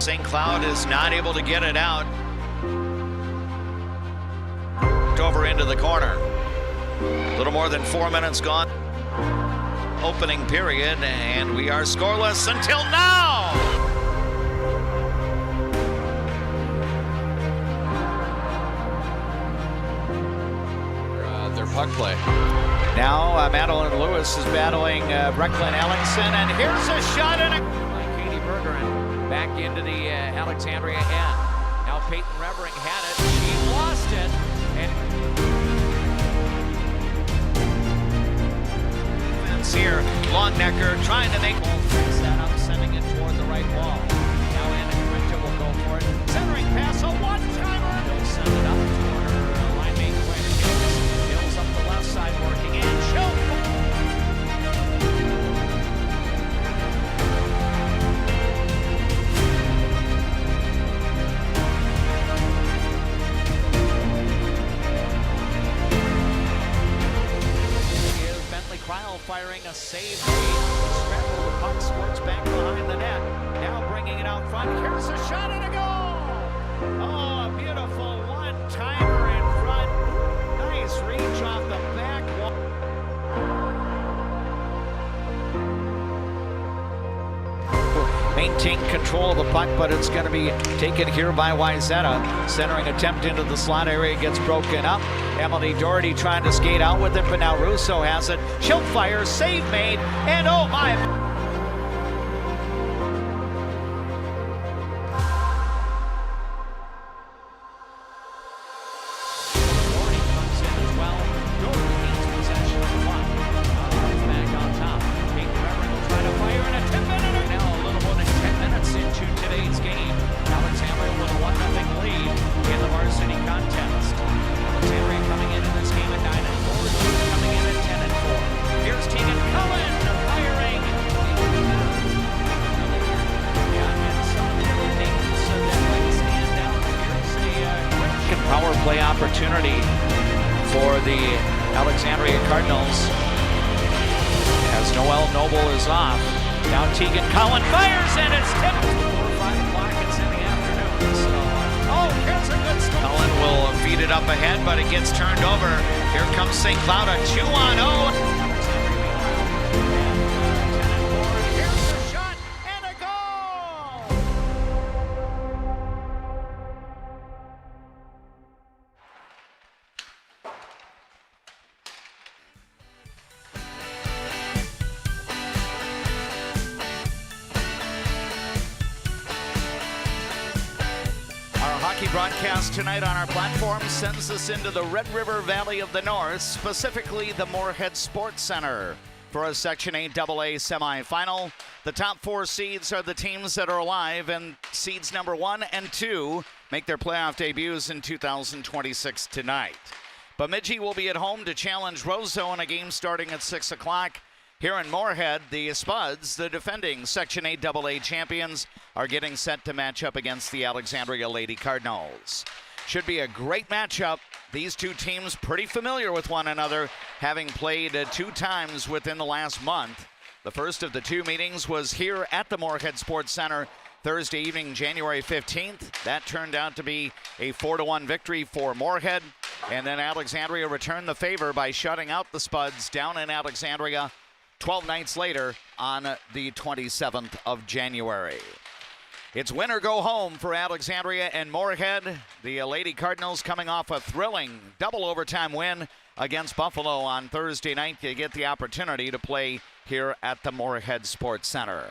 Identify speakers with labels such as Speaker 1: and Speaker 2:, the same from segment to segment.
Speaker 1: St. Cloud is not able to get it out. Over into the corner. A little more than 4 minutes gone. Opening period, and we are scoreless until now.
Speaker 2: Their puck play.
Speaker 1: Now Madeline Lewis is battling Brecklin Ellingson, and here's a shot and
Speaker 3: Katie Bergeron back into the Alexandria end. Now Peyton Revering had it. She lost it. And
Speaker 1: here, Longnecker trying to make that up, sending it toward the right wall. Now Anna Quinta will go for it. Centering pass, a one-timer. They'll send it up toward her line mate Quinn Hills. Hills up the left side working and shoot. Firing a save made. Scramble, the puck squirts back behind the net. Now bringing it out front. Here's a shot and a goal! Oh, a beautiful one-timer in front. Nice reach off the back wall. Maintain control of the puck, but it's going to be taken here by Wyzetta. Centering attempt into the slot area gets broken up. Emily Doherty trying to skate out with it, but now Russo has it. She'll fire, save made, and oh my! Doherty comes in as well. Doherty gains possession of the puck. Now back on top. Kate Revering will try to fire and a 10-minute. Now a little more than 10 minutes into today's game. Alexandria with a 1-0 lead in the varsity contest. Alexandria coming into this game at 9-4, coming in at 10-4. Here's Tegan Cullen firing. Yeah, and some of the other things that might stand out. Here's a power play opportunity for the Alexandria Cardinals. As Noelle Noble is off. Now Tegan Cullen fires and it's tipped. 4 or 5 o'clock, it's in the afternoon. So, oh, here's a good start. Cullen will feed it up ahead, but it gets turned over. Here comes St. Cloud, a 2-on-0. Here's a shot and a goal! Broadcast tonight on our platform sends us into the Red River Valley of the North, specifically the Moorhead Sports Center, for a Section 8 AA semifinal. The top 4 seeds are the teams that are alive, and seeds number 1 and 2 make their playoff debuts in 2026 tonight. Bemidji will be at home to challenge Roseau in a game starting at 6 o'clock. Here in Moorhead, the Spuds, the defending Section 8 AA champions, are getting set to match up against the Alexandria Lady Cardinals. Should be a great matchup. These two teams pretty familiar with one another, having played 2 times within the last month. The first of the 2 meetings was here at the Moorhead Sports Center Thursday evening, January 15th. That turned out to be a 4-1 victory for Moorhead. And then Alexandria returned the favor by shutting out the Spuds down in Alexandria 12 nights later on the 27th of January. It's win or go home for Alexandria and Moorhead. The Lady Cardinals coming off a thrilling double overtime win against Buffalo on Thursday night. You get the opportunity to play here at the Moorhead Sports Center.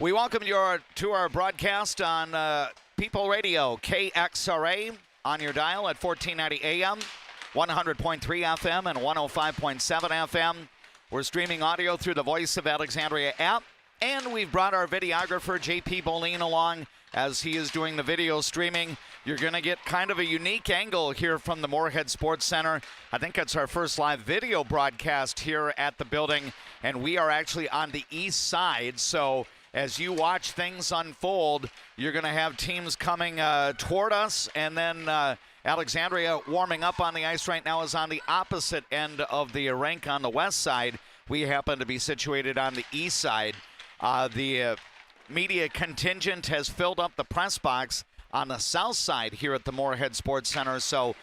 Speaker 1: We welcome you to our broadcast on People Radio, KXRA, on your dial at 1490 AM, 100.3 FM, and 105.7 FM. We're streaming audio through the Voice of Alexandria app, and we've brought our videographer, JP Boleen, along as he is doing the video streaming. You're going to get kind of a unique angle here from the Moorhead Sports Center. I think it's our first live video broadcast here at the building, and we are actually on the east side. So as you watch things unfold, you're going to have teams coming toward us, and then Alexandria warming up on the ice right now is on the opposite end of the rink on the west side. We happen to be situated on the east side. The media contingent has filled up the press box on the south side here at the Moorhead Sports Center. So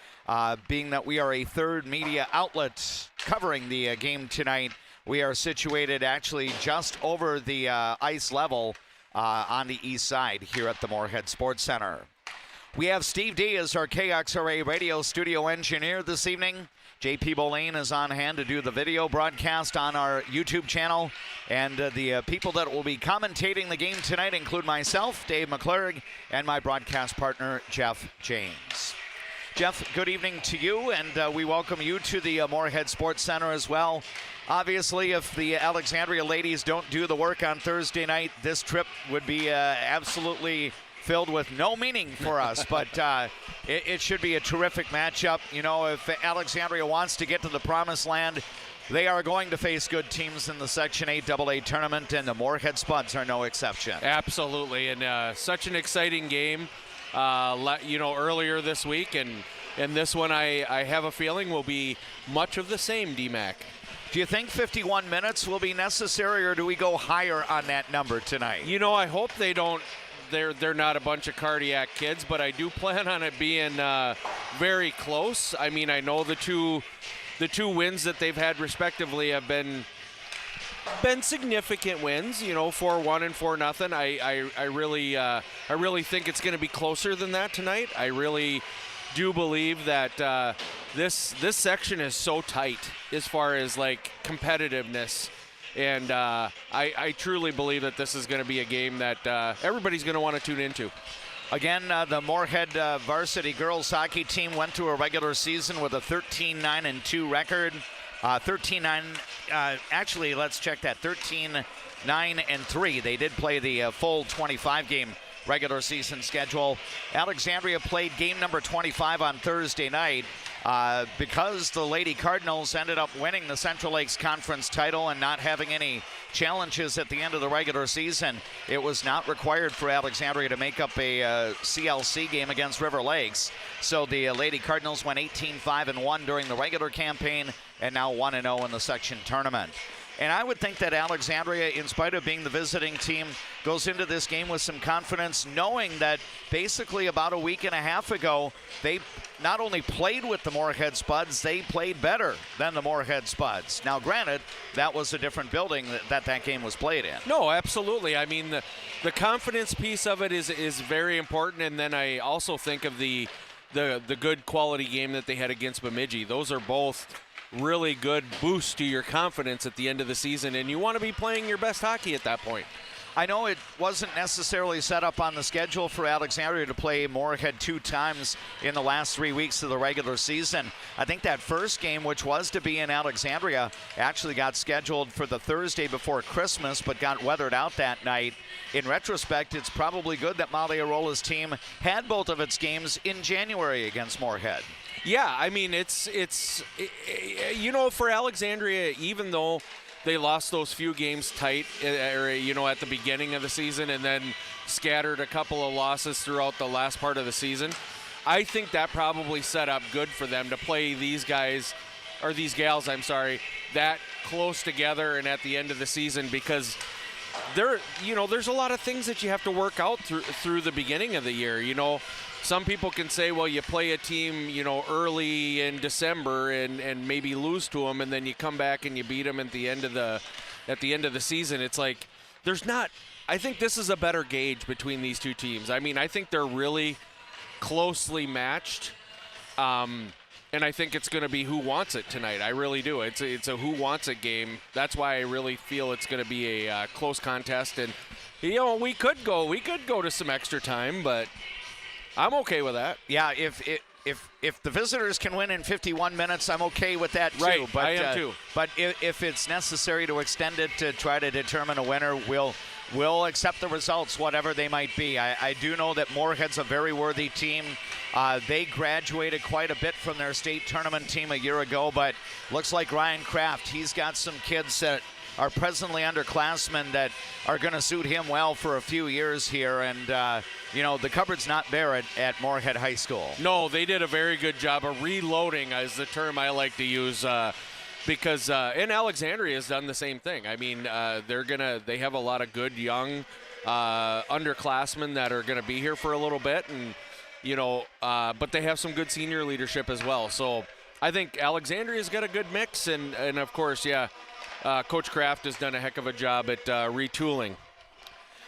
Speaker 1: being that we are a third media outlet covering the game tonight, we are situated actually just over the ice level on the east side here at the Moorhead Sports Center. We have Steve D as our KXRA radio studio engineer this evening. JP Boleyn is on hand to do the video broadcast on our YouTube channel. And the people that will be commentating the game tonight include myself, Dave McClurg, and my broadcast partner, Jeff James. Jeff, good evening to you, and we welcome you to the Moorhead Sports Center as well. Obviously, if the Alexandria ladies don't do the work on Thursday night, this trip would be absolutely filled with no meaning for us, but it should be a terrific matchup. You know, if Alexandria wants to get to the promised land, they are going to face good teams in the Section 8 AA tournament, and the Moorhead Spuds are no exception.
Speaker 2: Absolutely, and such an exciting game, earlier this week, and this one I have a feeling will be much of the same, DMAC.
Speaker 1: Do you think 51 minutes will be necessary, or do we go higher on that number tonight?
Speaker 2: You know, I hope they don't. They're not a bunch of cardiac kids, but I do plan on it being very close. I mean, I know the two wins that they've had respectively have been significant wins. You know, 4-1 and 4-0. I really think it's going to be closer than that tonight. I really do believe that this section is so tight as far as like competitiveness. And I truly believe that this is going to be a game that everybody's going to want to tune into.
Speaker 1: Again, the Moorhead varsity girls hockey team went through a regular season with a 13-9-2 record. 13-9, actually, let's check that. 13-9-3. They did play the full 25-game regular season schedule. Alexandria played game number 25 on Thursday night. Because the Lady Cardinals ended up winning the Central Lakes Conference title and not having any challenges at the end of the regular season, it was not required for Alexandria to make up a CLC game against River Lakes. So the Lady Cardinals went 18-5-1 during the regular campaign and now 1-0 in the section tournament. And I would think that Alexandria, in spite of being the visiting team, goes into this game with some confidence, knowing that basically about a week and a half ago, they not only played with the Moorhead Spuds, they played better than the Moorhead Spuds. Now, granted, that was a different building that game was played in.
Speaker 2: No, absolutely. I mean, the confidence piece of it is very important, and then I also think of the good quality game that they had against Bemidji. Those are both really good boost to your confidence at the end of the season, and you want to be playing your best hockey at that point.
Speaker 1: I know it wasn't necessarily set up on the schedule for Alexandria to play Moorhead 2 times in the last 3 weeks of the regular season. I think that first game, which was to be in Alexandria, actually got scheduled for the Thursday before Christmas, but got weathered out that night. In retrospect, it's probably good that Molly Arola's team had both of its games in January against Moorhead.
Speaker 2: Yeah, I mean, it's for Alexandria, even though they lost those few games tight, at the beginning of the season and then scattered a couple of losses throughout the last part of the season, I think that probably set up good for them to play these gals, that close together and at the end of the season, because there's a lot of things that you have to work out through the beginning of the year. You know, some people can say, well, you play a team, early in December and maybe lose to them, and then you come back and you beat them at the end of the season. It's like I think this is a better gauge between these two teams. I mean, I think they're really closely matched, and I think it's going to be who wants it tonight. I really do. It's a who wants it game. That's why I really feel it's going to be a close contest, and we could go to some extra time, but I'm okay with that.
Speaker 1: Yeah, if the visitors can win in 51 minutes, I'm okay with that too.
Speaker 2: Right,
Speaker 1: but,
Speaker 2: I am too.
Speaker 1: But if it's necessary to extend it to try to determine a winner, we'll accept the results, whatever they might be. I do know that Moorhead's a very worthy team. They graduated quite a bit from their state tournament team a year ago, but looks like Ryan Kraft, he's got some kids that are presently underclassmen that are going to suit him well for a few years here. And, the cupboard's not bare at Moorhead High School.
Speaker 2: No, they did a very good job of reloading, is the term I like to use, because and Alexandria has done the same thing. I mean, they have a lot of good young underclassmen that are going to be here for a little bit, and but they have some good senior leadership as well. So I think Alexandria's got a good mix, and of course, Coach Kraft has done a heck of a job at retooling.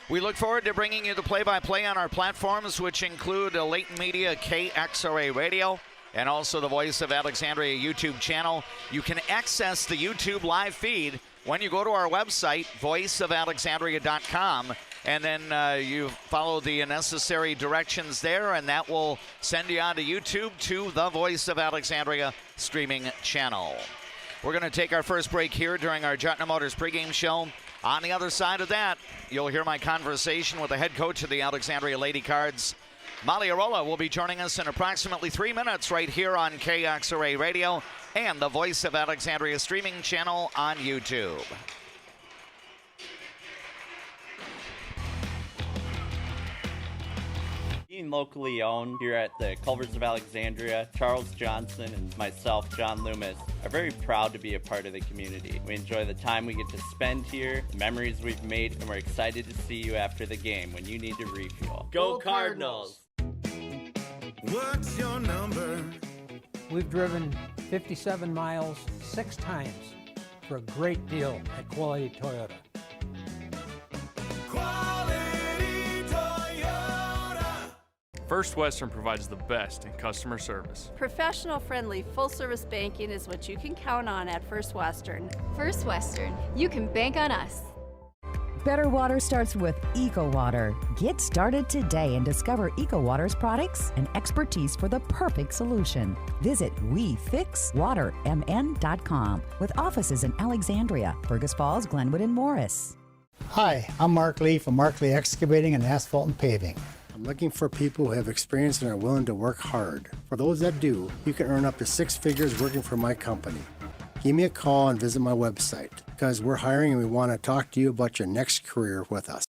Speaker 1: We look forward to bringing you the play-by-play on our platforms, which include Leighton Media, KXRA Radio, and also the Voice of Alexandria YouTube channel. You can access the YouTube live feed when you go to our website, voiceofalexandria.com, and then you follow the necessary directions there, and that will send you onto YouTube to the Voice of Alexandria streaming channel. We're going to take our first break here during our Jutner Motors pregame show. On the other side of that, you'll hear my conversation with the head coach of the Alexandria Lady Cards. Molly Arola will be joining us in approximately 3 minutes right here on KXRA Radio and the Voice of Alexandria streaming channel on YouTube.
Speaker 4: Being locally owned here at the Culvers of Alexandria, Charles Johnson and myself, John Loomis, are very proud to be a part of the community. We enjoy the time we get to spend here, the memories we've made, and we're excited to see you after the game when you need to refuel.
Speaker 5: Go Cardinals!
Speaker 6: What's your number?
Speaker 7: We've driven 57 miles 6 times for a great deal at Quality Toyota.
Speaker 6: Quality Toyota.
Speaker 8: First Western provides the best in customer service.
Speaker 9: Professional, friendly, full-service banking is what you can count on at First Western.
Speaker 10: First Western, you can bank on us.
Speaker 11: Better water starts with EcoWater. Get started today and discover EcoWater's products and expertise for the perfect solution. Visit WeFixWaterMN.com with offices in Alexandria, Fergus Falls, Glenwood, and Morris.
Speaker 12: Hi, I'm Mark Lee from Mark Lee Excavating and Asphalt and Paving. I'm looking for people who have experience and are willing to work hard. For those that do, you can earn up to 6 figures working for my company. Give me a call and visit my website because we're hiring and we want to talk to you about your next career with us.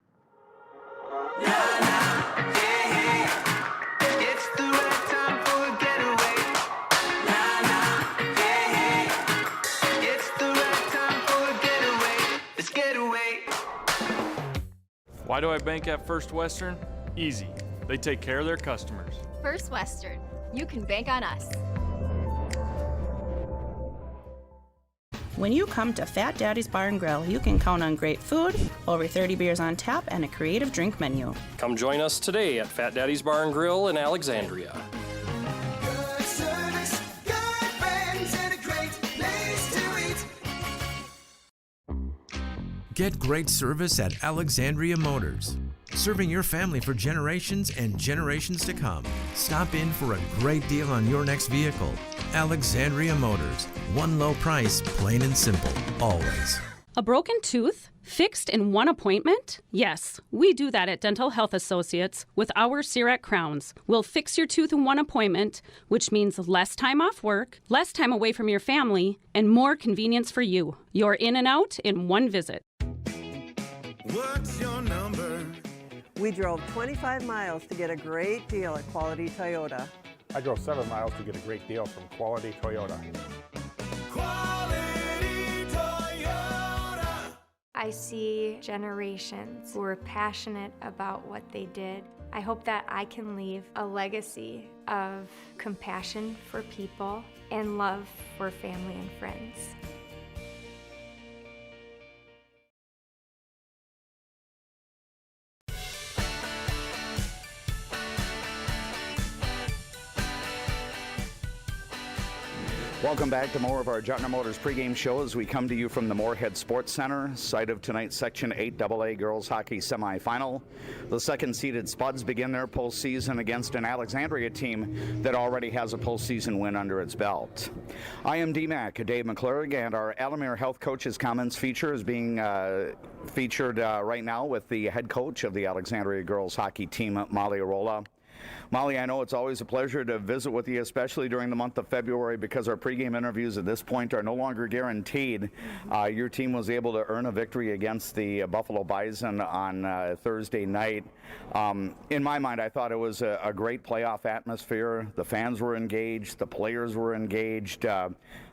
Speaker 8: Why do I bank at First Western? Easy. They take care of their customers.
Speaker 10: First Western, you can bank on us.
Speaker 13: When you come to Fat Daddy's Bar and Grill, you can count on great food, over 30 beers on tap, and a creative drink menu.
Speaker 5: Come join us today at Fat Daddy's Bar and Grill in Alexandria.
Speaker 6: Good service, good friends, and a great place to eat.
Speaker 14: Get great service at Alexandria Motors. Serving your family for generations and generations to come. Stop in for a great deal on your next vehicle. Alexandria Motors. One low price, plain and simple, always.
Speaker 15: A broken tooth? Fixed in one appointment? Yes, we do that at Dental Health Associates with our CEREC crowns. We'll fix your tooth in one appointment, which means less time off work, less time away from your family, and more convenience for you. You're in and out in one visit.
Speaker 6: What's your number?
Speaker 16: We drove 25 miles to get a great deal at Quality Toyota.
Speaker 17: I drove 7 miles to get a great deal from Quality Toyota.
Speaker 6: Quality Toyota.
Speaker 18: I see generations who are passionate about what they did. I hope that I can leave a legacy of compassion for people and love for family and friends.
Speaker 1: Welcome back to more of our Jutner Motors pregame show as we come to you from the Moorhead Sports Center, site of tonight's Section 8 AA Girls Hockey Semifinal. The second-seeded Spuds begin their postseason against an Alexandria team that already has a postseason win under its belt. I am DMAC, Dave McClurg, and our Alamere Health Coach's Comments feature is being featured right now with the head coach of the Alexandria Girls Hockey team, Molly Arola. Molly, I know it's always a pleasure to visit with you, especially during the month of February, because our pregame interviews at this point are no longer guaranteed. Your team was able to earn a victory against the Buffalo Bison on Thursday night. In my mind, I thought it was a great playoff atmosphere. The fans were engaged. The players were engaged.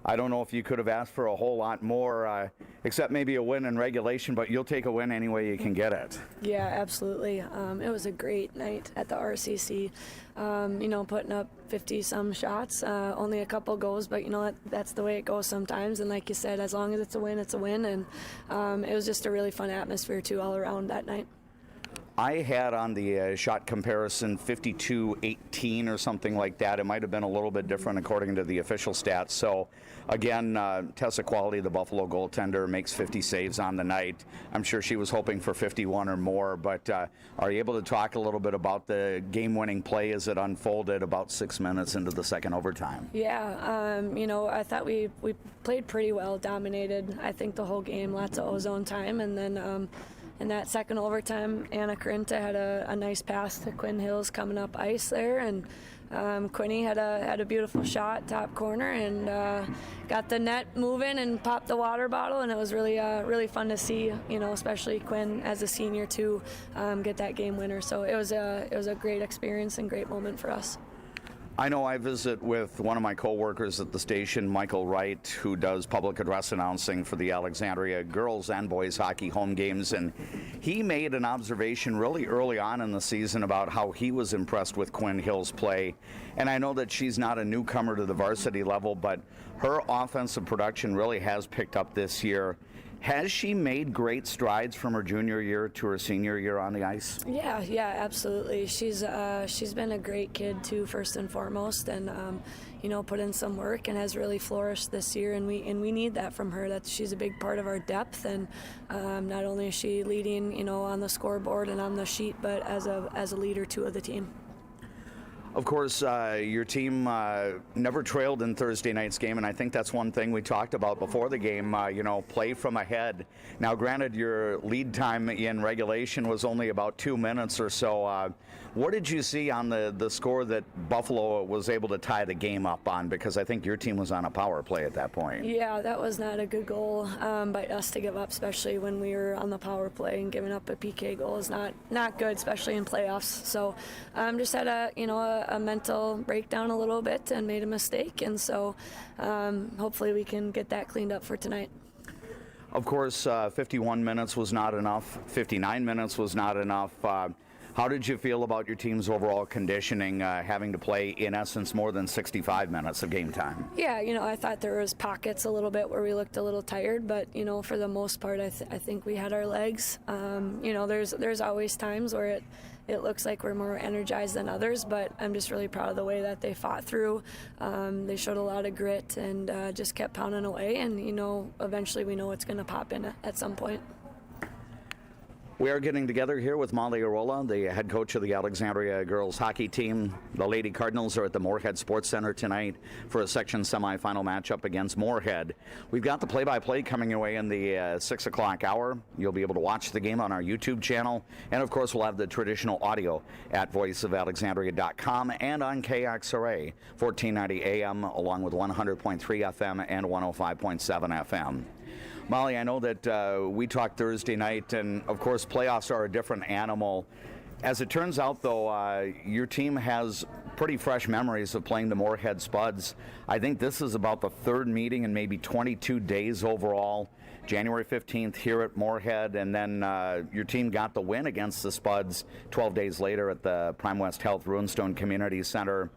Speaker 1: I don't know if you could have asked for a whole lot more, except maybe a win in regulation, but you'll take a win any way you can get it.
Speaker 19: Yeah, absolutely. It was a great night at the RCC. Putting up 50-some shots, only a couple goals, but that's the way it goes sometimes. And like you said, as long as it's a win, it's a win. And it was just a really fun atmosphere too all around that night.
Speaker 1: I had on the shot comparison 52-18 or something like that. It might have been a little bit different according to the official stats. So, again, Tessa Quality, the Buffalo goaltender, makes 50 saves on the night. I'm sure she was hoping for 51 or more. But are you able to talk a little bit about the game-winning play as it unfolded about 6 minutes into the second overtime?
Speaker 19: Yeah, I thought we played pretty well, dominated, I think, the whole game. Lots of ozone time. And then in that second overtime, Anna Corinta had a nice pass to Quinn Hills coming up ice there, and Quinny had a beautiful shot, top corner, and got the net moving and popped the water bottle, and it was really fun to see, especially Quinn as a senior too, get that game winner. So it was a great experience and great moment for us.
Speaker 1: I know I visit with one of my co-workers at the station, Michael Wright, who does public address announcing for the Alexandria girls and boys hockey home games, and he made an observation really early on in the season about how he was impressed with Quinn Hill's play. And I know that she's not a newcomer to the varsity level, but her offensive production really has picked up this year. Has she made great strides from her junior year to her senior year on the ice?
Speaker 19: Yeah, absolutely. She's been a great kid too, first and foremost, and put in some work and has really flourished this year. And we need that from her. That she's a big part of our depth, and not only is she leading, on the scoreboard and on the sheet, but as a leader too of the team.
Speaker 1: Of course, your team never trailed in Thursday night's game, and I think that's one thing we talked about before the game, play from ahead. Now, granted, your lead time in regulation was only about 2 minutes or so. What did you see on the score that Buffalo was able to tie the game up on? Because I think your team was on a power play at that point.
Speaker 19: Yeah, that was not a good goal by us to give up, especially when we were on the power play, and giving up a PK goal is not good, especially in playoffs. So just had a mental breakdown a little bit and made a mistake, and so hopefully we can get that cleaned up for tonight.
Speaker 1: Of course, 51 minutes was not enough. 59 minutes was not enough. How did you feel about your team's overall conditioning, having to play, in essence, more than 65 minutes of game time?
Speaker 19: Yeah, I thought there was pockets a little bit where we looked a little tired, but, for the most part, I think we had our legs. There's always times where it looks like we're more energized than others, but I'm just really proud of the way that they fought through. They showed a lot of grit and just kept pounding away, and, eventually we know it's going to pop in at some point.
Speaker 1: We are getting together here with Molly Arola, the head coach of the Alexandria girls hockey team. The Lady Cardinals are at the Moorhead Sports Center tonight for a section semifinal matchup against Moorhead. We've got the play-by-play coming your way in the 6 o'clock hour. You'll be able to watch the game on our YouTube channel. And, of course, we'll have the traditional audio at voiceofalexandria.com and on KXRA, 1490 AM, along with 100.3 FM and 105.7 FM. Molly, I know that we talked Thursday night, and of course playoffs are a different animal. As it turns out, though, your team has pretty fresh memories of playing the Moorhead Spuds. I think this is about the third meeting in maybe 22 days overall. January 15th here at Moorhead, and then your team got the win against the Spuds 12 days later at the Prime West Health Runestone Community Center.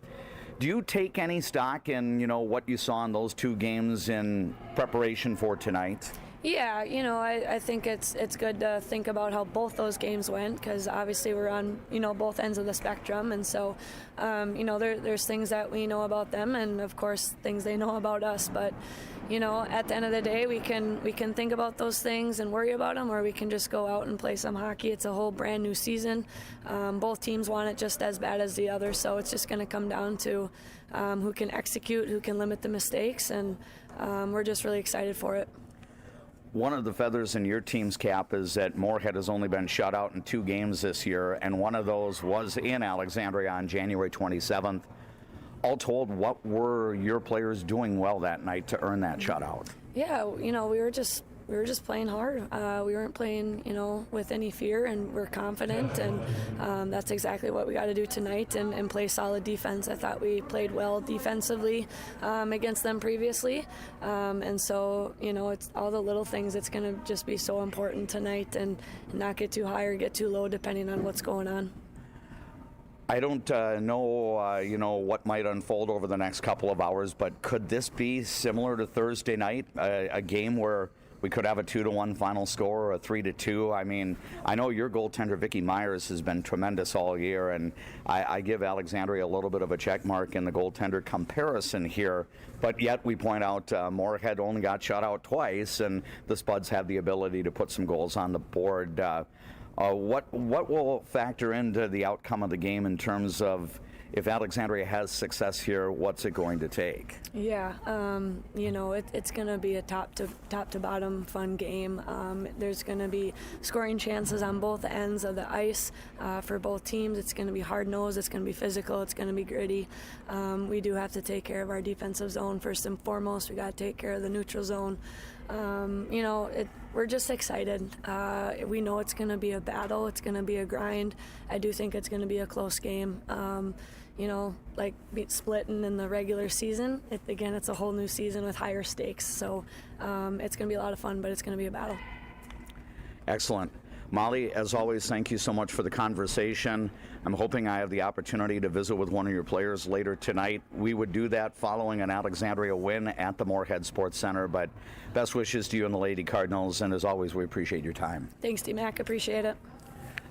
Speaker 1: Do you take any stock in, what you saw in those two games in preparation for tonight?
Speaker 19: Yeah, I think it's good to think about how both those games went, because obviously we're on, both ends of the spectrum, and so, there's things that we know about them, and of course things they know about us, but, at the end of the day, we can think about those things and worry about them, or we can just go out and play some hockey. It's a whole brand new season. Both teams want it just as bad as the other, so it's just going to come down to who can execute, who can limit the mistakes, and we're just really excited for it.
Speaker 1: One of the feathers in your team's cap is that Moorhead has only been shut out in 2 games this year, and one of those was in Alexandria on January 27th. All told, what were your players doing well that night to earn that shutout?
Speaker 19: Yeah, we were just playing hard. We weren't playing, with any fear, and we're confident, and that's exactly what we got to do tonight, and play solid defense. I thought we played well defensively against them previously, and so, it's all the little things that's going to just be so important tonight, and not get too high or get too low depending on what's going on.
Speaker 1: I don't know, what might unfold over the next couple of hours, but could this be similar to Thursday night, a game where we could have a 2-1 final score or a 3-2? I mean, I know your goaltender, Vicky Myers, has been tremendous all year, and I give Alexandria a little bit of a check mark in the goaltender comparison here, but yet we point out Moorhead only got shut out twice, and the Spuds have the ability to put some goals on the board. What will factor into the outcome of the game in terms of if Alexandria has success here, what's it going to take?
Speaker 19: Yeah, it's going to be a top to bottom fun game. There's going to be scoring chances on both ends of the ice for both teams. It's going to be hard-nosed, it's going to be physical, it's going to be gritty. We do have to take care of our defensive zone first and foremost. We got to take care of the neutral zone. We're just excited. We know it's going to be a battle. It's going to be a grind. I do think it's going to be a close game. Like splitting in the regular season. It's a whole new season with higher stakes. So it's going to be a lot of fun, but it's going to be a battle.
Speaker 1: Excellent. Molly, as always, thank you so much for the conversation. I'm hoping I have the opportunity to visit with one of your players later tonight. We would do that following an Alexandria win at the Moorhead Sports Center, but best wishes to you and the Lady Cardinals, and as always, we appreciate your time.
Speaker 19: Thanks, D-Mac. Appreciate it.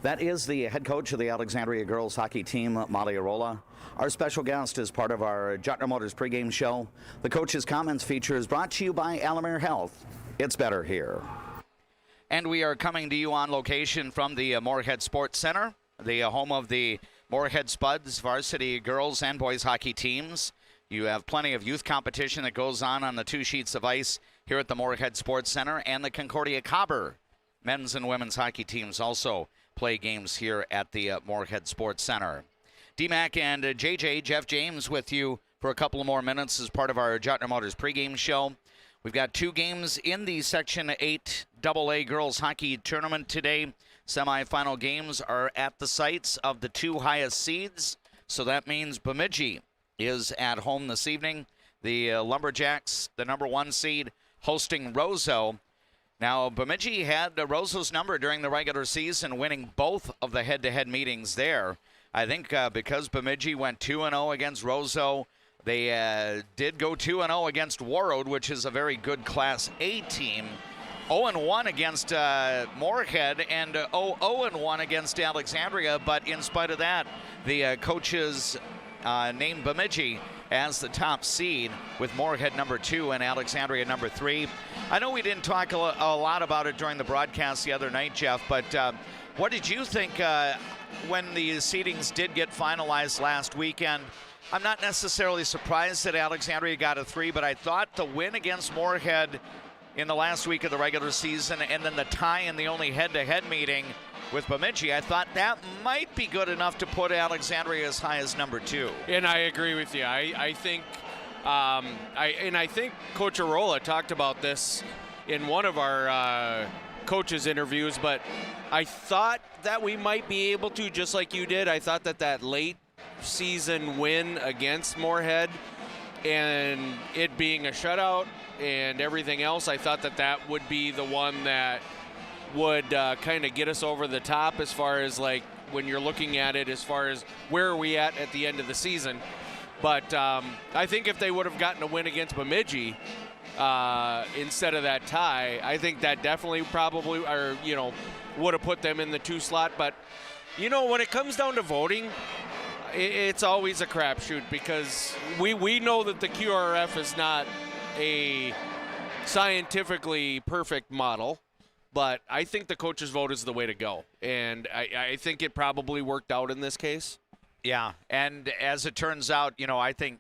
Speaker 1: That is the head coach of the Alexandria girls hockey team, Molly Arola. Our special guest is part of our Jottner Motors pregame show. The coach's comments feature is brought to you by Alamere Health. It's better here. And we are coming to you on location from the Moorhead Sports Center, the home of the Moorhead Spuds varsity girls and boys hockey teams. You have plenty of youth competition that goes on the 2 sheets of ice here at the Moorhead Sports Center, and the Concordia Cobber men's and women's hockey teams also play games here at the Moorhead Sports Center. D-Mac and JJ, Jeff James, with you for a couple of more minutes as part of our Jottner Motors pregame show. We've got 2 games in the Section 8 AA girls hockey tournament today. Semifinal games are at the sites of the 2 highest seeds, so that means Bemidji is at home this evening. The Lumberjacks, the number 1 seed, hosting Roseau. Now, Bemidji had Roseau's number during the regular season, winning both of the head-to-head meetings there. I think because Bemidji went 2-0 against Roseau, they did go 2-0 against Warroad, which is a very good Class A team. 0-1 against Moorhead, and 0-1 against Alexandria. But in spite of that, the coaches named Bemidji as the top seed, with Moorhead number 2 and Alexandria number 3. I know we didn't talk a lot about it during the broadcast the other night, Jeff, but what did you think when the seedings did get finalized last weekend? I'm not necessarily surprised that Alexandria got a 3, but I thought the win against Moorhead in the last week of the regular season, and then the tie in the only head-to-head meeting with Bemidji, I thought that might be good enough to put Alexandria as high as number 2.
Speaker 2: And I agree with you. I think I think Coach Arola talked about this in one of our coaches interviews, but I thought that we might be able to, just like you did. I thought that late season win against Moorhead and it being a shutout and everything else, I thought that would be the one that would kind of get us over the top as far as, like, when you're looking at it as far as where are we at the end of the season. But I think if they would have gotten a win against Bemidji instead of that tie, I think that definitely probably, or would have put them in the 2 slot. But when it comes down to voting, it's always a crapshoot, because we know that the QRF is not a scientifically perfect model, but I think the coach's vote is the way to go, and I think it probably worked out in this case.
Speaker 1: Yeah, and as it turns out, I think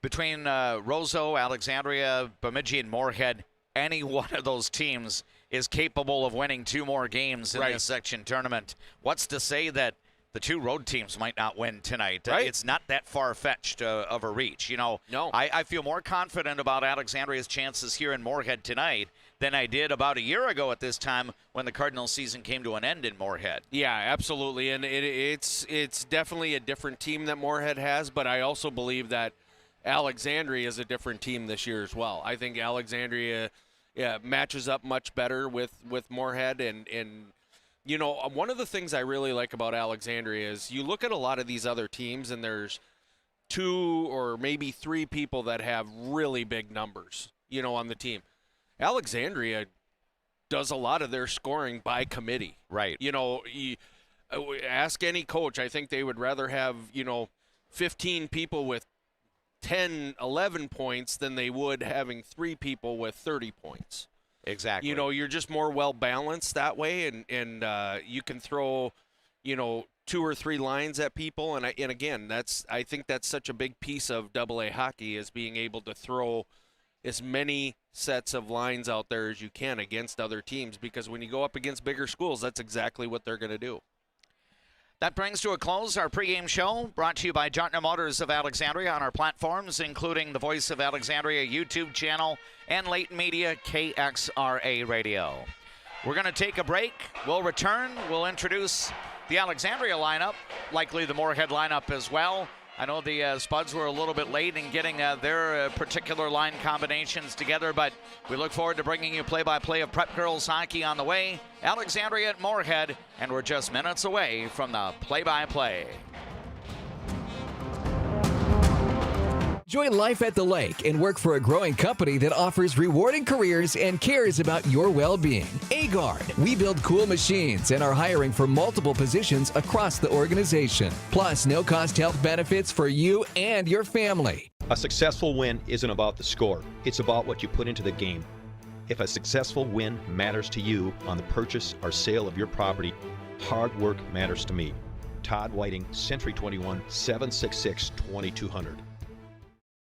Speaker 1: between Roseau, Alexandria, Bemidji, and Moorhead, any one of those teams is capable of winning 2 more games in this section tournament. What's to say that the 2 road teams might not win tonight?
Speaker 2: Right.
Speaker 1: It's not that far-fetched of a reach. No. I feel more confident about Alexandria's chances here in Moorhead tonight than I did about a year ago at this time when the Cardinals season came to an end in Moorhead.
Speaker 2: Yeah, absolutely. And it's definitely a different team that Moorhead has, but I also believe that Alexandria is a different team this year as well. I think Alexandria matches up much better with Moorhead. And one of the things I really like about Alexandria is you look at a lot of these other teams and there's 2 or maybe 3 people that have really big numbers, on the team. Alexandria does a lot of their scoring by committee.
Speaker 1: Right.
Speaker 2: You ask any coach, I think they would rather have, 15 people with 10, 11 points than they would having 3 people with 30 points.
Speaker 1: Exactly.
Speaker 2: You're just more well-balanced that way, and you can throw, 2 or 3 lines at people. And again, I think that's such a big piece of AA hockey is being able to throw as many sets of lines out there as you can against other teams, because when you go up against bigger schools, that's exactly what they're going to do.
Speaker 1: That brings to a close our pregame show, brought to you by Jartner Motors of Alexandria on our platforms, including the Voice of Alexandria YouTube channel and Leighton Media KXRA Radio. We're going to take a break. We'll return. We'll introduce the Alexandria lineup, likely the Moorhead lineup as well. I know the Spuds were a little bit late in getting their particular line combinations together, but we look forward to bringing you play-by-play of Prep Girls hockey on the way. Alexandria at Moorhead, and we're just minutes away from the play-by-play.
Speaker 20: Enjoy life at the lake and work for a growing company that offers rewarding careers and cares about your well-being. Agard. We build cool machines and are hiring for multiple positions across the organization. Plus, no-cost health benefits for you and your family.
Speaker 21: A successful win isn't about the score. It's about what you put into the game. If a successful win matters to you on the purchase or sale of your property, hard work matters to me. Todd Whiting, Century 21, 766-2200.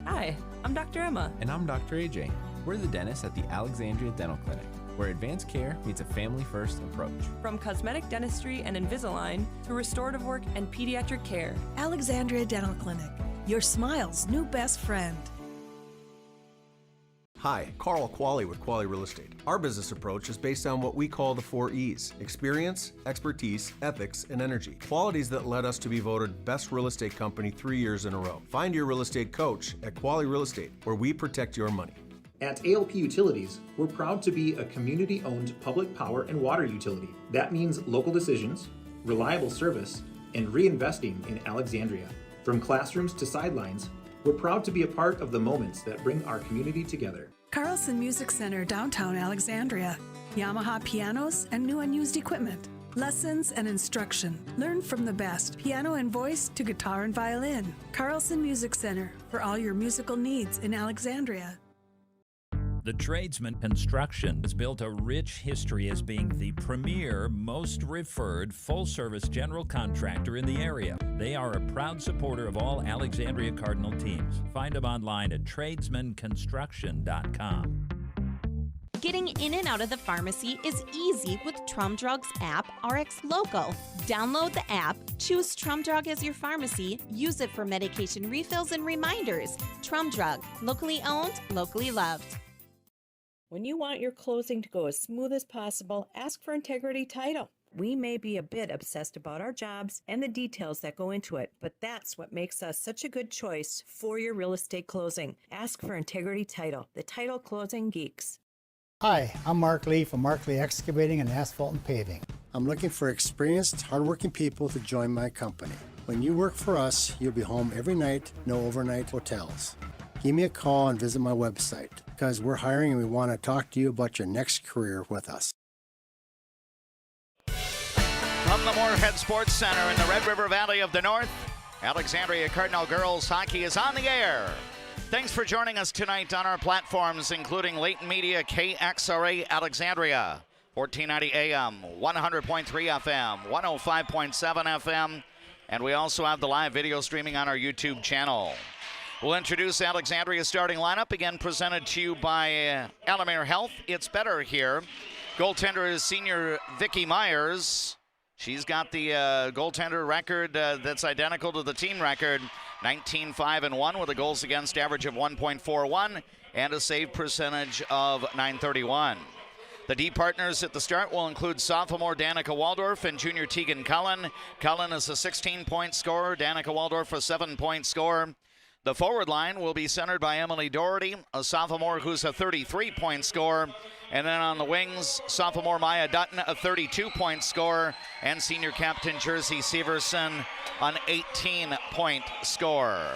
Speaker 22: Hi, I'm Dr. Emma.
Speaker 23: And I'm Dr. AJ. We're the dentists at the Alexandria Dental Clinic, where advanced care meets a family-first approach.
Speaker 22: From cosmetic dentistry and Invisalign to restorative work and pediatric care.
Speaker 24: Alexandria Dental Clinic, your smile's new best friend.
Speaker 25: Hi, Carl Qualley with Qualley Real Estate. Our business approach is based on what we call the 4 E's: experience, expertise, ethics, and energy. Qualities that led us to be voted Best Real Estate Company 3 years in a row. Find your real estate coach at Qualley Real Estate, where we protect your money.
Speaker 26: At ALP Utilities, we're proud to be a community-owned public power and water utility. That means local decisions, reliable service, and reinvesting in Alexandria. From classrooms to sidelines, we're proud to be a part of the moments that bring our community together.
Speaker 24: Carlson Music Center, downtown Alexandria. Yamaha pianos and new and used equipment. Lessons and instruction. Learn from the best, piano and voice to guitar and violin. Carlson Music Center, for all your musical needs in Alexandria.
Speaker 27: The Tradesman Construction has built a rich history as being the premier, most referred, full-service general contractor in the area. They are a proud supporter of all Alexandria Cardinal teams. Find them online at tradesmanconstruction.com.
Speaker 28: Getting in and out of the pharmacy is easy with Trum Drug's app, RX Local. Download the app, choose Trum Drug as your pharmacy, use it for medication refills and reminders. Trum Drug, locally owned, locally loved.
Speaker 29: When you want your closing to go as smooth as possible, ask for Integrity Title. We may be a bit obsessed about our jobs and the details that go into it, but that's what makes us such a good choice for your real estate closing. Ask for Integrity Title, the title closing geeks.
Speaker 12: Hi, I'm Mark Lee from Mark Lee Excavating and Asphalt and Paving. I'm looking for experienced, hardworking people to join my company. When you work for us, you'll be home every night, no overnight hotels. Give me a call and visit my website, because we're hiring and we want to talk to you about your next career with us.
Speaker 1: From the Moorhead Sports Center in the Red River Valley of the North, Alexandria Cardinal Girls hockey is on the air. Thanks for joining us tonight on our platforms, including Leighton Media, KXRA Alexandria, 1490 AM, 100.3 FM, 105.7 FM, and we also have the live video streaming on our YouTube channel. We'll introduce Alexandria's starting lineup, again presented to you by Alamere Health. It's better here. Goaltender is senior Vicky Myers. She's got the goaltender record that's identical to the team record, 19-5-1 with a goals against average of 1.41 and a save percentage of .931. The D partners at the start will include sophomore Danica Waldorf and junior Tegan Cullen. Cullen is a 16-point scorer, Danica Waldorf a 7-point scorer. The forward line will be centered by Emily Doherty, a sophomore who's a 33-point scorer. And then on the wings, sophomore Maya Dutton, a 32-point scorer, and senior captain Jersey Severson, an 18-point scorer.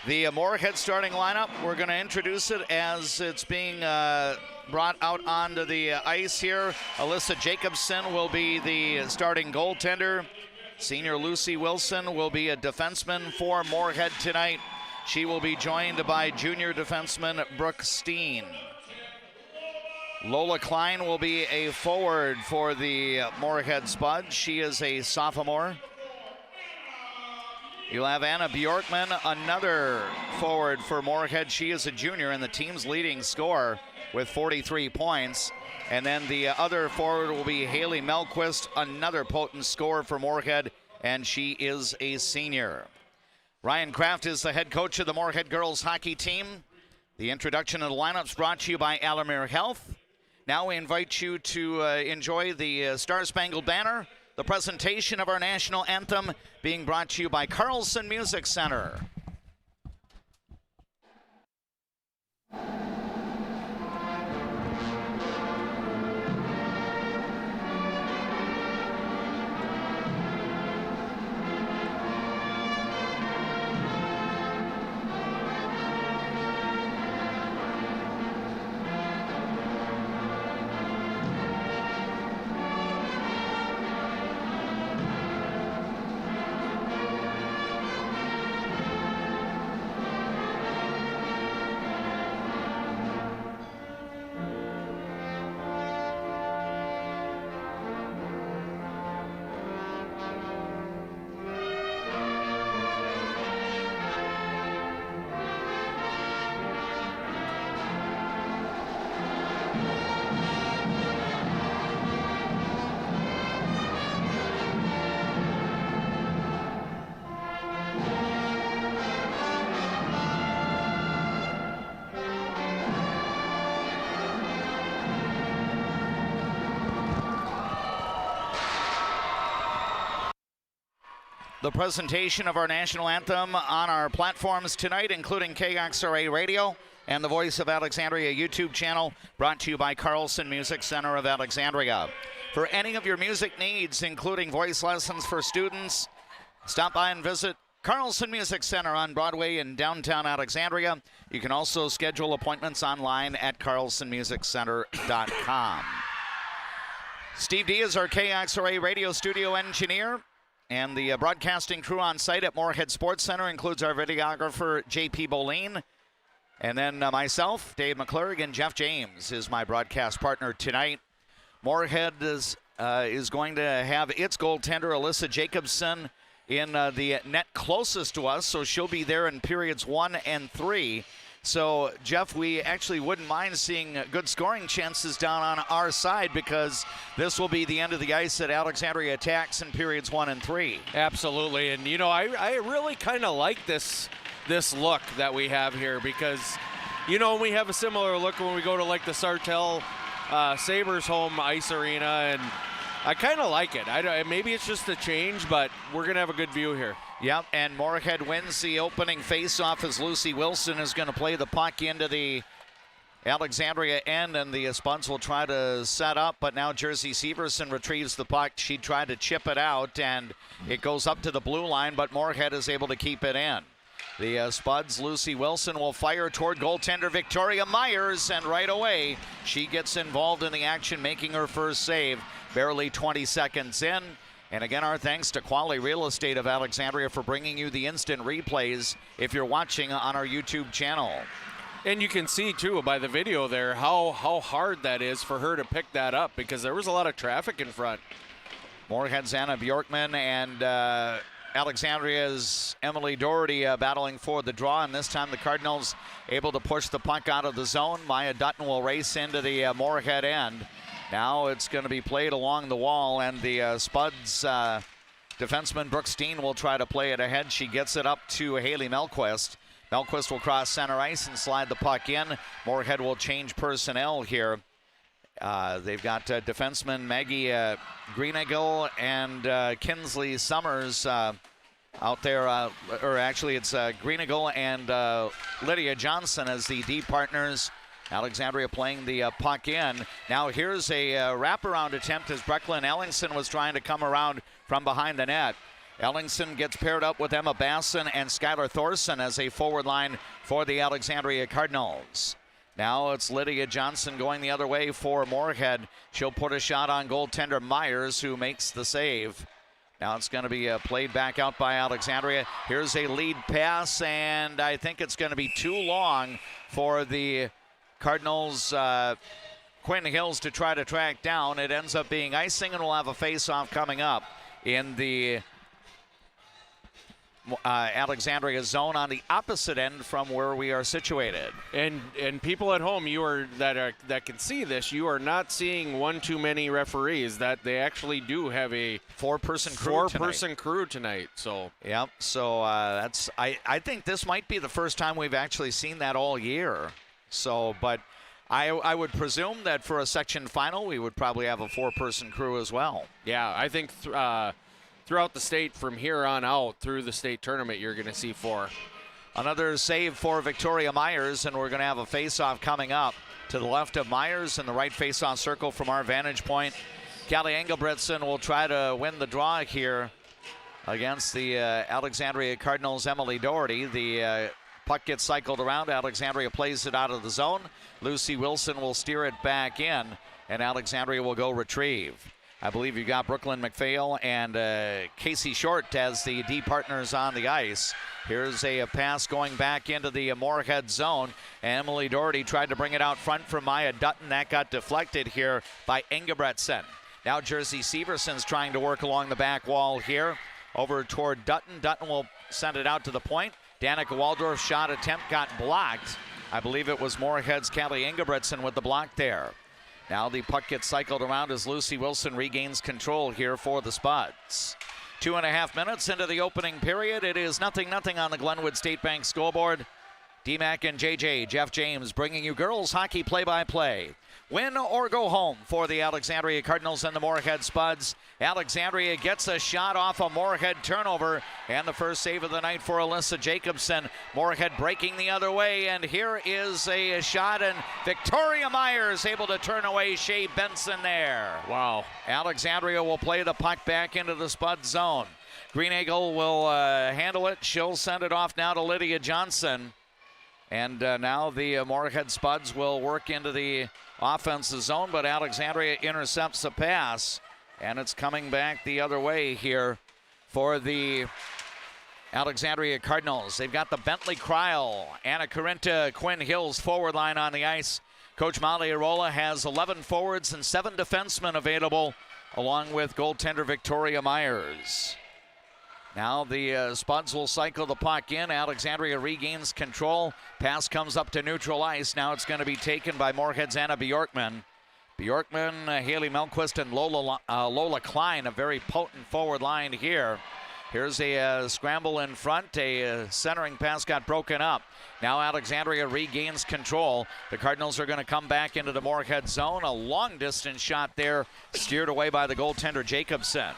Speaker 1: The Moorhead starting lineup, we're going to introduce it as it's being brought out onto the ice here. Alyssa Jacobson will be the starting goaltender. Senior Lucy Wilson will be a defenseman for Moorhead tonight. She will be joined by junior defenseman Brooke Steen. Lola Klein will be a forward for the Moorhead Spuds. She is a sophomore. You'll have Anna Bjorkman, another forward for Moorhead. She is a junior and the team's leading scorer with 43 points. And then the other forward will be Haley Melquist, another potent scorer for Moorhead, and she is a senior. Ryan Kraft is the head coach of the Moorhead girls hockey team. The introduction of the lineups brought to you by Alamere Health. Now we invite you to enjoy the Star Spangled Banner, the presentation of our national anthem being brought to you by Carlson Music Center. The presentation of our national anthem on our platforms tonight, including KXRA Radio and the Voice of Alexandria YouTube channel, brought to you by Carlson Music Center of Alexandria. For any of your music needs, including voice lessons for students, stop by and visit Carlson Music Center on Broadway in downtown Alexandria. You can also schedule appointments online at carlsonmusiccenter.com. Steve D is our KXRA Radio studio engineer. And the broadcasting crew on site at Moorhead Sports Center includes our videographer, J.P. Boleen. And then myself, Dave McClurg, and Jeff James is my broadcast partner tonight. Moorhead is going to have its goaltender, Alyssa Jacobson, in the net closest to us, so she'll be there in periods 1 and 3. So, Jeff, we actually wouldn't mind seeing good scoring chances down on our side because this will be the end of the ice at Alexandria Attacks in periods 1 and 3.
Speaker 2: Absolutely, and you know, I really kind of like this look that we have here because, you know, we have a similar look when we go to like the Sartell Sabres home ice arena, and I kind of like it. Maybe it's just a change, but we're going to have a good view here.
Speaker 1: Yep, and Moorhead wins the opening faceoff as Lucy Wilson is going to play the puck into the Alexandria end, and the Spuds will try to set up, but now Jersey Severson retrieves the puck. She tried to chip it out, and it goes up to the blue line, but Moorhead is able to keep it in. The Spuds, Lucy Wilson, will fire toward goaltender Victoria Myers, and right away she gets involved in the action, making her first save barely 20 seconds in. And again, our thanks to Quali Real Estate of Alexandria for bringing you the instant replays if you're watching on our YouTube channel.
Speaker 2: And you can see, too, by the video there, how hard that is for her to pick that up because there was a lot of traffic in front.
Speaker 1: Moorhead's Anna Bjorkman and Alexandria's Emily Doherty battling for the draw, and this time the Cardinals able to push the puck out of the zone. Maya Dutton will race into the Moorhead end. Now it's going to be played along the wall, and the Spuds defenseman Brooke Steen will try to play it ahead. She gets it up to Haley Melquist. Melquist will cross center ice and slide the puck in. Moorhead will change personnel here. They've got defenseman Maggie Greeneagle and Kinsley Summers out there, or actually it's Greeneagle and Lydia Johnson as the D partners. Alexandria playing the puck in. Now here's a wraparound attempt as Brecklin Ellingson was trying to come around from behind the net. Ellingson gets paired up with Emma Basson and Skylar Thorson as a forward line for the Alexandria Cardinals. Now it's Lydia Johnson going the other way for Moorhead. She'll put a shot on goaltender Myers, who makes the save. Now it's going to be played back out by Alexandria. Here's a lead pass, and I think it's going to be too long for the Cardinals, Quinn Hills, to try to track down. It ends up being icing, and we'll have a face-off coming up in the Alexandria zone on the opposite end from where we are situated.
Speaker 2: And people at home, that can see this, you are not seeing one too many referees. That they actually do have a four-person crew tonight. So
Speaker 1: yep. So that's I think this might be the first time we've actually seen that all year. So, but I would presume that for a section final, we would probably have a four-person crew as well.
Speaker 2: Yeah, I think throughout the state from here on out through the state tournament, you're going to see four.
Speaker 1: Another save for Victoria Myers, and we're going to have a face-off coming up to the left of Myers in the right face-off circle from our vantage point. Callie Engelbretson will try to win the draw here against the Alexandria Cardinals' Emily Doherty. The puck gets cycled around. Alexandria plays it out of the zone. Lucy Wilson will steer it back in, and Alexandria will go retrieve. I believe you got Brooklyn McPhail and Casey Short as the D partners on the ice. Here's a pass going back into the Moorhead zone. Emily Doherty tried to bring it out front for Maya Dutton. That got deflected here by Engebretson. Now Jersey Severson's trying to work along the back wall here over toward Dutton. Dutton will send it out to the point. Danica Waldorf's shot attempt got blocked. I believe it was Moorhead's Callie Engebretson with the block there. Now the puck gets cycled around as Lucy Wilson regains control here for the Spuds. 2.5 minutes into the opening period. It is 0-0 on the Glenwood State Bank scoreboard. DMAC and JJ, Jeff James, bringing you girls hockey play-by-play. Win or go home for the Alexandria Cardinals and the Moorhead Spuds. Alexandria gets a shot off a Moorhead turnover, and the first save of the night for Alyssa Jacobson. Moorhead breaking the other way, and here is a shot, and Victoria Myers able to turn away Shea Benson there.
Speaker 2: Wow.
Speaker 1: Alexandria will play the puck back into the Spud zone. Greeneagle will handle it. She'll send it off now to Lydia Johnson. And now the Moorhead Spuds will work into the offensive zone, but Alexandria intercepts the pass, and it's coming back the other way here for the Alexandria Cardinals. They've got the Bentley Cryle, Anna Carinta, Quinn Hills forward line on the ice. Coach Molly Arola has 11 forwards and 7 defensemen available, along with goaltender Victoria Myers. Now the Spuds will cycle the puck in. Alexandria regains control. Pass comes up to neutral ice. Now it's going to be taken by Moorhead's Anna Bjorkman. Bjorkman, Haley Melquist, and Lola Klein, a very potent forward line here. Here's a scramble in front. A centering pass got broken up. Now Alexandria regains control. The Cardinals are going to come back into the Moorhead zone. A long distance shot there, steered away by the goaltender Jacobson.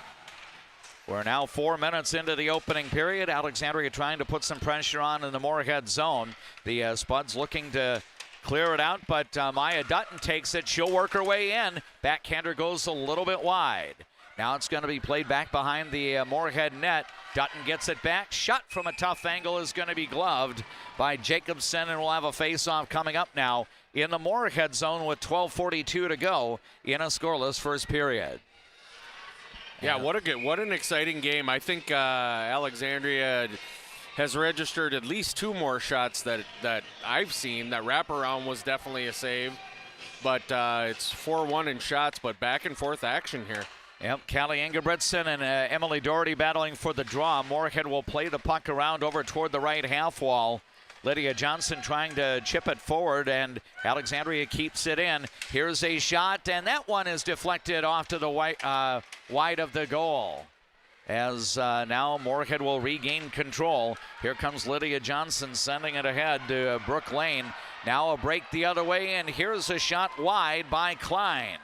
Speaker 1: We're now 4 minutes into the opening period. Alexandria trying to put some pressure on in the Moorhead zone. The Spuds looking to clear it out, but Maya Dutton takes it. She'll work her way in. Backhander goes a little bit wide. Now it's going to be played back behind the Moorhead net. Dutton gets it back. Shot from a tough angle is going to be gloved by Jacobson, and we'll have a face-off coming up now in the Moorhead zone with 12:42 to go in a scoreless first period.
Speaker 2: Yeah, what an exciting game. I think Alexandria has registered at least 2 more shots that I've seen. That wraparound was definitely a save, but it's 4-1 in shots, but back and forth action here.
Speaker 1: Yep, Callie Engebretson and Emily Doherty battling for the draw. Moorhead will play the puck around over toward the right half wall. Lydia Johnson trying to chip it forward, and Alexandria keeps it in. Here's a shot, and that one is deflected off to the wide of the goal. As now Moorhead will regain control. Here comes Lydia Johnson sending it ahead to Brooke Lane. Now a break the other way, and here's a shot wide by Klein.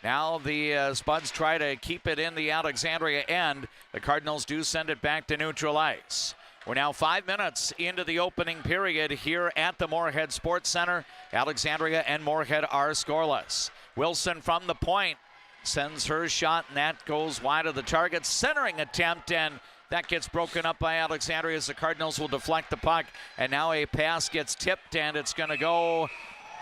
Speaker 1: Now the Spuds try to keep it in the Alexandria end. The Cardinals do send it back to neutral ice. We're now 5 minutes into the opening period here at the Moorhead Sports Center. Alexandria and Moorhead are scoreless. Wilson from the point sends her shot, and that goes wide of the target. Centering attempt, and that gets broken up by Alexandria as the Cardinals will deflect the puck. And now a pass gets tipped, and it's going to go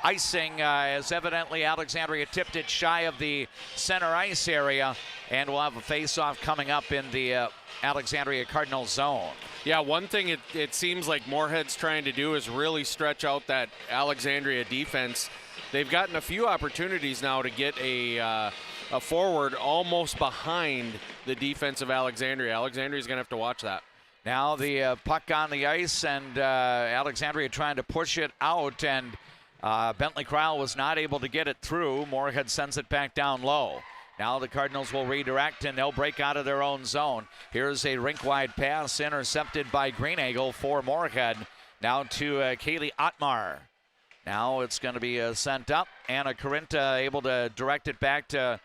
Speaker 1: icing as evidently Alexandria tipped it shy of the center ice area. And we'll have a face-off coming up in the Alexandria Cardinals zone.
Speaker 2: Yeah, one thing it seems like Moorhead's trying to do is really stretch out that Alexandria defense. They've gotten a few opportunities now to get a forward almost behind the defense of Alexandria. Alexandria's going to have to watch that.
Speaker 1: Now the puck on the ice, and Alexandria trying to push it out, and Bentley Cryle was not able to get it through. Moorhead sends it back down low. Now the Cardinals will redirect, and they'll break out of their own zone. Here's a rink-wide pass intercepted by Greeneagle for Moorhead. Now to Kaylee Ottmar. Now it's going to be sent up. Anna Carinta able to direct it back to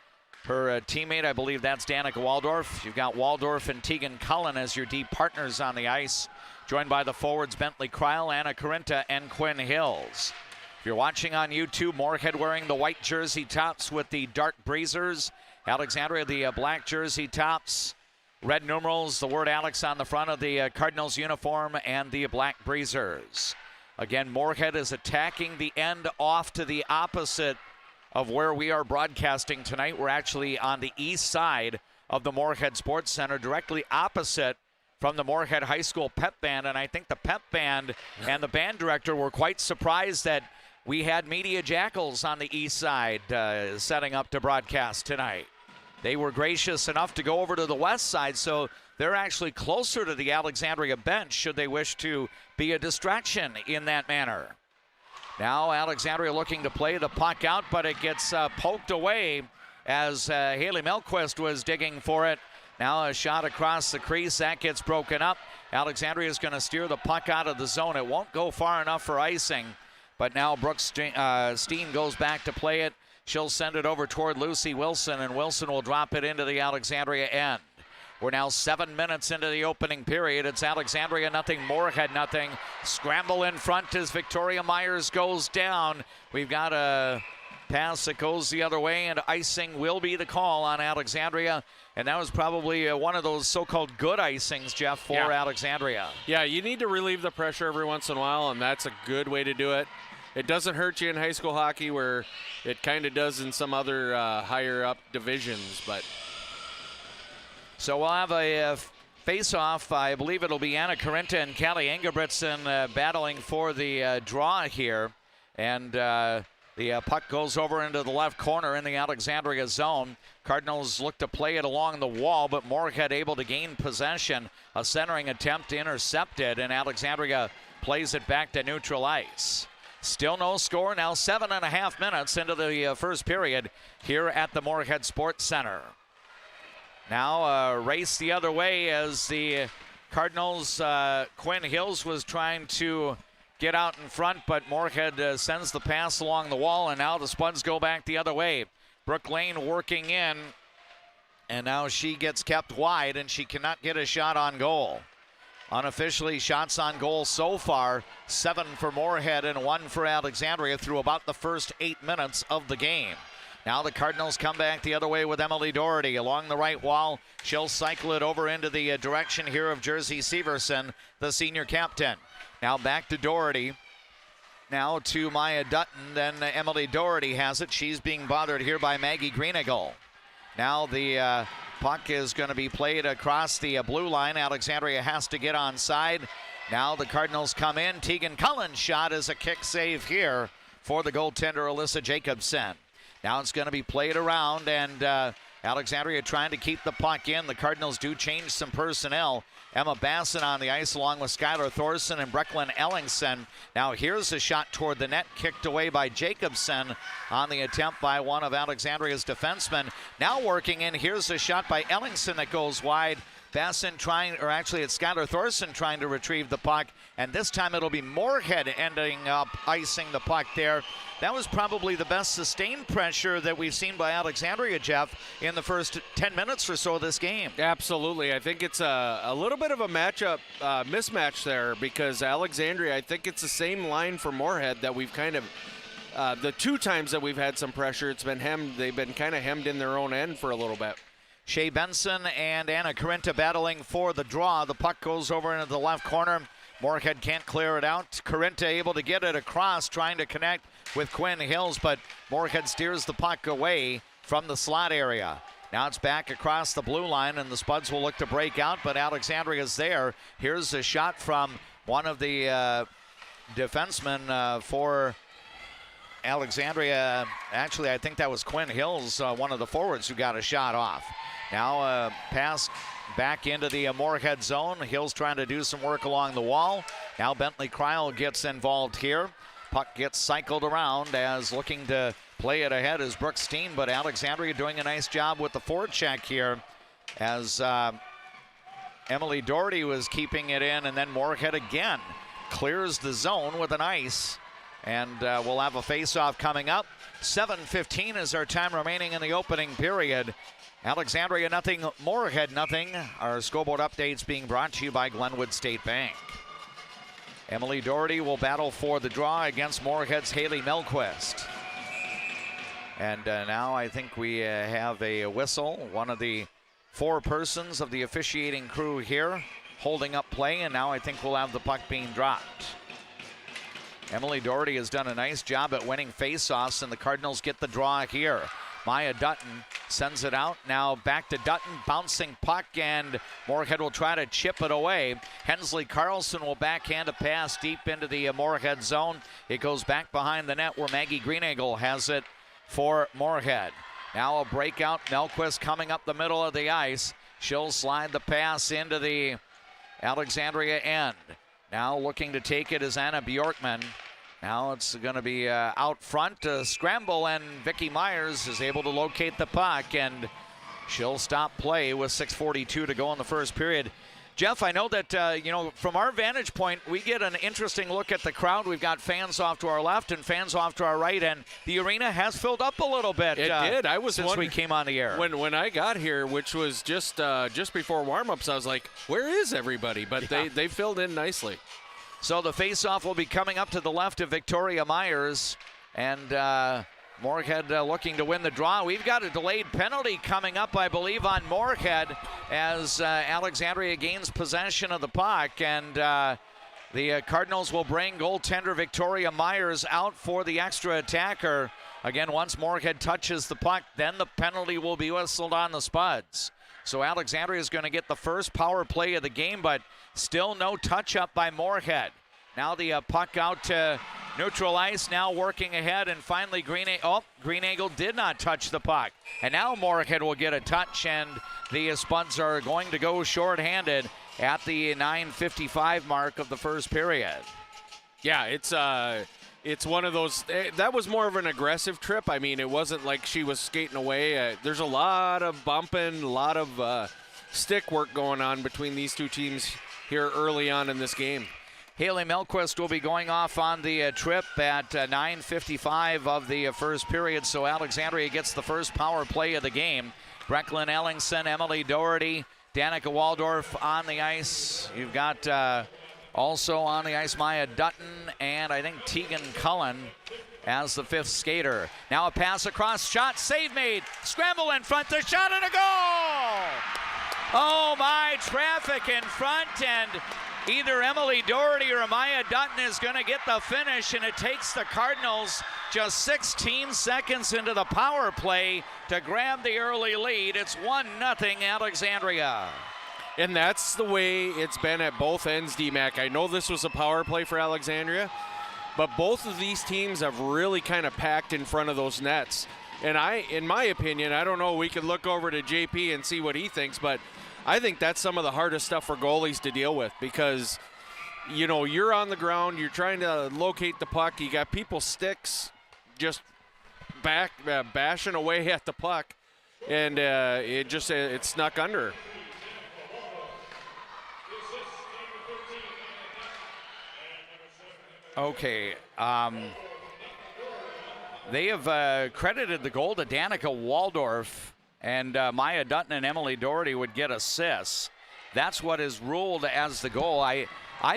Speaker 1: her teammate. I believe that's Danica Waldorf. You've got Waldorf and Tegan Cullen as your D partners on the ice, joined by the forwards Bentley Cryle, Anna Carinta, and Quinn Hills. If you're watching on YouTube, Moorhead wearing the white jersey tops with the dark breezers. Alexandria, the black jersey tops, red numerals, the word Alex on the front of the Cardinals uniform, and the black breezers. Again, Moorhead is attacking the end off to the opposite of where we are broadcasting tonight. We're actually on the east side of the Moorhead Sports Center, directly opposite from the Moorhead High School pep band. And I think the pep band and the band director were quite surprised that we had Media Jackals on the east side setting up to broadcast tonight. They were gracious enough to go over to the west side, so they're actually closer to the Alexandria bench should they wish to be a distraction in that manner. Now Alexandria looking to play the puck out, but it gets poked away as Haley Melquist was digging for it. Now a shot across the crease, that gets broken up. Alexandria is going to steer the puck out of the zone. It won't go far enough for icing, but now Brooke Steen goes back to play it. She'll send it over toward Lucy Wilson, and Wilson will drop it into the Alexandria end. We're now 7 minutes into the opening period. It's Alexandria nothing, Moorhead nothing. Scramble in front as Victoria Myers goes down. We've got a pass that goes the other way, and icing will be the call on Alexandria. And that was probably one of those so-called good icings, Jeff, for Alexandria.
Speaker 2: Yeah, you need to relieve the pressure every once in a while, and that's a good way to do it. It doesn't hurt you in high school hockey where it kind of does in some other higher-up divisions, but...
Speaker 1: So we'll have a face-off. I believe it'll be Anna Carinta and Callie Ingebrigtsen battling for the draw here. And the puck goes over into the left corner in the Alexandria zone. Cardinals look to play it along the wall, but Moorhead able to gain possession. A centering attempt intercepted, and Alexandria plays it back to neutral ice. Still no score. Now 7.5 minutes into the first period here at the Moorhead Sports Center. Now a race the other way as the Cardinals, Quinn Hills was trying to get out in front, but Moorhead sends the pass along the wall, and now the Spuds go back the other way. Brooke Lane working in, and now she gets kept wide, and she cannot get a shot on goal. Unofficially, shots on goal so far, 7 for Moorhead and 1 for Alexandria through about the first 8 minutes of the game. Now the Cardinals come back the other way with Emily Doherty along the right wall. She'll cycle it over into the direction here of Jersey Severson, the senior captain. Now back to Doherty. Now to Maya Dutton. Then Emily Doherty has it. She's being bothered here by Maggie Greeneagle. Now the puck is going to be played across the blue line. Alexandria has to get onside. Now the Cardinals come in. Tegan Cullen's shot is a kick save here for the goaltender Alyssa Jacobson. Now it's going to be played around, and Alexandria trying to keep the puck in. The Cardinals do change some personnel. Emma Basson on the ice along with Skylar Thorson and Brecklin Ellingson. Now here's a shot toward the net, kicked away by Jacobson on the attempt by one of Alexandria's defensemen. Now working in, here's a shot by Ellingson that goes wide. Basson trying, or actually it's Skylar Thorson trying to retrieve the puck, and this time it'll be Moorhead ending up icing the puck there. That was probably the best sustained pressure that we've seen by Alexandria, Jeff, in the first 10 minutes or so of this game.
Speaker 2: Absolutely. I think it's a little bit of a matchup mismatch there, because Alexandria, I think it's the same line for Moorhead that we've kind of the two times that we've had some pressure, it's been hemmed. They've been kind of hemmed in their own end for a little bit.
Speaker 1: Shea Benson and Anna Corinta battling for the draw. The puck goes over into the left corner. Moorhead can't clear it out. Corinta able to get it across, trying to connect with Quinn Hills, but Moorhead steers the puck away from the slot area. Now it's back across the blue line, and the Spuds will look to break out, but Alexandria's there. Here's a shot from one of the defensemen for Alexandria. Actually, I think that was Quinn Hills, one of the forwards, who got a shot off. Now pass back into the Moorhead zone. Hills trying to do some work along the wall. Now Bentley Kreil gets involved here. Puck gets cycled around as looking to play it ahead is Brooke Steen, but Alexandria doing a nice job with the forecheck here as Emily Doherty was keeping it in, and then Moorhead again clears the zone with an ice. And we'll have a face-off coming up. 7:15 is our time remaining in the opening period. Alexandria nothing, Moorhead nothing. Our scoreboard updates being brought to you by Glenwood State Bank. Emily Doherty will battle for the draw against Moorhead's Haley Melquist. And now I think we have a whistle. One of the four persons of the officiating crew here holding up play, and now I think we'll have the puck being dropped. Emily Doherty has done a nice job at winning faceoffs, and the Cardinals get the draw here. Maya Dutton sends it out. Now back to Dutton, bouncing puck, and Moorhead will try to chip it away. Hensley Carlson will backhand a pass deep into the Moorhead zone. It goes back behind the net where Maggie Greeneagle has it for Moorhead. Now a breakout. Melquist coming up the middle of the ice. She'll slide the pass into the Alexandria end. Now looking to take it is Anna Bjorkman. Now it's going to be out front, scramble, and Vicky Myers is able to locate the puck, and she'll stop play with 6:42 to go in the first period. Jeff, I know that, from our vantage point, we get an interesting look at the crowd. We've got fans off to our left and fans off to our right, and the arena has filled up a little bit.
Speaker 2: It did. I was
Speaker 1: since we came on the air.
Speaker 2: When I got here, which was just before warm-ups, I was like, where is everybody? But they filled in nicely.
Speaker 1: So the face-off will be coming up to the left of Victoria Myers, and Moorhead looking to win the draw. We've got a delayed penalty coming up, I believe, on Moorhead as Alexandria gains possession of the puck, and the Cardinals will bring goaltender Victoria Myers out for the extra attacker. Again, once Moorhead touches the puck, then the penalty will be whistled on the Spuds. So Alexandria is going to get the first power play of the game, but still no touch-up by Moorhead. Now the puck out to neutral ice, now working ahead, and finally Greeneagle did not touch the puck. And now Moorhead will get a touch, and the Spuds are going to go shorthanded at the 9:55 mark of the first period.
Speaker 2: Yeah, it's one of those, that was more of an aggressive trip. I mean, it wasn't like she was skating away. There's a lot of bumping, a lot of stick work going on between these two teams here early on in this game.
Speaker 1: Haley Melquist will be going off on the trip at 9:55 of the first period, so Alexandria gets the first power play of the game. Brecklin Ellingson, Emily Doherty, Danica Waldorf on the ice. You've got also on the ice Maya Dutton and I think Tegan Cullen as the fifth skater. Now a pass across, shot, save made, scramble in front, the shot and a goal! Oh my, traffic in front, and either Emily Doherty or Maya Dutton is going to get the finish, and it takes the Cardinals just 16 seconds into the power play to grab the early lead. It's 1-0 Alexandria.
Speaker 2: And that's the way it's been at both ends, D-Mac. I know this was a power play for Alexandria, but both of these teams have really kind of packed in front of those nets. And in my opinion, I don't know, we could look over to JP and see what he thinks, but I think that's some of the hardest stuff for goalies to deal with because, you know, you're on the ground, you're trying to locate the puck, you got people's sticks just bashing away at the puck, and it snuck under.
Speaker 1: Okay. They have credited the goal to Danica Waldorf, and Maya Dutton and Emily Doherty would get assists. That's what is ruled as the goal. I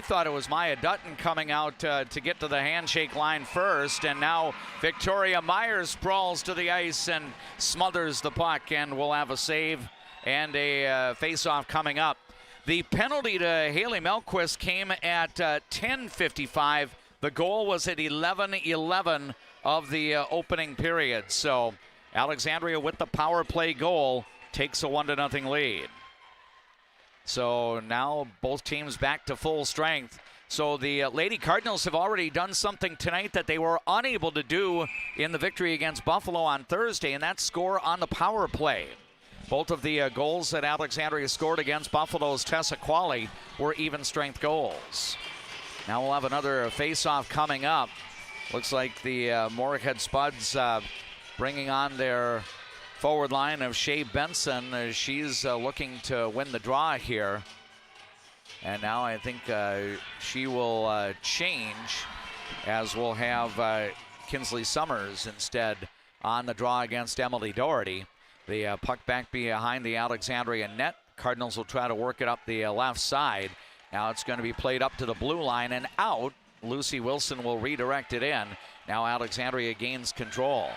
Speaker 1: thought it was Maya Dutton coming out to get to the handshake line first, and now Victoria Myers sprawls to the ice and smothers the puck, and will have a save and a face-off coming up. The penalty to Haley Melquist came at 10:55. The goal was at 11:11 of the opening period. So Alexandria with the power play goal takes a 1-0 lead. So now both teams back to full strength. So the Lady Cardinals have already done something tonight that they were unable to do in the victory against Buffalo on Thursday, and that's score on the power play. Both of the goals that Alexandria scored against Buffalo's Tessa Qualley were even strength goals. Now we'll have another face-off coming up. Looks like the Moorhead Spuds bringing on their forward line of Shea Benson. She's looking to win the draw here. And now I think she will change, as we'll have Kinsley Summers instead on the draw against Emily Doherty. The puck back behind the Alexandria net. Cardinals will try to work it up the left side. Now it's going to be played up to the blue line and out. Lucy Wilson will redirect it in. Now Alexandria gains control.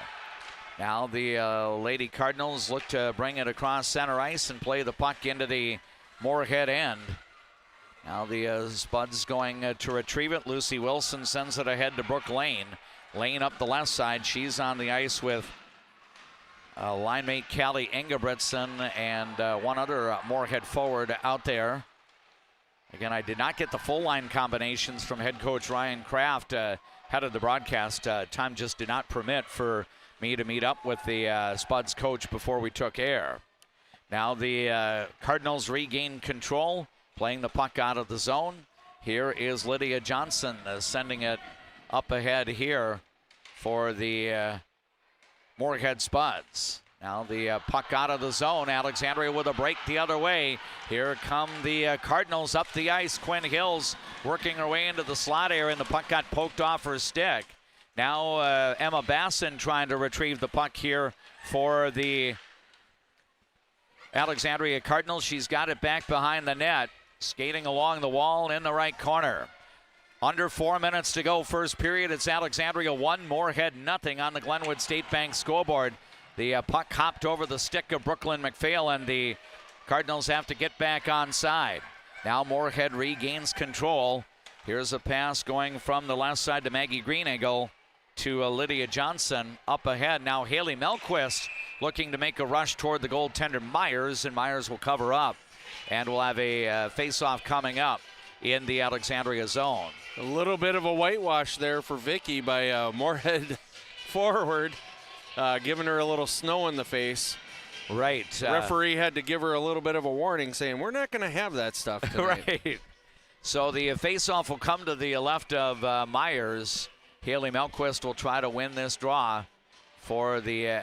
Speaker 1: Now the Lady Cardinals look to bring it across center ice and play the puck into the Moorhead end. Now the Spuds going to retrieve it. Lucy Wilson sends it ahead to Brooke Lane. Lane up the left side. She's on the ice with line mate Callie Engebretson and one other Moorhead forward out there. Again, I did not get the full line combinations from head coach Ryan Kraft head of the broadcast. Time just did not permit for me to meet up with the Spuds coach before we took air. Now the Cardinals regain control, playing the puck out of the zone. Here is Lydia Johnson sending it up ahead here for the Moorhead Spuds. Now the puck out of the zone. Alexandria with a break the other way. Here come the Cardinals up the ice. Quinn Hills working her way into the slot area, and the puck got poked off her stick. Now Emma Basson trying to retrieve the puck here for the Alexandria Cardinals. She's got it back behind the net, skating along the wall in the right corner. Under 4 minutes to go, first period. It's Alexandria 1, Moorhead 0 on the Glenwood State Bank scoreboard. The puck hopped over the stick of Brooklyn McPhail, and the Cardinals have to get back onside. Now Moorhead regains control. Here's a pass going from the left side to Maggie Greeneagle to Lydia Johnson up ahead. Now Haley Melquist looking to make a rush toward the goaltender Myers, and Myers will cover up. And we'll have a face-off coming up in the Alexandria zone.
Speaker 2: A little bit of a whitewash there for Vicky by Moorhead forward. Giving her a little snow in the face.
Speaker 1: Right.
Speaker 2: Referee had to give her a little bit of a warning saying, we're not going to have that stuff tonight.
Speaker 1: Right. So the face-off will come to the left of Myers. Haley Melquist will try to win this draw for the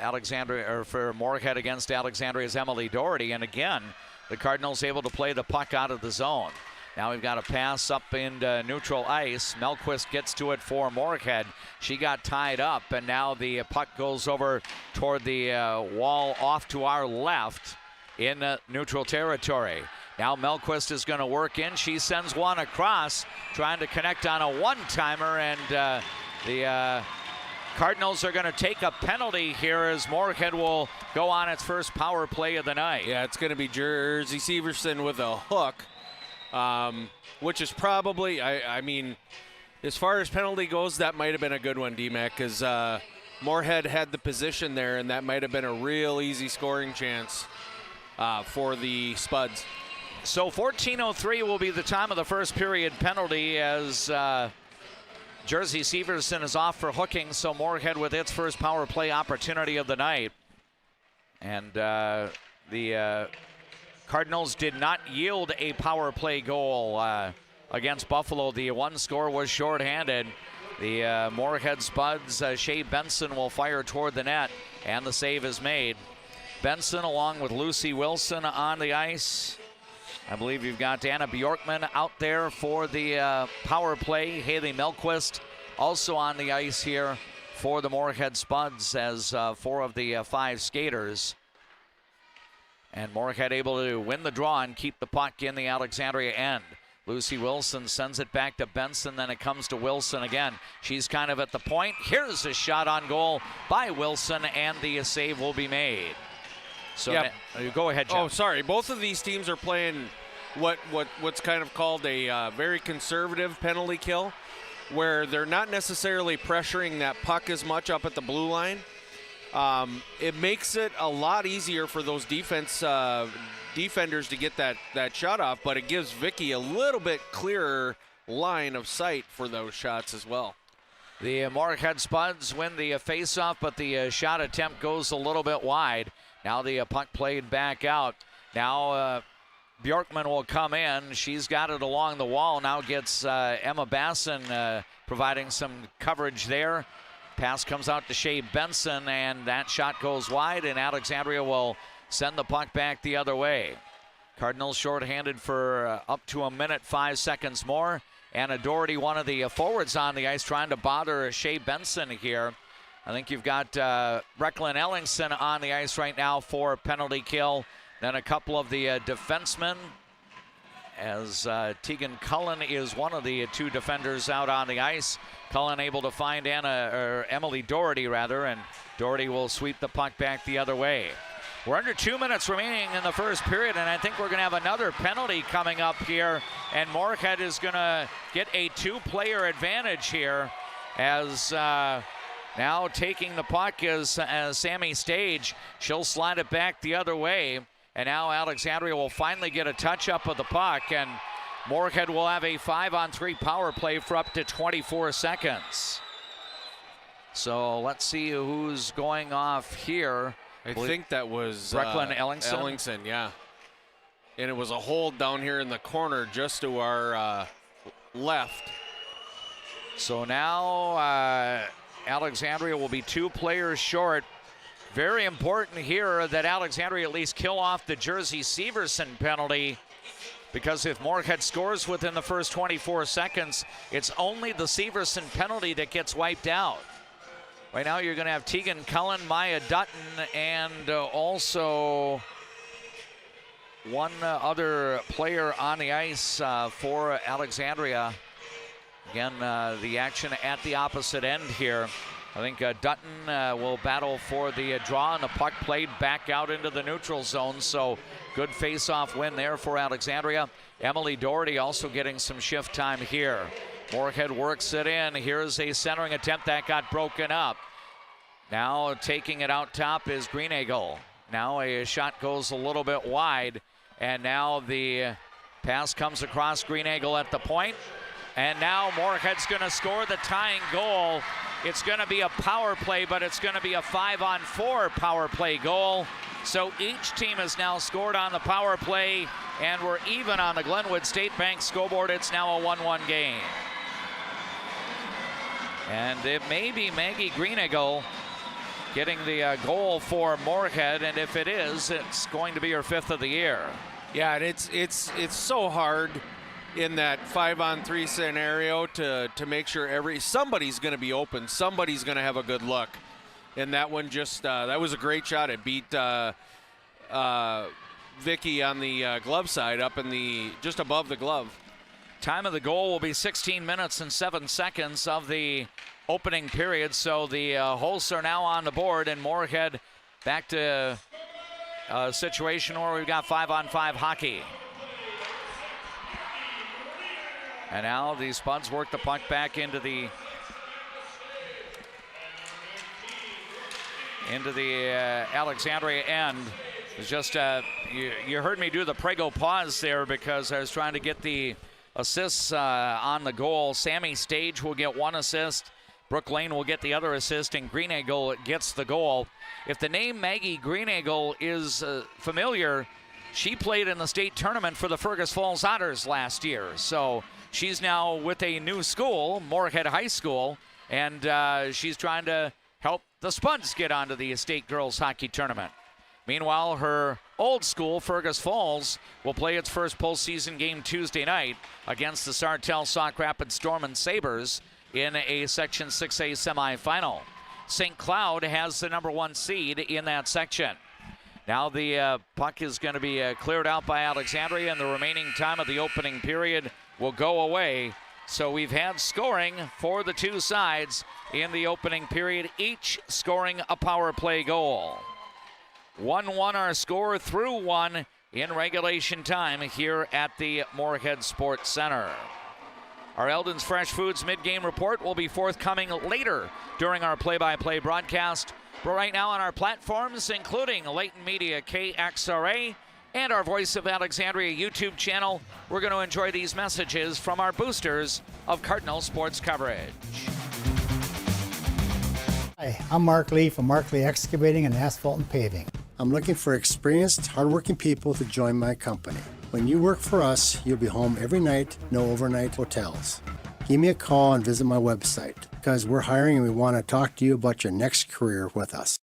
Speaker 1: for Moorhead against Alexandria's Emily Doherty. And again, the Cardinals able to play the puck out of the zone. Now we've got a pass up into neutral ice. Melquist gets to it for Moorhead. She got tied up, and now the puck goes over toward the wall off to our left in neutral territory. Now Melquist is going to work in. She sends one across, trying to connect on a one-timer, and the Cardinals are going to take a penalty here as Moorhead will go on its first power play of the night.
Speaker 2: Yeah, it's going to be Jersey Severson with a hook. Which is probably, I mean, as far as penalty goes, that might have been a good one, D-Mac, because Moorhead had the position there, and that might have been a real easy scoring chance for the Spuds.
Speaker 1: So 14:03 will be the time of the first period penalty as Jersey Severson is off for hooking, so Moorhead with its first power play opportunity of the night. And the Cardinals did not yield a power play goal against Buffalo. The one score was shorthanded. The Moorhead Spuds, Shea Benson will fire toward the net, and the save is made. Benson along with Lucy Wilson on the ice. I believe you've got Anna Bjorkman out there for the power play. Haley Melquist also on the ice here for the Moorhead Spuds as 4 of the 5 skaters. And Moorhead able to win the draw and keep the puck in the Alexandria end. Lucy Wilson sends it back to Benson, then it comes to Wilson again. She's kind of at the point. Here's a shot on goal by Wilson, and the save will be made. So go ahead, Jeff.
Speaker 2: Oh, sorry. Both of these teams are playing what's kind of called a very conservative penalty kill, where they're not necessarily pressuring that puck as much up at the blue line. It makes it a lot easier for those defenders to get that shot off, but it gives Vicky a little bit clearer line of sight for those shots as well.
Speaker 1: The Moorhead Spuds win the face-off, but the shot attempt goes a little bit wide. Now the puck played back out. Now Bjorkman will come in. She's got it along the wall. Now gets Emma Basson providing some coverage there. Pass comes out to Shea Benson, and that shot goes wide, and Alexandria will send the puck back the other way. Cardinals shorthanded for up to a minute, 5 seconds more. Anna Doherty, one of the forwards on the ice, trying to bother Shea Benson here. I think you've got Brecklin Ellingson on the ice right now for penalty kill. Then a couple of the defensemen, as Tegan Cullen is one of the 2 defenders out on the ice. Cullen able to find Emily Doherty, and Doherty will sweep the puck back the other way. We're under 2 minutes remaining in the first period, and I think we're going to have another penalty coming up here, and Moorhead is going to get a 2-player advantage here, as now taking the puck is Sammy Stage. She'll slide it back the other way, and now Alexandria will finally get a touch-up of the puck, and Moorhead will have a 5-on-3 power play for up to 24 seconds. So let's see who's going off here.
Speaker 2: I think that was
Speaker 1: Brecklin Ellingson.
Speaker 2: Ellingson, yeah. And it was a hold down here in the corner just to our left.
Speaker 1: So now Alexandria will be 2 players short. Very important here that Alexandria at least kill off the Jersey Severson penalty, because if Moorhead scores within the first 24 seconds, it's only the Severson penalty that gets wiped out. Right now you're going to have Tegan Cullen, Maya Dutton, and also one other player on the ice for Alexandria. Again, the action at the opposite end here. I think Dutton will battle for the draw, and the puck played back out into the neutral zone. So good face-off win there for Alexandria. Emily Doherty also getting some shift time here. Moorhead works it in. Here's a centering attempt that got broken up. Now taking it out top is Greeneagle. Now a shot goes a little bit wide, and now the pass comes across Greeneagle at the point. And now Moorhead's going to score the tying goal. It's going to be a power play, but it's going to be a 5-on-4 power play goal. So each team has now scored on the power play, and we're even on the Glenwood State Bank scoreboard. It's now a 1-1 game. And it may be Maggie Greeneagle getting the goal for Moorhead, and if it is, it's going to be her 5th of the year.
Speaker 2: Yeah, and it's so hard in that 5-on-3 scenario to make sure somebody's going to be open, somebody's going to have a good look. And that one just that was a great shot. It beat Vicky on the glove side, up in just above the glove.
Speaker 1: Time of the goal will be 16 minutes and 7 seconds of the opening period. So the Hulse are now on the board, and Moorhead back to a situation where we've got 5-on-5 hockey. And now the Spuds work the puck back into the Alexandria end. It's just you heard me do the Prego pause there because I was trying to get the assists on the goal. Sammy Stage will get 1 assist. Brooke Lane will get the other assist, and Greeneagle gets the goal. If the name Maggie Greeneagle is familiar, she played in the state tournament for the Fergus Falls Otters last year. So she's now with a new school, Moorhead High School, and she's trying to help the Spuds get onto the state girls hockey tournament. Meanwhile, her old school, Fergus Falls, will play its first postseason game Tuesday night against the Sartell Sauk Rapids Storm and Sabres in a Section 6A semifinal. St. Cloud has the number 1 seed in that section. Now the puck is going to be cleared out by Alexandria, and the remaining time of the opening period will go away. So we've had scoring for the two sides in the opening period, each scoring a power play goal. 1-1 our score through 1 in regulation time here at the Moorhead Sports Center. Our Eldon's Fresh Foods mid-game report will be forthcoming later during our play-by-play broadcast. But right now on our platforms, including Leighton Media KXRA and our Voice of Alexandria YouTube channel, we're going to enjoy these messages from our boosters of Cardinal sports coverage.
Speaker 12: Hi, I'm Mark Lee from Mark Lee Excavating and Asphalt and Paving. I'm looking for experienced, hardworking people to join my company. When you work for us, you'll be home every night, no overnight hotels. Give me a call and visit my website, because we're hiring and we want to talk to you about your next career with us.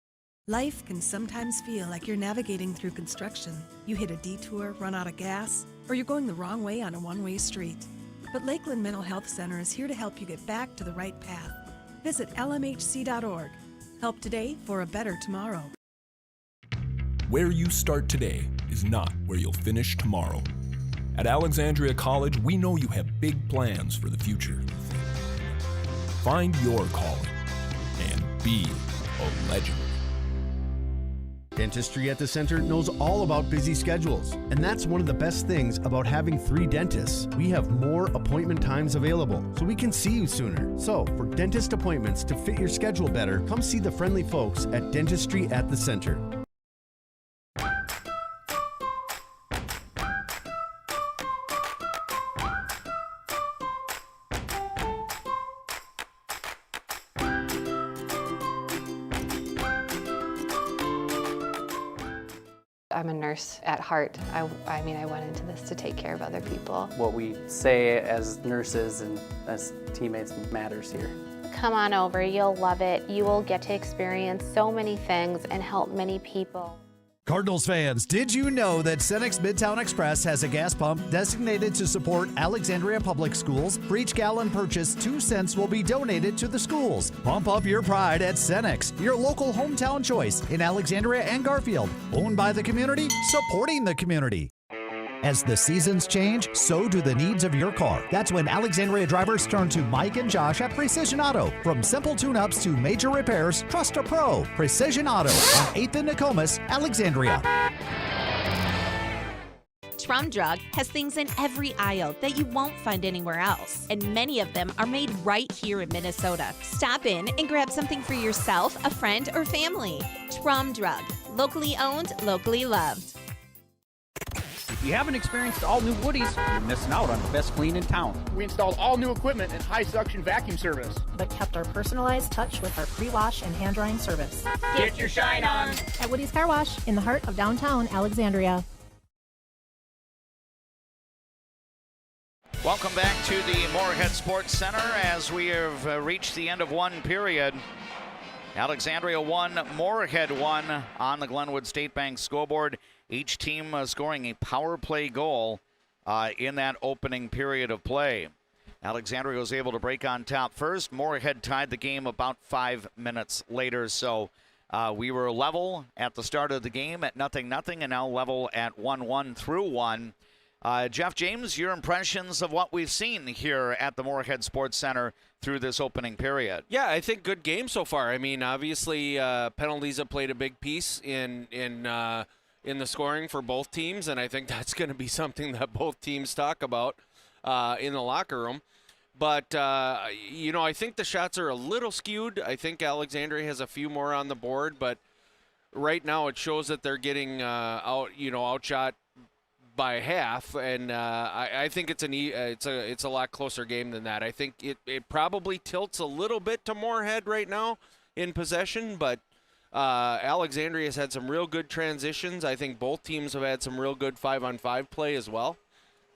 Speaker 24: Life can sometimes feel like you're navigating through construction. You hit a detour, run out of gas, or you're going the wrong way on a one-way street. But Lakeland Mental Health Center is here to help you get back to the right path. Visit lmhc.org. Help today for a better tomorrow.
Speaker 3: Where you start today is not where you'll finish tomorrow. At Alexandria College, we know you have big plans for the future. Find your calling and be a legend.
Speaker 4: Dentistry at the Center knows all about busy schedules, and that's one of the best things about having 3 dentists. We have more appointment times available, so we can see you sooner. So, for dentist appointments to fit your schedule better, come see the friendly folks at Dentistry at the Center.
Speaker 5: I'm a nurse at heart. I mean, I went into this to take care of other people.
Speaker 7: What we say as nurses and as teammates matters here.
Speaker 5: Come on over, you'll love it. You will get to experience so many things and help many people.
Speaker 8: Cardinals fans, did you know that Cenex Midtown Express has a gas pump designated to support Alexandria Public Schools? For each gallon purchased, 2 cents will be donated to the schools. Pump up your pride at Cenex, your local hometown choice in Alexandria and Garfield. Owned by the community, supporting the community. As the seasons change, so do the needs of your car. That's when Alexandria drivers turn to Mike and Josh at Precision Auto. From simple tune-ups to major repairs, trust a pro. Precision Auto on 8th and Nokomis, Alexandria.
Speaker 28: Trum Drug has things in every aisle that you won't find anywhere else, and many of them are made right here in Minnesota. Stop in and grab something for yourself, a friend, or family. Trum Drug, locally owned, locally loved.
Speaker 9: If you haven't experienced all new Woodies, you're missing out on the best clean in town.
Speaker 10: We installed all new equipment and high suction vacuum service,
Speaker 11: but kept our personalized touch with our pre-wash and hand drying service.
Speaker 10: Get your shine on
Speaker 11: at Woody's Car Wash in the heart of downtown Alexandria.
Speaker 1: Welcome back to the Moorhead Sports Center as we have reached the end of one period. Alexandria 1, Moorhead 1 on the Glenwood State Bank scoreboard. Each team scoring a power play goal in that opening period of play. Alexandria was able to break on top first. Moorhead tied the game about 5 minutes later. So we were level at the start of the game at 0-0 and now level at 1-1 through 1. Jeff James, your impressions of what we've seen here at the Moorhead Sports Center through this opening period?
Speaker 2: Yeah, I think good game so far. I mean, obviously penalties have played a big piece in the scoring for both teams, and I think that's going to be something that both teams talk about in the locker room. But, I think the shots are a little skewed. I think Alexandria has a few more on the board, but right now it shows that they're getting outshot by half, and I think it's a lot closer game than that. I think it probably tilts a little bit to Moorhead right now in possession, but Alexandria has had some real good transitions. I think both teams have had some real good 5-on-5 play as well.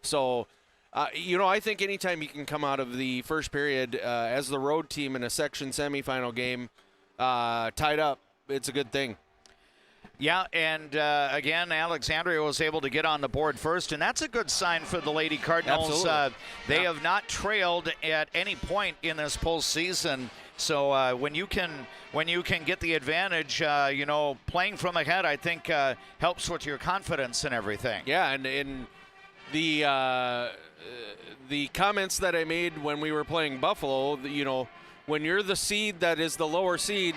Speaker 2: So, I think anytime you can come out of the first period as the road team in a section semifinal game tied up, it's a good thing.
Speaker 1: Yeah, and again, Alexandria was able to get on the board first, and that's a good sign for the Lady Cardinals. They have not trailed at any point in this postseason. So when you can get the advantage, playing from ahead, I think helps with your confidence and everything.
Speaker 2: Yeah, and the comments that I made when we were playing Buffalo, when you're the seed that is the lower seed,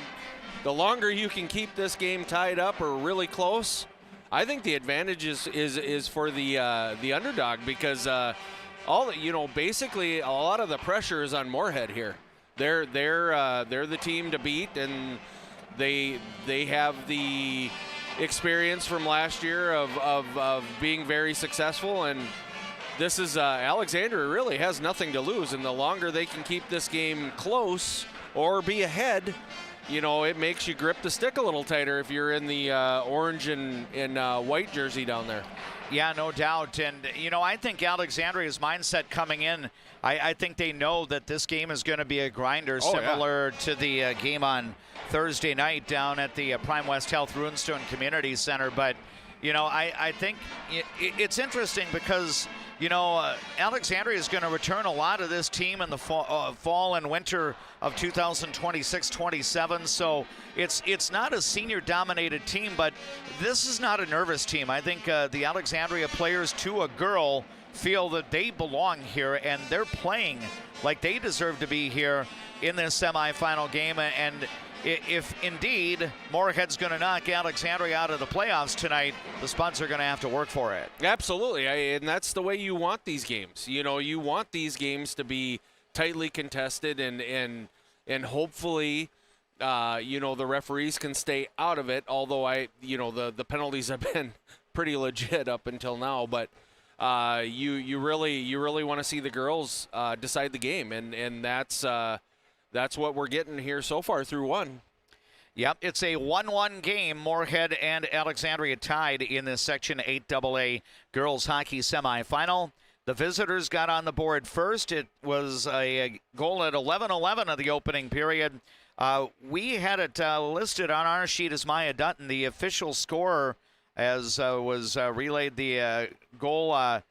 Speaker 2: the longer you can keep this game tied up or really close, I think the advantage is for the underdog, because basically a lot of the pressure is on Moorhead here. They're the team to beat, and they have the experience from last year of being very successful, and this is Alexandria really has nothing to lose, and the longer they can keep this game close or be ahead, it makes you grip the stick a little tighter if you're in the orange and white jersey down there.
Speaker 1: Yeah, no doubt. And, I think Alexandria's mindset coming in, I think they know that this game is going to be a grinder, similar to the game on Thursday night down at the Prime West Health Runestone Community Center. But, I think it's interesting because, Alexandria is going to return a lot of this team in the fall and winter of 2026-27. So it's not a senior-dominated team, but this is not a nervous team. I think the Alexandria players, to a girl, feel that they belong here, and they're playing like they deserve to be here in this semifinal game. And if indeed Moorhead's going to knock Alexandria out of the playoffs tonight, the Spuds are going to have to work for it.
Speaker 2: Absolutely, and that's the way you want these games. You want these games to be tightly contested, and hopefully, the referees can stay out of it. Although the penalties have been pretty legit up until now, but you really want to see the girls decide the game, and that's what we're getting here so far through one.
Speaker 1: Yep, it's a 1-1 game. Moorhead and Alexandria tied in this Section 8AA girls hockey semifinal. The visitors got on the board first. It was a goal at 11:11 of the opening period. We had it listed on our sheet as Maya Dutton, the official scorer, as was relayed the goal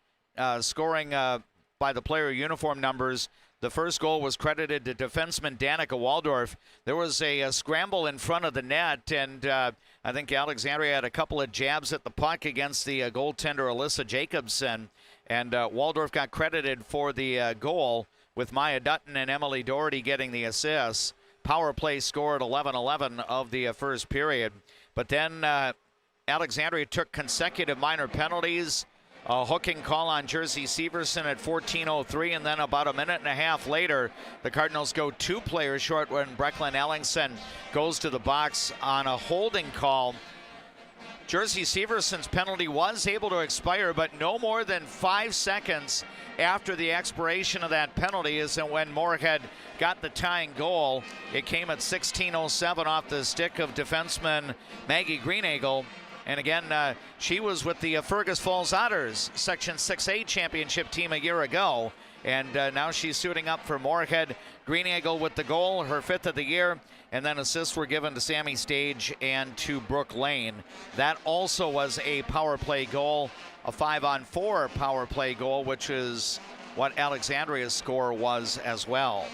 Speaker 1: scoring by the player uniform numbers. The first goal was credited to defenseman Danica Waldorf. There was a scramble in front of the net, and I think Alexandria had a couple of jabs at the puck against the goaltender Alyssa Jacobson, and Waldorf got credited for the goal, with Maya Dutton and Emily Doherty getting the assists. Power play scored 11:11 of the first period. But then Alexandria took consecutive minor penalties. A hooking call on Jersey Severson at 14:03, and then about a minute and a half later, the Cardinals go 2 players short when Brecklin Ellingson goes to the box on a holding call. Jersey Severson's penalty was able to expire, but no more than 5 seconds after the expiration of that penalty is when Moorhead got the tying goal. It came at 16:07 off the stick of defenseman Maggie Greeneagle. And again, she was with the Fergus Falls Otters Section 6A championship team a year ago. And now she's suiting up for Moorhead. Greeneagle with the goal, her 5th of the year. And then assists were given to Sammy Stage and to Brooke Lane. That also was a power play goal, a 5-on-4 power play goal, which is what Alexandria's score was as well.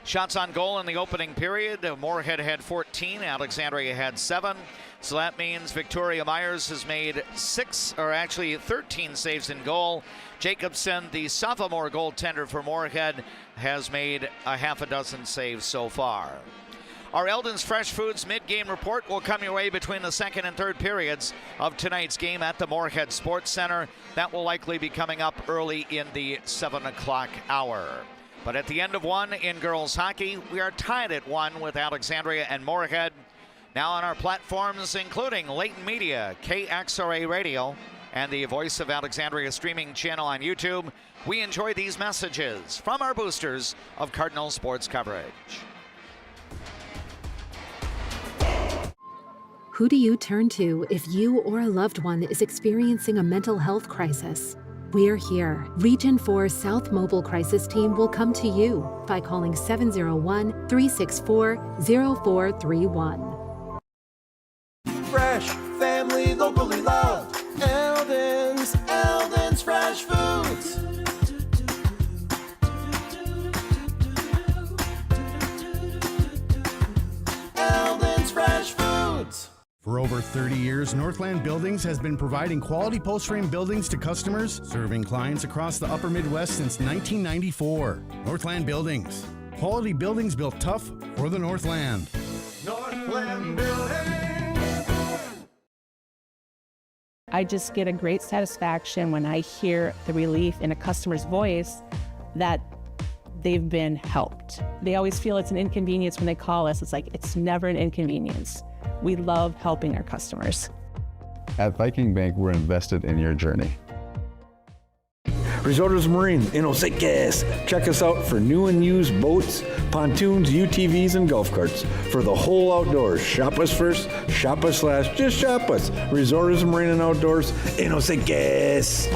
Speaker 1: Shots on goal in the opening period. Moorhead had 14, Alexandria had 7. So that means Victoria Myers has made 13 saves in goal. Jacobson, the sophomore goaltender for Moorhead, has made a half a dozen saves so far. Our Eldon's Fresh Foods mid-game report will come your way between the second and third periods of tonight's game at the Moorhead Sports Center. That will likely be coming up early in the 7 o'clock hour. But at the end of one in girls hockey, we are tied at 1 with Alexandria and Moorhead. Now on our platforms, including Leighton Media, KXRA Radio, and the Voice of Alexandria streaming channel on YouTube. We enjoy these messages from our boosters of Cardinal sports coverage.
Speaker 6: Who do you turn to if you or a loved one is experiencing a mental health crisis? We're here. Region 4 South Mobile Crisis Team will come to you by calling 701-364-0431.
Speaker 13: Fresh, family, locally loved. Eldon's Fresh Foods. Eldon's Fresh Foods.
Speaker 4: For over 30 years, Northland Buildings has been providing quality post-frame buildings to customers, serving clients across the upper Midwest since 1994. Northland Buildings. Quality buildings built tough for the Northland.
Speaker 13: Northland Buildings.
Speaker 14: I just get a great satisfaction when I hear the relief in a customer's voice that they've been helped. They always feel it's an inconvenience when they call us. It's like, it's never an inconvenience. We love helping our customers.
Speaker 15: At Viking Bank, we're invested in your journey.
Speaker 16: Resorts Marine in Osakis. Check us out for new and used boats, pontoons, UTVs, and golf carts. For the whole outdoors, shop us first, shop us last, just shop us. Resorts Marine and Outdoors in Osakis.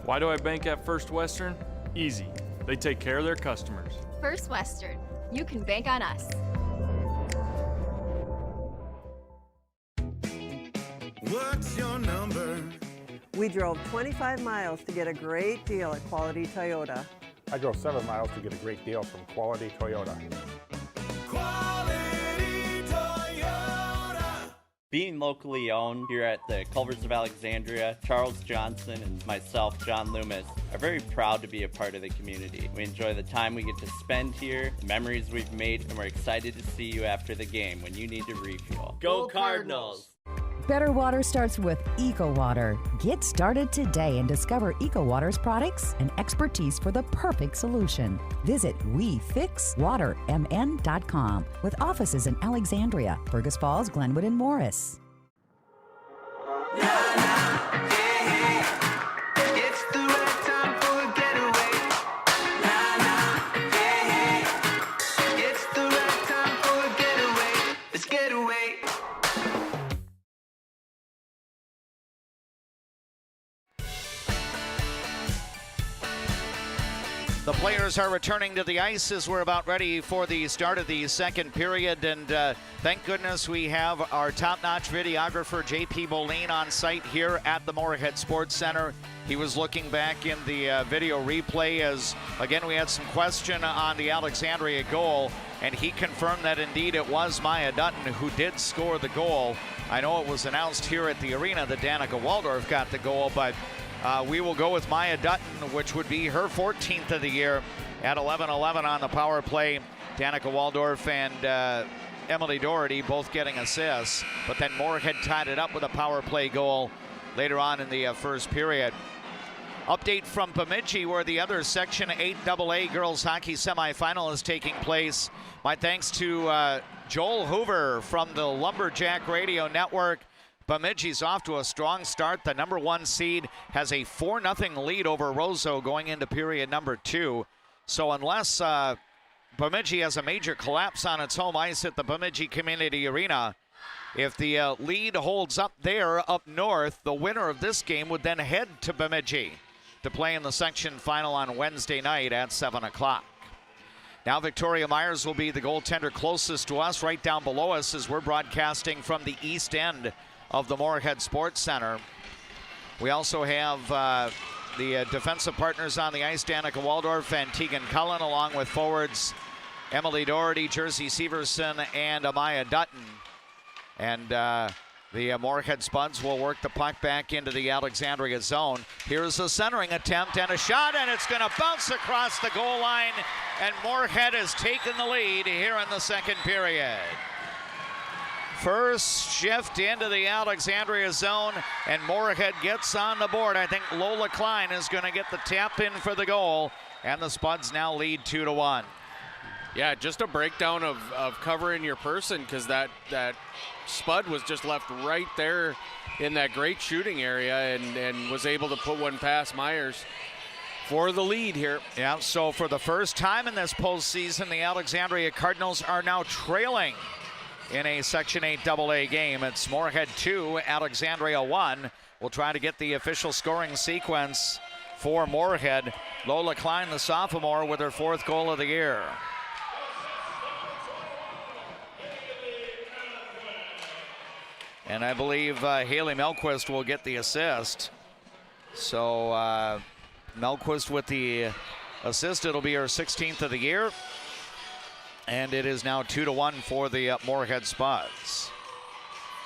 Speaker 17: Why do I bank at First Western? Easy. They take care of their customers.
Speaker 18: First Western. You can bank on us.
Speaker 13: What's your number?
Speaker 19: We drove 25 miles to get a great deal at Quality Toyota.
Speaker 10: I drove 7 miles to get a great deal from Quality Toyota.
Speaker 13: Quality Toyota.
Speaker 20: Being locally owned here at the Culvers of Alexandria, Charles Johnson and myself, John Loomis, are very proud to be a part of the community. We enjoy the time we get to spend here, the memories we've made, and we're excited to see you after the game when you need to refuel.
Speaker 30: Go Cardinals!
Speaker 31: Better water starts with EcoWater. Get started today and discover EcoWater's products and expertise for the perfect solution. Visit WeFixWaterMN.com with offices in Alexandria, Fergus Falls, Glenwood, and Morris.
Speaker 13: It's the right time for a getaway. It's the right time for a getaway. Let's get away.
Speaker 1: The players are returning to the ice as we're about ready for the start of the second period, and thank goodness we have our top-notch videographer JP Moline on site here at the Moorhead Sports Center. He was looking back in the video replay as, again, we had some question on the Alexandria goal, and he confirmed that indeed it was Maya Dutton who did score the goal. I know it was announced here at the arena that Danica Waldorf got the goal, but we will go with Maya Dutton, which would be her 14th of the year at 11-11 on the power play. Danica Waldorf and Emily Doherty both getting assists, but then Moorhead tied it up with a power play goal later on in the first period. Update from Bemidji, where the other Section 8 AA girls hockey semifinal is taking place. My thanks to Joel Hoover from the Lumberjack Radio Network. Bemidji's off to a strong start. The number 1 seed has a 4-0 lead over Roseau going into period number 2. So unless Bemidji has a major collapse on its home ice at the Bemidji Community Arena, if the lead holds up there up north, the winner of this game would then head to Bemidji to play in the section final on Wednesday night at 7 o'clock. Now Victoria Myers will be the goaltender closest to us, right down below us as we're broadcasting from the east end of the Moorhead Sports Center. We also have the defensive partners on the ice, Danica Waldorf and Tegan Cullen, along with forwards Emily Doherty, Jersey Severson, and Amaya Dutton. And the Moorhead Spuds will work the puck back into the Alexandria zone. Here's a centering attempt and a shot, and it's going to bounce across the goal line, and Moorhead has taken the lead here in the second period. First shift into the Alexandria zone, and Moorhead gets on the board. I think Lola Klein is going to get the tap in for the goal, and the Spuds now lead 2-1.
Speaker 2: Yeah, just a breakdown of covering your person, because that Spud was just left right there in that great shooting area and was able to put one past Myers for the lead here.
Speaker 1: Yeah, so for the first time in this postseason, the Alexandria Cardinals are now trailing in a Section 8 AA game. It's Moorhead 2, Alexandria 1. We'll try to get the official scoring sequence for Moorhead. Lola Klein, the sophomore, with her 4th goal of the year. And I believe Haley Melquist will get the assist. So Melquist with the assist. It'll be her 16th of the year. And it is now 2-1 for the Moorhead Spuds.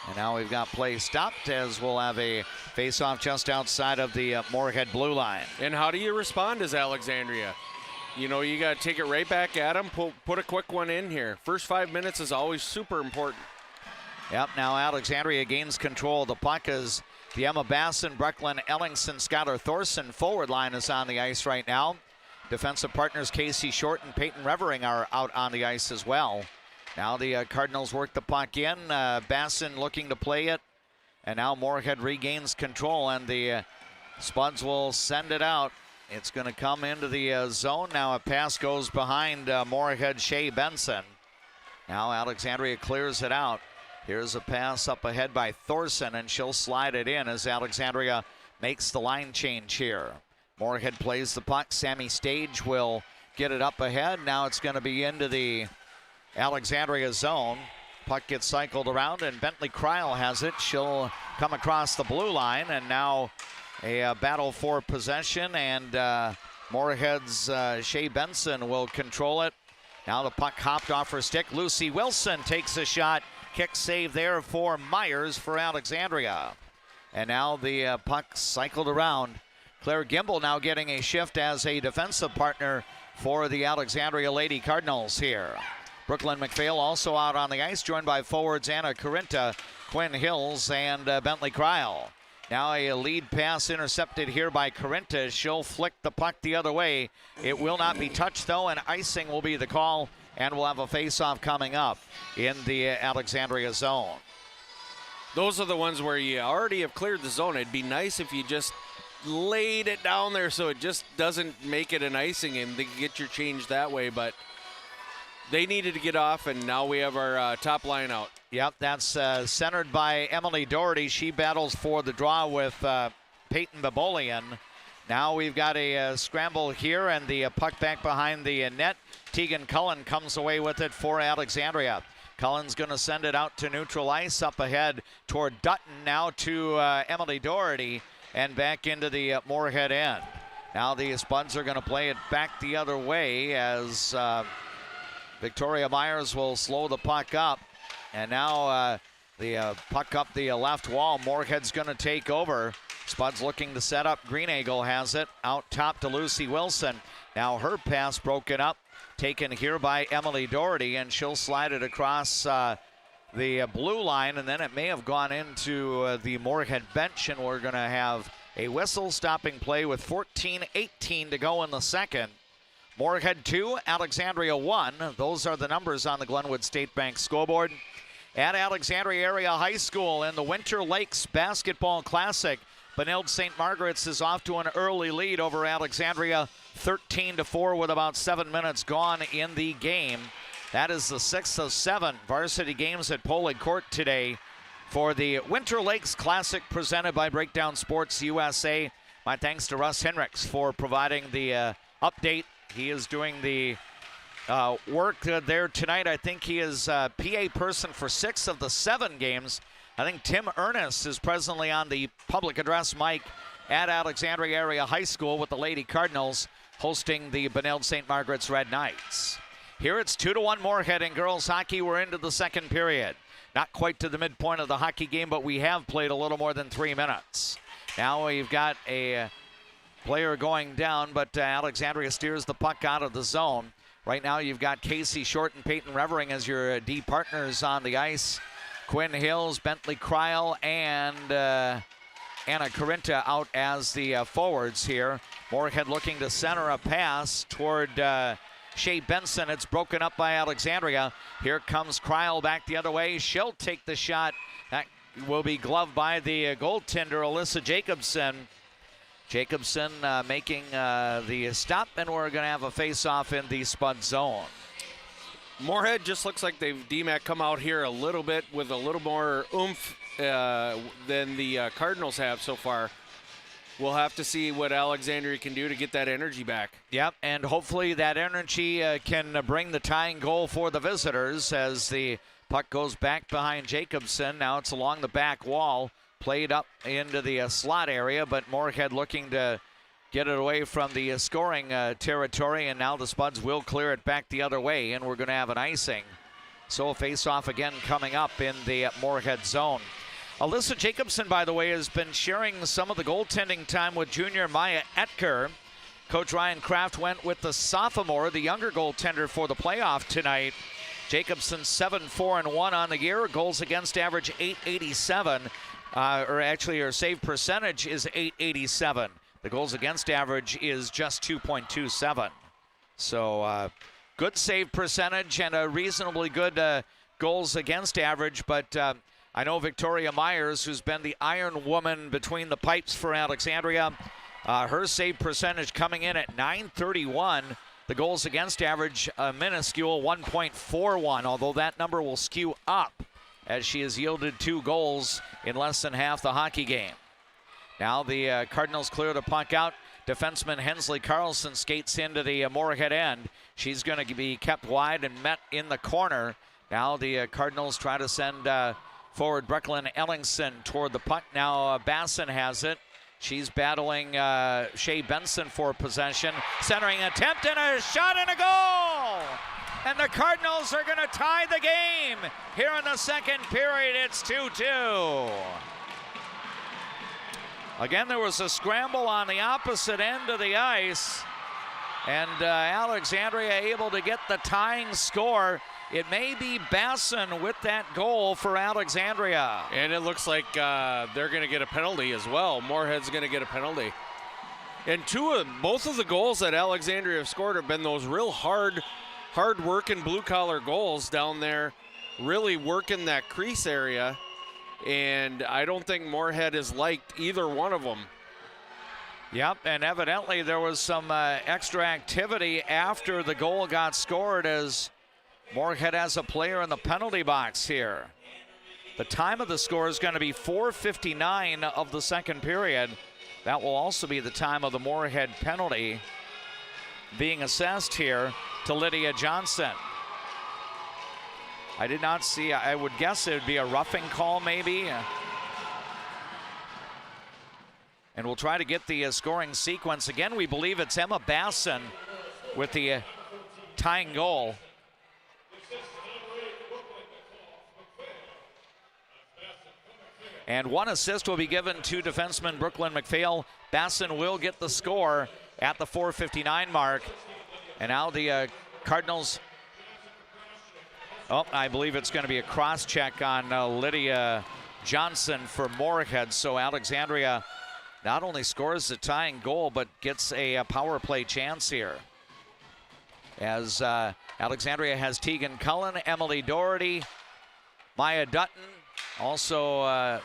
Speaker 1: And now we've got play stopped as we'll have a face-off just outside of the Moorhead blue line.
Speaker 2: And how do you respond as Alexandria? You know, you got to take it right back at them, put a quick one in here. First 5 minutes is always super important.
Speaker 1: Yep, now Alexandria gains control of the puck as the Emma Basson, Brecklin, Ellingson, Skylar Thorson forward line is on the ice right now. Defensive partners Casey Short and Peyton Revering are out on the ice as well. Now the Cardinals work the puck in. Basson looking to play it. And now Moorhead regains control, and the Spuds will send it out. It's going to come into the zone. Now a pass goes behind Moorhead Shea Benson. Now Alexandria clears it out. Here's a pass up ahead by Thorson, and she'll slide it in as Alexandria makes the line change here. Moorhead plays the puck. Sammy Stage will get it up ahead. Now it's going to be into the Alexandria zone. Puck gets cycled around, and Bentley Kreil has it. She'll come across the blue line, and now a battle for possession, and Moorhead's Shea Benson will control it. Now the puck hopped off her stick. Lucy Wilson takes a shot. Kick save there for Myers for Alexandria. And now the puck cycled around. Claire Gimbel now getting a shift as a defensive partner for the Alexandria Lady Cardinals here. Brooklyn McPhail also out on the ice, joined by forwards Anna Corinta, Quinn Hills, and Bentley Kreil. Now a lead pass intercepted here by Corinta. She'll flick the puck the other way. It will not be touched though, and icing will be the call, and we'll have a face-off coming up in the Alexandria zone.
Speaker 2: Those are the ones where you already have cleared the zone. It'd be nice if you just laid it down there so it just doesn't make it an icing and they get your change that way, but they needed to get off, and now we have our top line out.
Speaker 1: Yep, that's centered by Emily Doherty. She battles for the draw with Peyton Babolian. Now we've got a scramble here, and the puck back behind the net. Tegan Cullen comes away with it for Alexandria. Cullen's going to send it out to neutral ice up ahead toward Dutton, now to Emily Doherty, and back into the Moorhead end. Now the Spuds are going to play it back the other way as Victoria Myers will slow the puck up. And now the puck up the left wall. Moorhead's going to take over. Spuds looking to set up. Greeneagle has it out top to Lucy Wilson. Now her pass broken up, taken here by Emily Doherty, and she'll slide it across the blue line, and then it may have gone into the Moorhead bench, and we're going to have a whistle stopping play with 14:18 to go in the second. Moorhead 2, Alexandria 1. Those are the numbers on the Glenwood State Bank scoreboard. At Alexandria Area High School in the Winter Lakes Basketball Classic, Benilde St. Margaret's is off to an early lead over Alexandria, 13-4 with about 7 minutes gone in the game. That is the 6th of 7 varsity games at Polig Court today for the Winter Lakes Classic presented by Breakdown Sports USA. My thanks to Russ Henricks for providing the update. He is doing the work there tonight. I think he is PA person for 6 of the 7 games. I think Tim Ernest is presently on the public address mic at Alexandria Area High School with the Lady Cardinals hosting the Benilde St. Margaret's Red Knights. Here it's 2-1 Moorhead in girls hockey. We're into the second period. Not quite to the midpoint of the hockey game, but we have played a little more than 3 minutes. Now we've got a player going down, but Alexandria steers the puck out of the zone. Right now you've got Casey Short and Peyton Revering as your D partners on the ice. Quinn Hills, Bentley Kreil, and Anna Corinta out as the forwards here. Moorhead looking to center a pass toward Shea Benson. It's broken up by Alexandria. Here comes Kreil back the other way. She'll take the shot. That will be gloved by the goaltender, Alyssa Jacobson. Jacobson making the stop, and we're going to have a face-off in the Spud zone.
Speaker 2: Moorhead just looks like they've DMAC come out here a little bit with a little more oomph than the Cardinals have so far. We'll have to see what Alexandria can do to get that energy back.
Speaker 1: Yep, and hopefully that energy can bring the tying goal for the visitors as the puck goes back behind Jacobson. Now it's along the back wall, played up into the slot area, but Moorhead looking to get it away from the scoring territory, and now the Spuds will clear it back the other way, and we're going to have an icing. So a face-off again coming up in the Moorhead zone. Alyssa Jacobson, by the way, has been sharing some of the goaltending time with junior Maya Etker. Coach Ryan Kraft went with the sophomore, the younger goaltender, for the playoff tonight. Jacobson 7-4-1 on the year. Goals against average .887. Her save percentage is .887. The goals against average is just 2.27. So good save percentage and a reasonably good goals against average, but I know Victoria Myers, who's been the iron woman between the pipes for Alexandria, her save percentage coming in at .931. The goals against average, a minuscule 1.41, although that number will skew up as she has yielded 2 goals in less than half the hockey game. Now the Cardinals clear the puck out. Defenseman Hensley Carlson skates into the Moorhead end. She's going to be kept wide and met in the corner. Now the Cardinals try to send forward Brecklin Ellingson toward the puck. Now Basson has it. She's battling Shea Benson for possession. Centering attempt and a shot and a goal! And the Cardinals are going to tie the game. Here in the second period, it's 2-2. Again, there was a scramble on the opposite end of the ice. And Alexandria able to get the tying score. It may be Basson with that goal for Alexandria.
Speaker 2: And it looks like they're going to get a penalty as well. Moorhead's going to get a penalty. And both of the goals that Alexandria have scored have been those real hard-working blue-collar goals down there, really working that crease area. And I don't think Moorhead has liked either one of them.
Speaker 1: Yep, and evidently there was some extra activity after the goal got scored as Moorhead has a player in the penalty box here. The time of the score is going to be 4:59 of the second period. That will also be the time of the Moorhead penalty being assessed here to Lydia Johnson. I did not see, I would guess it would be a roughing call maybe. And we'll try to get the scoring sequence. Again, we believe it's Emma Basson with the tying goal. And 1 assist will be given to defenseman Brooklyn McPhail. Basson will get the score at the 4:59 mark. And now the Cardinals, I believe it's going to be a cross-check on Lydia Johnson for Moorhead. So Alexandria not only scores the tying goal, but gets a power play chance here. As Alexandria has Tegan Cullen, Emily Doherty, Maya Dutton, also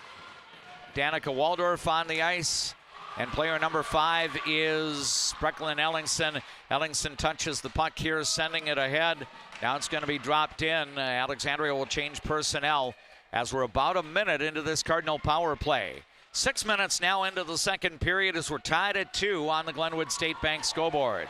Speaker 1: Danica Waldorf on the ice. And player number 5 is Brecklin Ellingson. Ellingson touches the puck here, sending it ahead. Now it's going to be dropped in. Alexandria will change personnel as we're about a minute into this Cardinal power play. 6 minutes now into the second period as we're tied at 2 on the Glenwood State Bank scoreboard.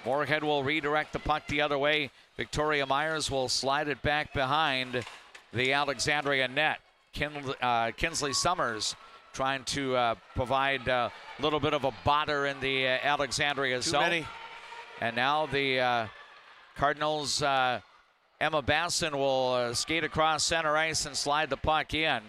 Speaker 1: Moorhead will redirect the puck the other way. Victoria Myers will slide it back behind the Alexandria net. Kinsley Summers trying to provide a little bit of a bother in the Alexandria zone.
Speaker 2: Many.
Speaker 1: And now the Cardinals, Emma Basson will skate across center ice and slide the puck in.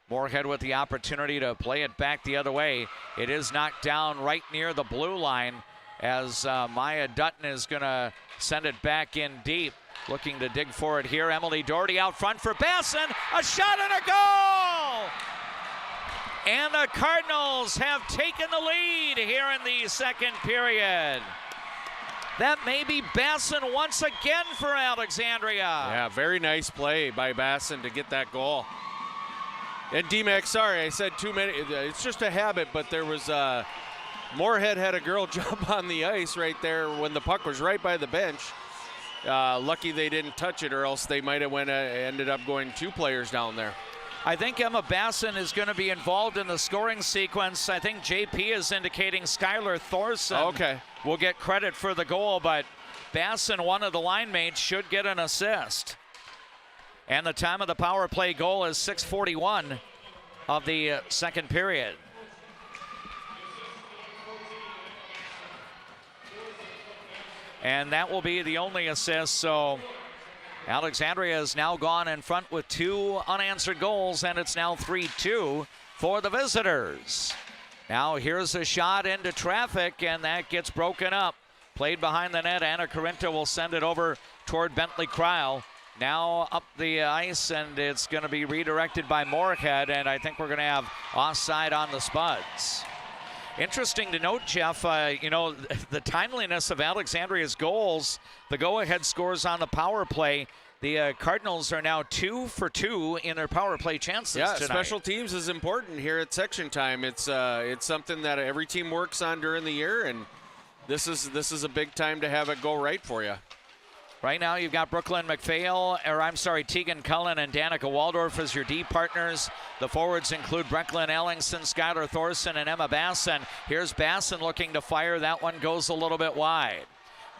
Speaker 1: Moorhead with the opportunity to play it back the other way. It is knocked down right near the blue line as Maya Dutton is going to send it back in deep. Looking to dig for it here. Emily Doherty out front for Basson. A shot and a goal! And the Cardinals have taken the lead here in the second period. That may be Basson once again for Alexandria.
Speaker 2: Yeah, very nice play by Basson to get that goal. And D-Mac, sorry, I said too many. It's just a habit, but there was Moorhead had a girl jump on the ice right there when the puck was right by the bench. Lucky they didn't touch it, or else they might have ended up going 2 players down there.
Speaker 1: I think Emma Basson is going to be involved in the scoring sequence. I think JP is indicating Skylar Thorson will get credit for the goal, but Basson, one of the line mates, should get an assist. And the time of the power play goal is 6:41 of the second period. And that will be the only assist, so Alexandria has now gone in front with 2 unanswered goals, and it's now 3-2 for the visitors. Now here's a shot into traffic, and that gets broken up. Played behind the net. Anna Corinta will send it over toward Bentley Cryle. Now up the ice, and it's going to be redirected by Moorhead, and I think we're going to have offside on the Spuds. Interesting to note, Jeff, the timeliness of Alexandria's goals, the go-ahead scores on the power play. The Cardinals are now 2 for 2 in their power play chances tonight.
Speaker 2: Special teams is important here at section time. It's something that every team works on during the year, and this is a big time to have it go right for you.
Speaker 1: Right now, you've got Tegan Cullen and Danica Waldorf as your D partners. The forwards include Brecklin Ellingson, Skylar Thorson, and Emma Basson. Here's Basson looking to fire. That one goes a little bit wide.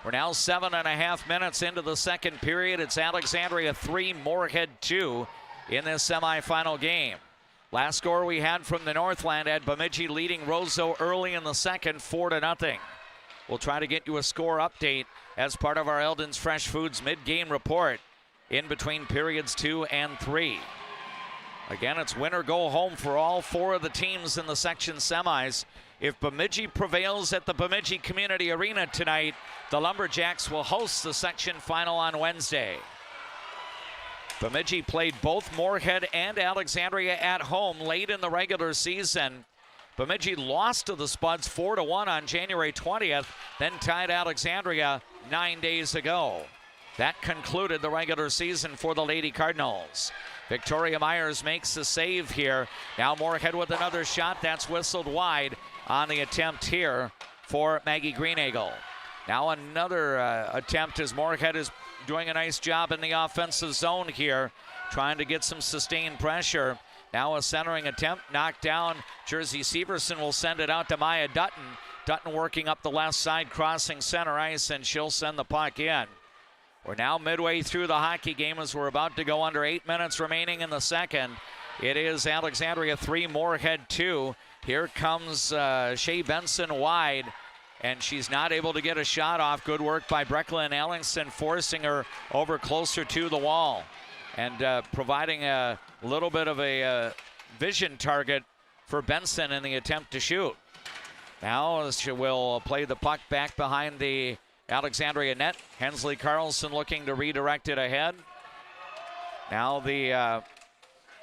Speaker 1: We're now 7.5 minutes into the second period. It's Alexandria 3, Moorhead 2 in this semifinal game. Last score we had from the Northland had Bemidji leading Roseau early in the second, 4-0. We'll try to get you a score update as part of our Eldon's Fresh Foods mid-game report in between periods 2 and 3. Again, it's win or go home for all 4 of the teams in the section semis. If Bemidji prevails at the Bemidji Community Arena tonight, the Lumberjacks will host the section final on Wednesday. Bemidji played both Moorhead and Alexandria at home late in the regular season. Bemidji lost to the Spuds 4-1 on January 20th, then tied Alexandria 9 days ago. That concluded the regular season for the Lady Cardinals. Victoria Myers makes the save here. Now Moorhead with another shot. That's whistled wide on the attempt here for Maggie Greeneagle. Now another attempt as Moorhead is doing a nice job in the offensive zone here, trying to get some sustained pressure. Now a centering attempt, knocked down. Jersey Severson will send it out to Maya Dutton. Dutton working up the left side, crossing center ice, and she'll send the puck in. We're now midway through the hockey game as we're about to go under 8 minutes remaining in the second. It is Alexandria 3, Moorhead 2. Here comes Shea Benson wide, and she's not able to get a shot off. Good work by Brecklin Ellingson, forcing her over closer to the wall and providing a little bit of a vision target for Benson in the attempt to shoot. Now she will play the puck back behind the Alexandria net. Hensley Carlson looking to redirect it ahead. Now the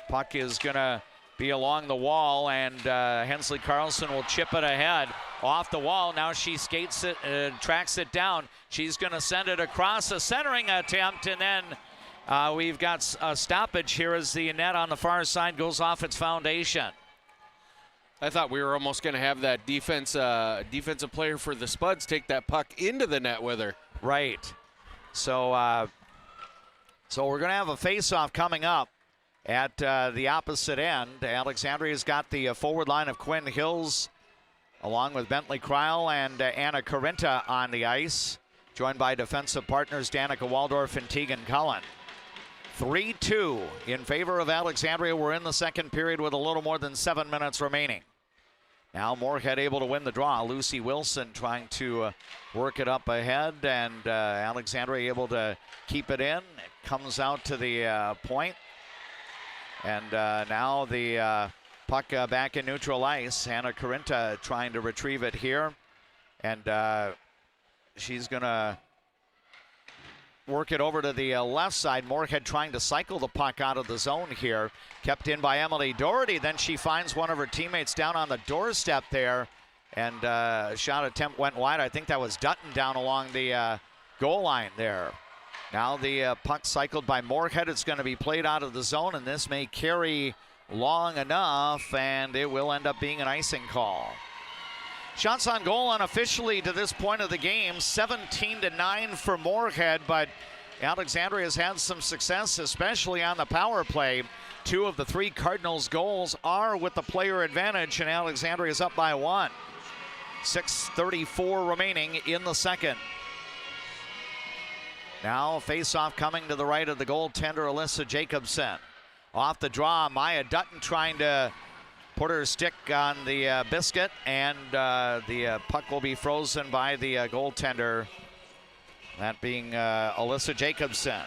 Speaker 1: puck is going to be along the wall, and Hensley Carlson will chip it ahead off the wall. Now she skates it, tracks it down. She's going to send it across a centering attempt, and then we've got a stoppage here as the net on the far side goes off its foundation.
Speaker 2: I thought we were almost going to have that defensive player for the Spuds take that puck into the net with her.
Speaker 1: Right. So we're going to have a face-off coming up at the opposite end. Alexandria's got the forward line of Quinn Hills along with Bentley Cryle and Anna Corinta on the ice, joined by defensive partners Danica Waldorf and Tegan Cullen. 3-2 in favor of Alexandria. We're in the second period with a little more than 7 minutes remaining. Now Moorhead able to win the draw. Lucy Wilson trying to work it up ahead, and Alexandria able to keep it in. It comes out to the point. And now the puck back in neutral ice. Anna Corinta trying to retrieve it here. And she's going to work it over to the left side. Moorhead trying to cycle the puck out of the zone here. Kept in by Emily Doherty. Then she finds one of her teammates down on the doorstep there. And shot attempt went wide. I think that was Dutton down along the goal line there. Now the puck cycled by Moorhead. It's going to be played out of the zone, and this may carry long enough, and it will end up being an icing call. Shots on goal unofficially to this point of the game, 17-9 for Moorhead, but Alexandria has had some success, especially on the power play. 2 of the 3 Cardinals goals are with the player advantage, and Alexandria is up by 1. 6:34 remaining in the second. Now face-off coming to the right of the goaltender, Alyssa Jacobson. Off the draw, Maya Dutton trying to put her stick on the biscuit, and the puck will be frozen by the goaltender, that being Alyssa Jacobson.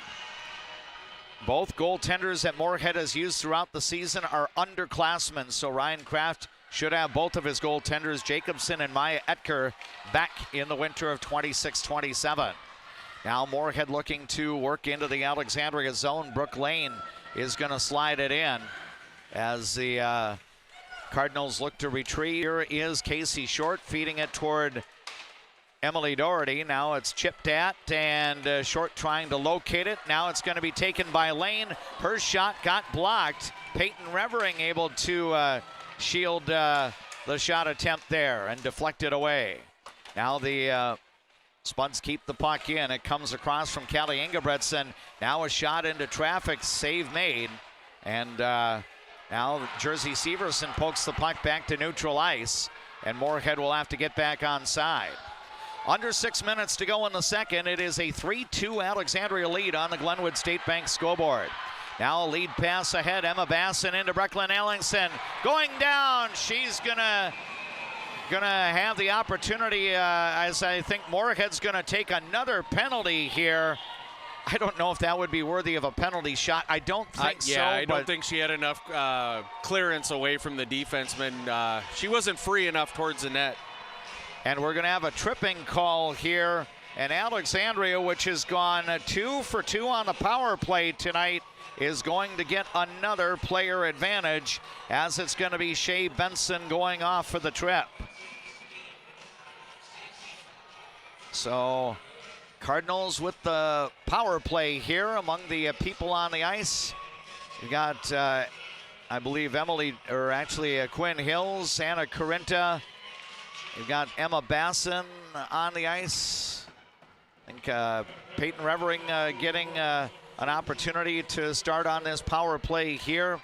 Speaker 1: Both goaltenders that Moorhead has used throughout the season are underclassmen, so Ryan Kraft should have both of his goaltenders, Jacobson and Maya Etker, back in the winter of 26-27. Now Moorhead looking to work into the Alexandria zone. Brooke Lane is going to slide it in as the Cardinals look to retrieve. Here is Casey Short feeding it toward Emily Doherty. Now it's chipped at, and Short trying to locate it. Now it's going to be taken by Lane. Her shot got blocked. Peyton Revering able to shield the shot attempt there and deflect it away. Now the Spuds keep the puck in. It comes across from Callie Ingebretson. Now a shot into traffic, save made. And now Jersey Severson pokes the puck back to neutral ice, and Moorhead will have to get back on side. Under 6 minutes to go in the second. It is a 3-2 Alexandria lead on the Glenwood State Bank scoreboard. Now a lead pass ahead. Emma Basson into Brecklin Ellingson. Going down. She's gonna have the opportunity as I think Moorhead's gonna take another penalty here. I don't know if that would be worthy of a penalty shot. I don't think so.
Speaker 2: Yeah, I don't think she had enough clearance away from the defenseman. She wasn't free enough towards the net.
Speaker 1: And we're going to have a tripping call here. And Alexandria, which has gone 2 for 2 on the power play tonight, is going to get another player advantage, as it's going to be Shea Benson going off for the trip. So Cardinals with the power play here among the people on the ice. You got, I believe, Quinn Hills, Anna Corinta. You've got Emma Basson on the ice. I think Peyton Revering getting an opportunity to start on this power play here.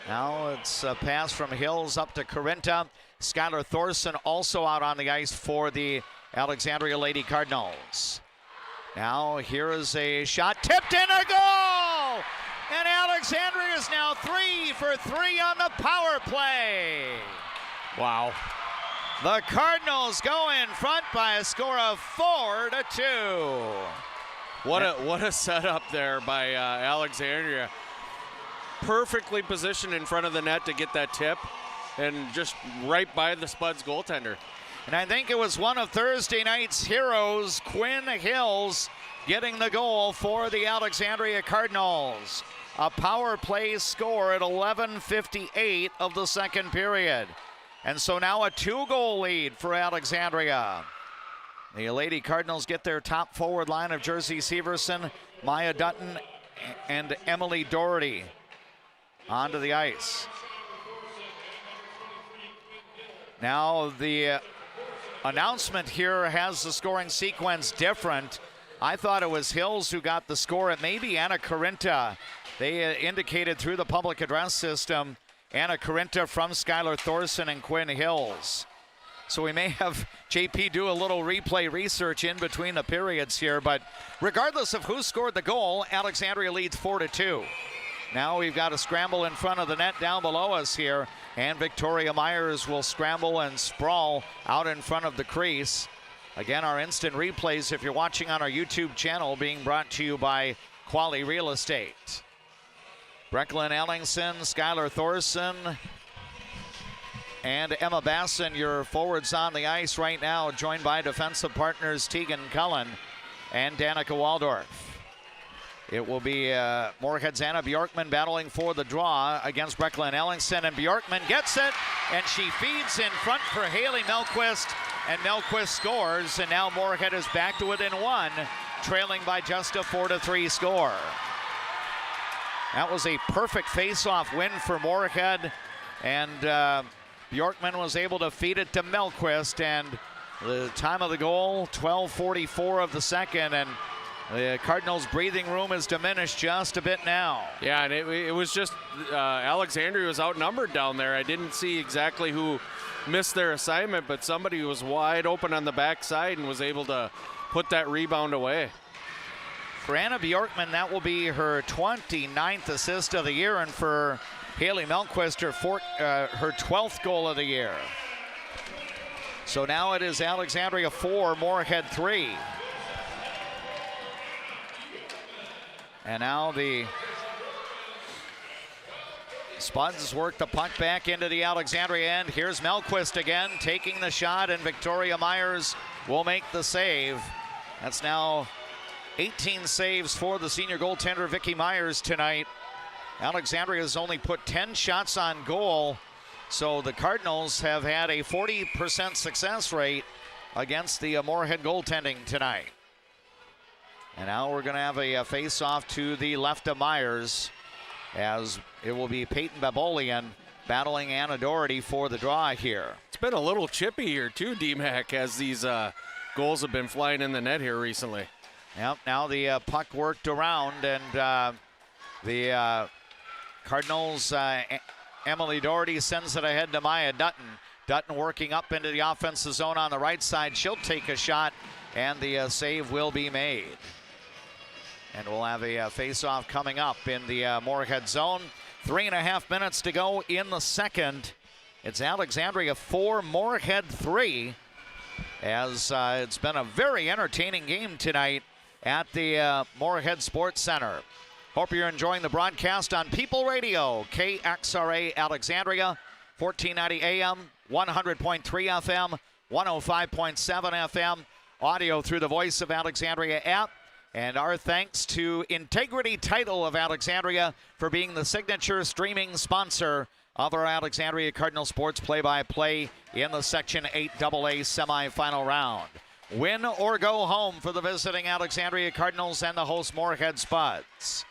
Speaker 1: Now it's a pass from Hills up to Corinta. Skylar Thorson also out on the ice for the Alexandria Lady Cardinals. Now here is a shot tipped in, a goal! And Alexandria is now 3 for 3 on the power play.
Speaker 2: Wow.
Speaker 1: The Cardinals go in front by a score of 4-2.
Speaker 2: What a setup there by Alexandria. Perfectly positioned in front of the net to get that tip, and just right by the Spuds goaltender.
Speaker 1: And I think it was one of Thursday night's heroes, Quinn Hills, getting the goal for the Alexandria Cardinals. A power play score at 11:58 of the second period. And so now a 2-goal lead for Alexandria. The Lady Cardinals get their top forward line of Jersey Severson, Maya Dutton, and Emily Doherty onto the ice. Now the announcement here has the scoring sequence different. I thought it was Hills who got the score. It may be Anna Corinta. They indicated through the public address system Anna Corinta from Skylar Thorson and Quinn Hills. So we may have JP do a little replay research in between the periods here, but regardless of who scored the goal, Alexandria leads 4-2. Now we've got a scramble in front of the net down below us here, and Victoria Myers will scramble and sprawl out in front of the crease. Again, our instant replays, if you're watching on our YouTube channel, being brought to you by Quali Real Estate. Brecklin Ellingson, Skylar Thorson, and Emma Basson, your forwards on the ice right now, joined by defensive partners Tegan Cullen and Danica Waldorf. It will be Moorhead's Anna Bjorkman battling for the draw against Brecklin Ellingson, and Bjorkman gets it, and she feeds in front for Haley Melquist, and Melquist scores, and now Moorhead is back to within one, trailing by just a 4-3 score. That was a perfect face-off win for Moorhead, and Bjorkman was able to feed it to Melquist, and the time of the goal, 12:44 of the second, and the Cardinals' breathing room is diminished just a bit now.
Speaker 2: Yeah, and it was just Alexandria was outnumbered down there. I didn't see exactly who missed their assignment, but somebody was wide open on the backside and was able to put that rebound away.
Speaker 1: For Anna Bjorkman, that will be her 29th assist of the year, and for Haley Melquist, her 12th goal of the year. So now it is Alexandria 4, Moorhead 3. And now the Spuds work the puck back into the Alexandria end. Here's Melquist again, taking the shot, and Victoria Myers will make the save. That's now 18 saves for the senior goaltender Vicky Myers tonight. Alexandria has only put 10 shots on goal, so the Cardinals have had a 40% success rate against the Moorhead goaltending tonight. And now we're going to have a face-off to the left of Myers, as it will be Peyton Babolian battling Anna Doherty for the draw here.
Speaker 2: It's been a little chippy here too, D-Mac, as these goals have been flying in the net here recently.
Speaker 1: Yep, now the puck worked around, and the Cardinals, Emily Doherty sends it ahead to Maya Dutton. Dutton working up into the offensive zone on the right side. She'll take a shot, and the save will be made. And we'll have a face-off coming up in the Moorhead zone. 3.5 minutes to go in the second. It's Alexandria 4, Moorhead 3, as it's been a very entertaining game tonight at the Moorhead Sports Center. Hope you're enjoying the broadcast on People Radio, KXRA Alexandria, 1490 AM, 100.3 FM, 105.7 FM, audio through the Voice of Alexandria app. And our thanks to Integrity Title of Alexandria for being the signature streaming sponsor of our Alexandria Cardinal Sports play-by-play in the Section 8 AA semifinal round. Win or go home for the visiting Alexandria Cardinals and the host Moorhead Spuds.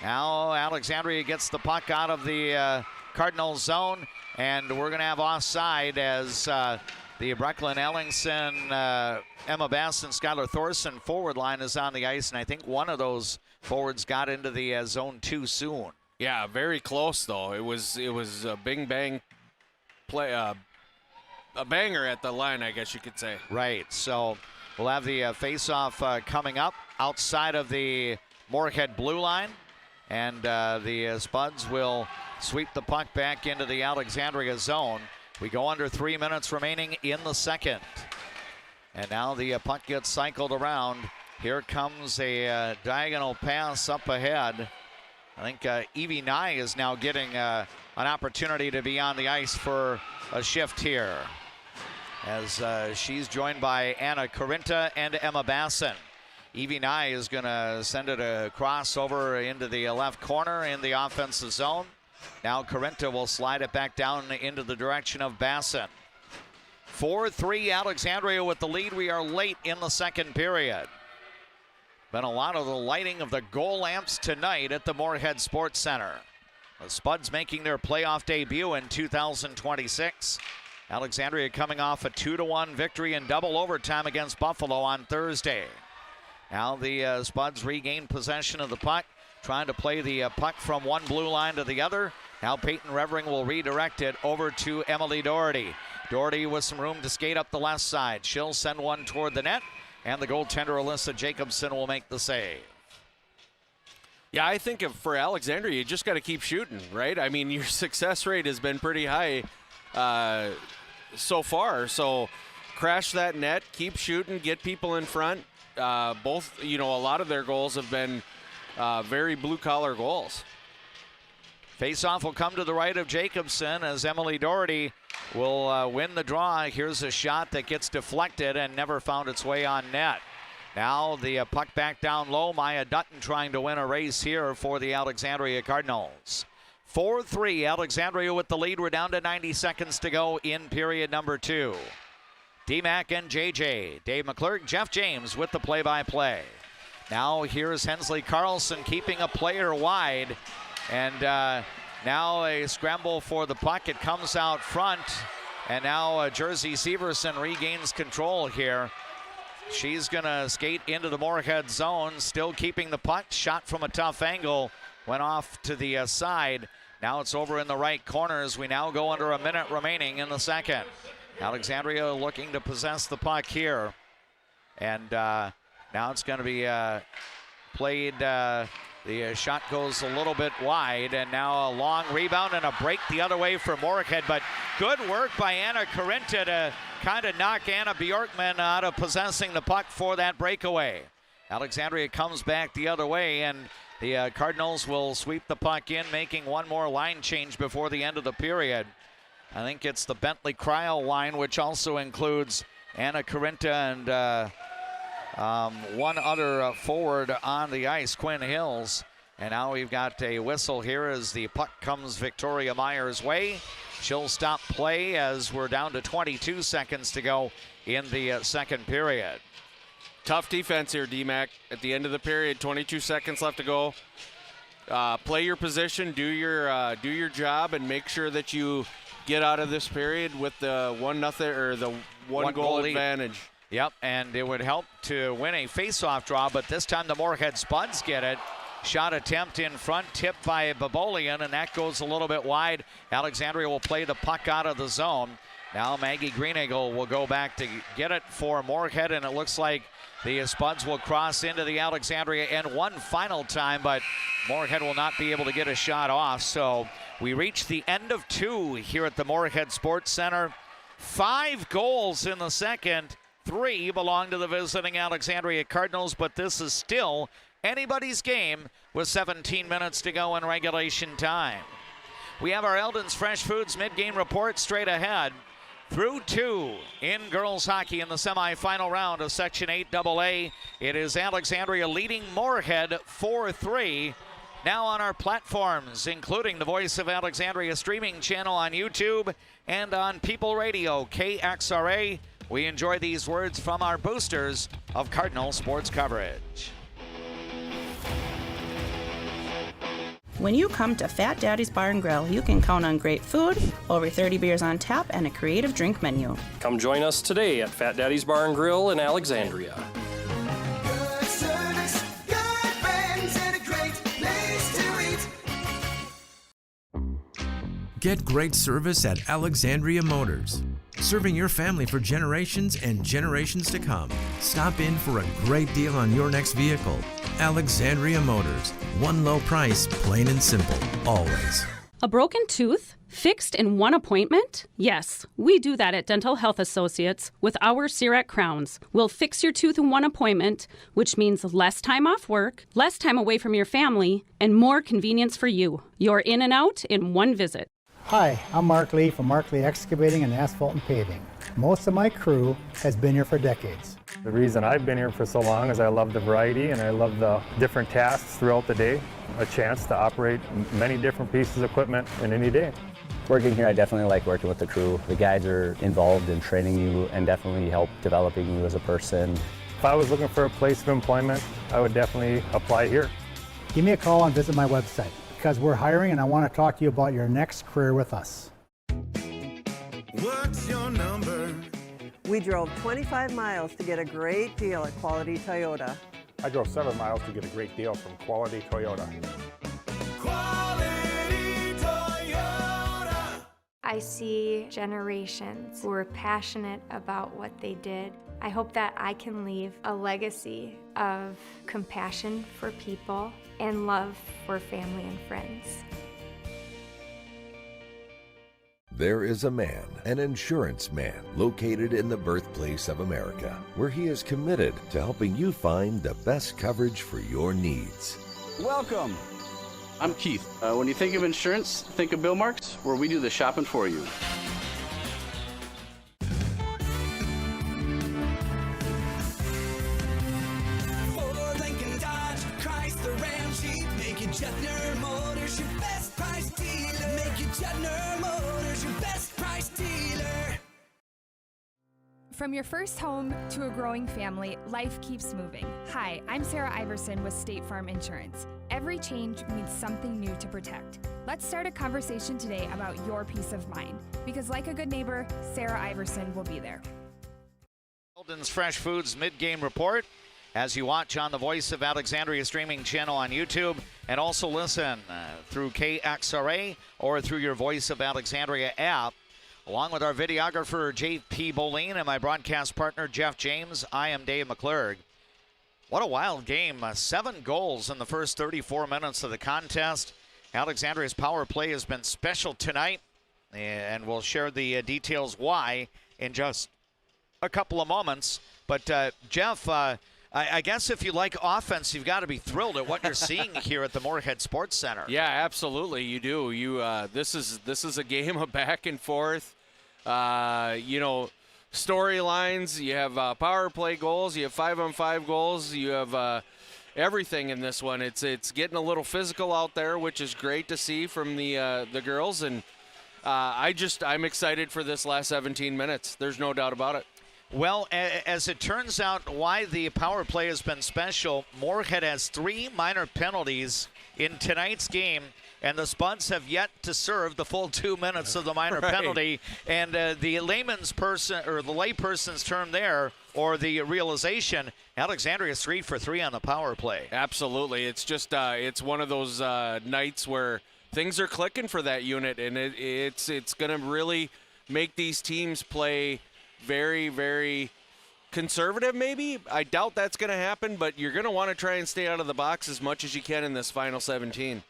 Speaker 1: Now Alexandria gets the puck out of the Cardinals zone, and we're going to have offside as the Brecklin Ellingson, Emma Bass, and Skylar Thorson forward line is on the ice, and I think one of those forwards got into the zone too soon.
Speaker 2: Yeah, very close though. It was a bing bang play, a banger at the line, I guess you could say.
Speaker 1: Right. So we'll have the face-off coming up outside of the Moorhead blue line, and the Spuds will sweep the puck back into the Alexandria zone. We go under 3 minutes remaining in the second. And now the puck gets cycled around. Here comes a diagonal pass up ahead. I think Evie Nye is now getting an opportunity to be on the ice for a shift here, as she's joined by Anna Corinta and Emma Basson. Evie Nye is going to send it across over into the left corner in the offensive zone. Now Corinta will slide it back down into the direction of Basson. 4-3 Alexandria with the lead. We are late in the second period. Been a lot of the lighting of the goal lamps tonight at the Moorhead Sports Center. The Spuds making their playoff debut in 2026. Alexandria coming off a 2-1 victory in double overtime against Buffalo on Thursday. Now the Spuds regain possession of the puck, trying to play the puck from one blue line to the other. Now Peyton Revering will redirect it over to Emily Doherty. Doherty with some room to skate up the left side. She'll send one toward the net, and the goaltender Alyssa Jacobson will make the save.
Speaker 2: Yeah, I think for Alexandria, you just got to keep shooting, right? I mean, your success rate has been pretty high so far. So crash that net, keep shooting, get people in front. Both, a lot of their goals have been very blue-collar goals.
Speaker 1: Face-off will come to the right of Jacobson as Emily Doherty will win the draw. Here's a shot that gets deflected and never found its way on net. Now the puck back down low. Maya Dutton trying to win a race here for the Alexandria Cardinals. 4-3, Alexandria with the lead. We're down to 90 seconds to go in period number 2. D-Mac and JJ. Dave McClurg, Jeff James with the play-by-play. Now here's Hensley Carlson keeping a player wide. And now a scramble for the puck. It comes out front. And now Jersey Severson regains control here. She's going to skate into the Moorhead zone, still keeping the puck. Shot from a tough angle. Went off to the side. Now it's over in the right corner as we now go under a minute remaining in the second. Alexandria looking to possess the puck here. And now it's going to be played. The shot goes a little bit wide, and now a long rebound and a break the other way for Moorhead. But good work by Anna Carinta to kind of knock Anna Bjorkman out of possessing the puck for that breakaway. Alexandria comes back the other way, and the Cardinals will sweep the puck in, making one more line change before the end of the period. I think it's the Bentley Cryle line, which also includes Anna Carinta and one other forward on the ice, Quinn Hills. And now we've got a whistle here as the puck comes Victoria Myers' way. She'll stop play as we're down to 22 seconds to go in the second period.
Speaker 2: Tough defense here, D-Mac. At the end of the period, 22 seconds left to go. Play your position, do your job, and make sure that you get out of this period with the 1-0 or the one goal advantage.
Speaker 1: Yep, and it would help to win a face-off draw, but this time the Moorhead Spuds get it. Shot attempt in front, tipped by Babolian, and that goes a little bit wide. Alexandria will play the puck out of the zone. Now Maggie Greeneagle will go back to get it for Moorhead, and it looks like the Spuds will cross into the Alexandria end one final time, but Moorhead will not be able to get a shot off. So we reach the end of 2 here at the Moorhead Sports Center. 5 goals in the second. 3 belong to the visiting Alexandria Cardinals, but this is still anybody's game with 17 minutes to go in regulation time. We have our Eldon's Fresh Foods mid-game report straight ahead. Through 2 in girls hockey in the semifinal round of Section 8 AA. It is Alexandria leading Moorhead 4-3. Now on our platforms, including the Voice of Alexandria streaming channel on YouTube and on People Radio KXRA. We enjoy these words from our boosters of Cardinal sports coverage.
Speaker 3: When you come to Fat Daddy's Bar and Grill, you can count on great food, over 30 beers on tap, and a creative drink menu.
Speaker 12: Come join us today at Fat Daddy's Bar and Grill in Alexandria.
Speaker 13: Good service, good friends, and a great place to eat.
Speaker 21: Get great service at Alexandria Motors. Serving your family for generations and generations to come. Stop in for a great deal on your next vehicle. Alexandria Motors. One low price, plain and simple, always.
Speaker 22: A broken tooth? Fixed in one appointment? Yes, we do that at Dental Health Associates with our CIRAC crowns. We'll fix your tooth in one appointment, which means less time off work, less time away from your family, and more convenience for you. You're in and out in one visit.
Speaker 23: Hi, I'm Mark Lee from Mark Lee Excavating and Asphalt and Paving. Most of my crew has been here for decades.
Speaker 10: The reason I've been here for so long is I love the variety and I love the different tasks throughout the day. A chance to operate many different pieces of equipment in any day.
Speaker 24: Working here, I definitely like working with the crew. The guys are involved in training you and definitely help developing you as a person.
Speaker 10: If I was looking for a place of employment, I would definitely apply here.
Speaker 23: Give me a call and visit my website because we're hiring and I want to talk to you about your next career with us.
Speaker 13: What's your number?
Speaker 19: We drove 25 miles to get a great deal at Quality Toyota.
Speaker 10: I drove 7 miles to get a great deal from Quality Toyota.
Speaker 13: Quality Toyota.
Speaker 25: I see generations who are passionate about what they did. I hope that I can leave a legacy of compassion for people and love for family and friends.
Speaker 26: There is a man, an insurance man, located in the birthplace of America, where he is committed to helping you find the best coverage for your needs.
Speaker 28: Welcome. I'm Keith. When you think of insurance, think of Bill Marks, where we do the shopping for you.
Speaker 13: Jetner Motors, your best price dealer. Make it Jetner Motors, your best price dealer.
Speaker 4: From your first home to a growing family, life keeps moving. Hi, I'm Sarah Iverson with State Farm Insurance. Every change means something new to protect. Let's start a conversation today about your peace of mind. Because like a good neighbor, Sarah Iverson will be there.
Speaker 1: Eldon's Fresh Foods mid-game report as you watch on the Voice of Alexandria streaming channel on YouTube, and also listen through KXRA or through your Voice of Alexandria app. Along with our videographer, J.P. Boleen, and my broadcast partner, Jeff James, I am Dave McClurg. What a wild game. 7 goals in the first 34 minutes of the contest. Alexandria's power play has been special tonight, and we'll share the details why in just a couple of moments. But, Jeff, I guess if you like offense, you've got to be thrilled at what you're seeing here at the Moorhead Sports Center.
Speaker 2: Yeah, absolutely, you do. This is a game of back and forth. Storylines. You have power play goals. You have 5-on-5 goals. You have everything in this one. It's getting a little physical out there, which is great to see from the girls. And I'm excited for this last 17 minutes. There's no doubt about it.
Speaker 1: Well, as it turns out, why the power play has been special, Moorhead has 3 minor penalties in tonight's game, and the Spuds have yet to serve the full 2 minutes of the minor penalty. And the layperson's term there, or the realization, Alexandria is 3 for 3 on the power play.
Speaker 2: Absolutely. It's just it's one of those nights where things are clicking for that unit, and it's going to really make these teams play very, very conservative, maybe. I doubt that's going to happen, but you're going to want to try and stay out of the box as much as you can in this final 17.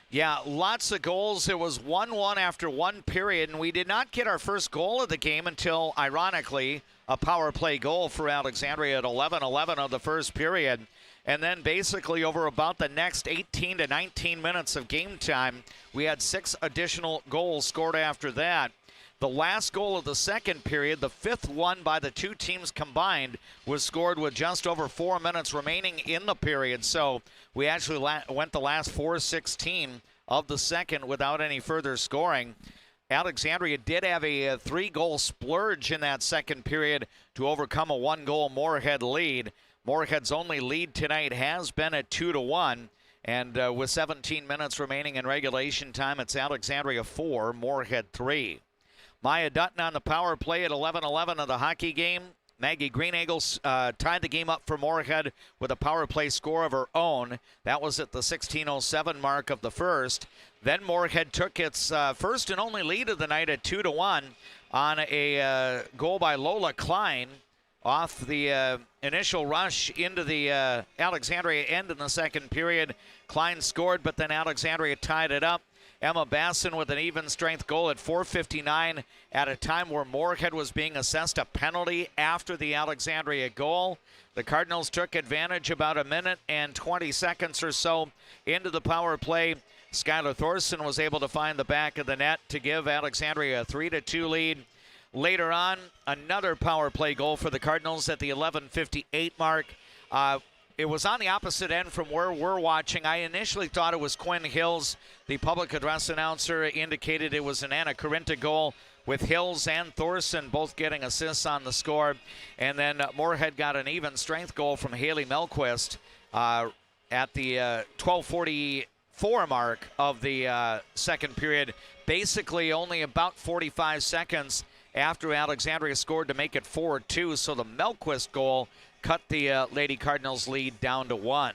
Speaker 1: Yeah, lots of goals. It was 1-1 after one period, and we did not get our first goal of the game until, ironically, a power play goal for Alexandria at 11-11 of the first period. And then basically over about the next 18 to 19 minutes of game time, we had 6 additional goals scored after that. The last goal of the second period, the 5th one by the 2 teams combined, was scored with just over 4 minutes remaining in the period. So we actually went the last 4:16 of the second without any further scoring. Alexandria did have a 3-goal splurge in that second period to overcome a 1-goal Moorhead lead. Moorhead's only lead tonight has been at 2-1. And with 17 minutes remaining in regulation time, it's Alexandria 4, Moorhead 3. Maya Dutton on the power play at 11-11 of the hockey game. Maggie Greenagles tied the game up for Moorhead with a power play score of her own. That was at the 16:07 mark of the first. Then Moorhead took its first and only lead of the night at 2-1 on a goal by Lola Klein off the initial rush into the Alexandria end in the second period. Klein scored, but then Alexandria tied it up. Emma Basson with an even strength goal at 4:59 at a time where Moorhead was being assessed a penalty after the Alexandria goal. The Cardinals took advantage about a minute and 20 seconds or so into the power play. Skylar Thorson was able to find the back of the net to give Alexandria a 3-2 lead. Later on, another power play goal for the Cardinals at the 11:58 mark. It was on the opposite end from where we're watching. I initially thought it was Quinn Hills. The public address announcer indicated it was an Anna Corinta goal, with Hills and Thorson both getting assists on the score. And then Moorhead got an even strength goal from Haley Melquist at the 12:44 mark of the second period. Basically only about 45 seconds after Alexandria scored to make it 4-2. So the Melquist goal cut the Lady Cardinals lead down to 1.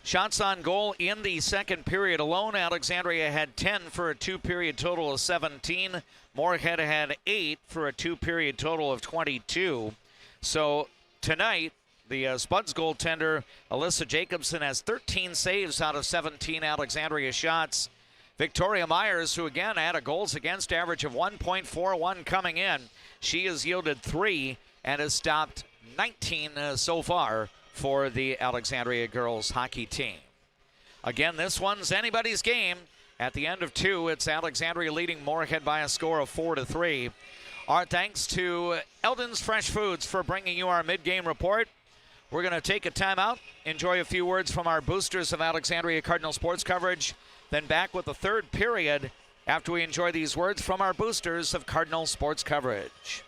Speaker 1: Shots on goal in the second period alone, Alexandria had 10 for a 2-period total of 17. Moorhead had 8 for a 2-period total of 22. So tonight, the Spuds goaltender, Alyssa Jacobson, has 13 saves out of 17 Alexandria shots. Victoria Myers, who again had a goals against average of 1.41 coming in, she has yielded 3 and has stopped 19 so far for the Alexandria girls hockey team. Again, this one's anybody's game. At the end of 2, it's Alexandria leading Moorhead by a score of 4-3. Our thanks to Eldon's Fresh Foods for bringing you our mid-game report. We're going to take a timeout, enjoy a few words from our boosters of Alexandria Cardinal sports coverage, then back with the third period after we enjoy these words from our boosters of Cardinal sports coverage.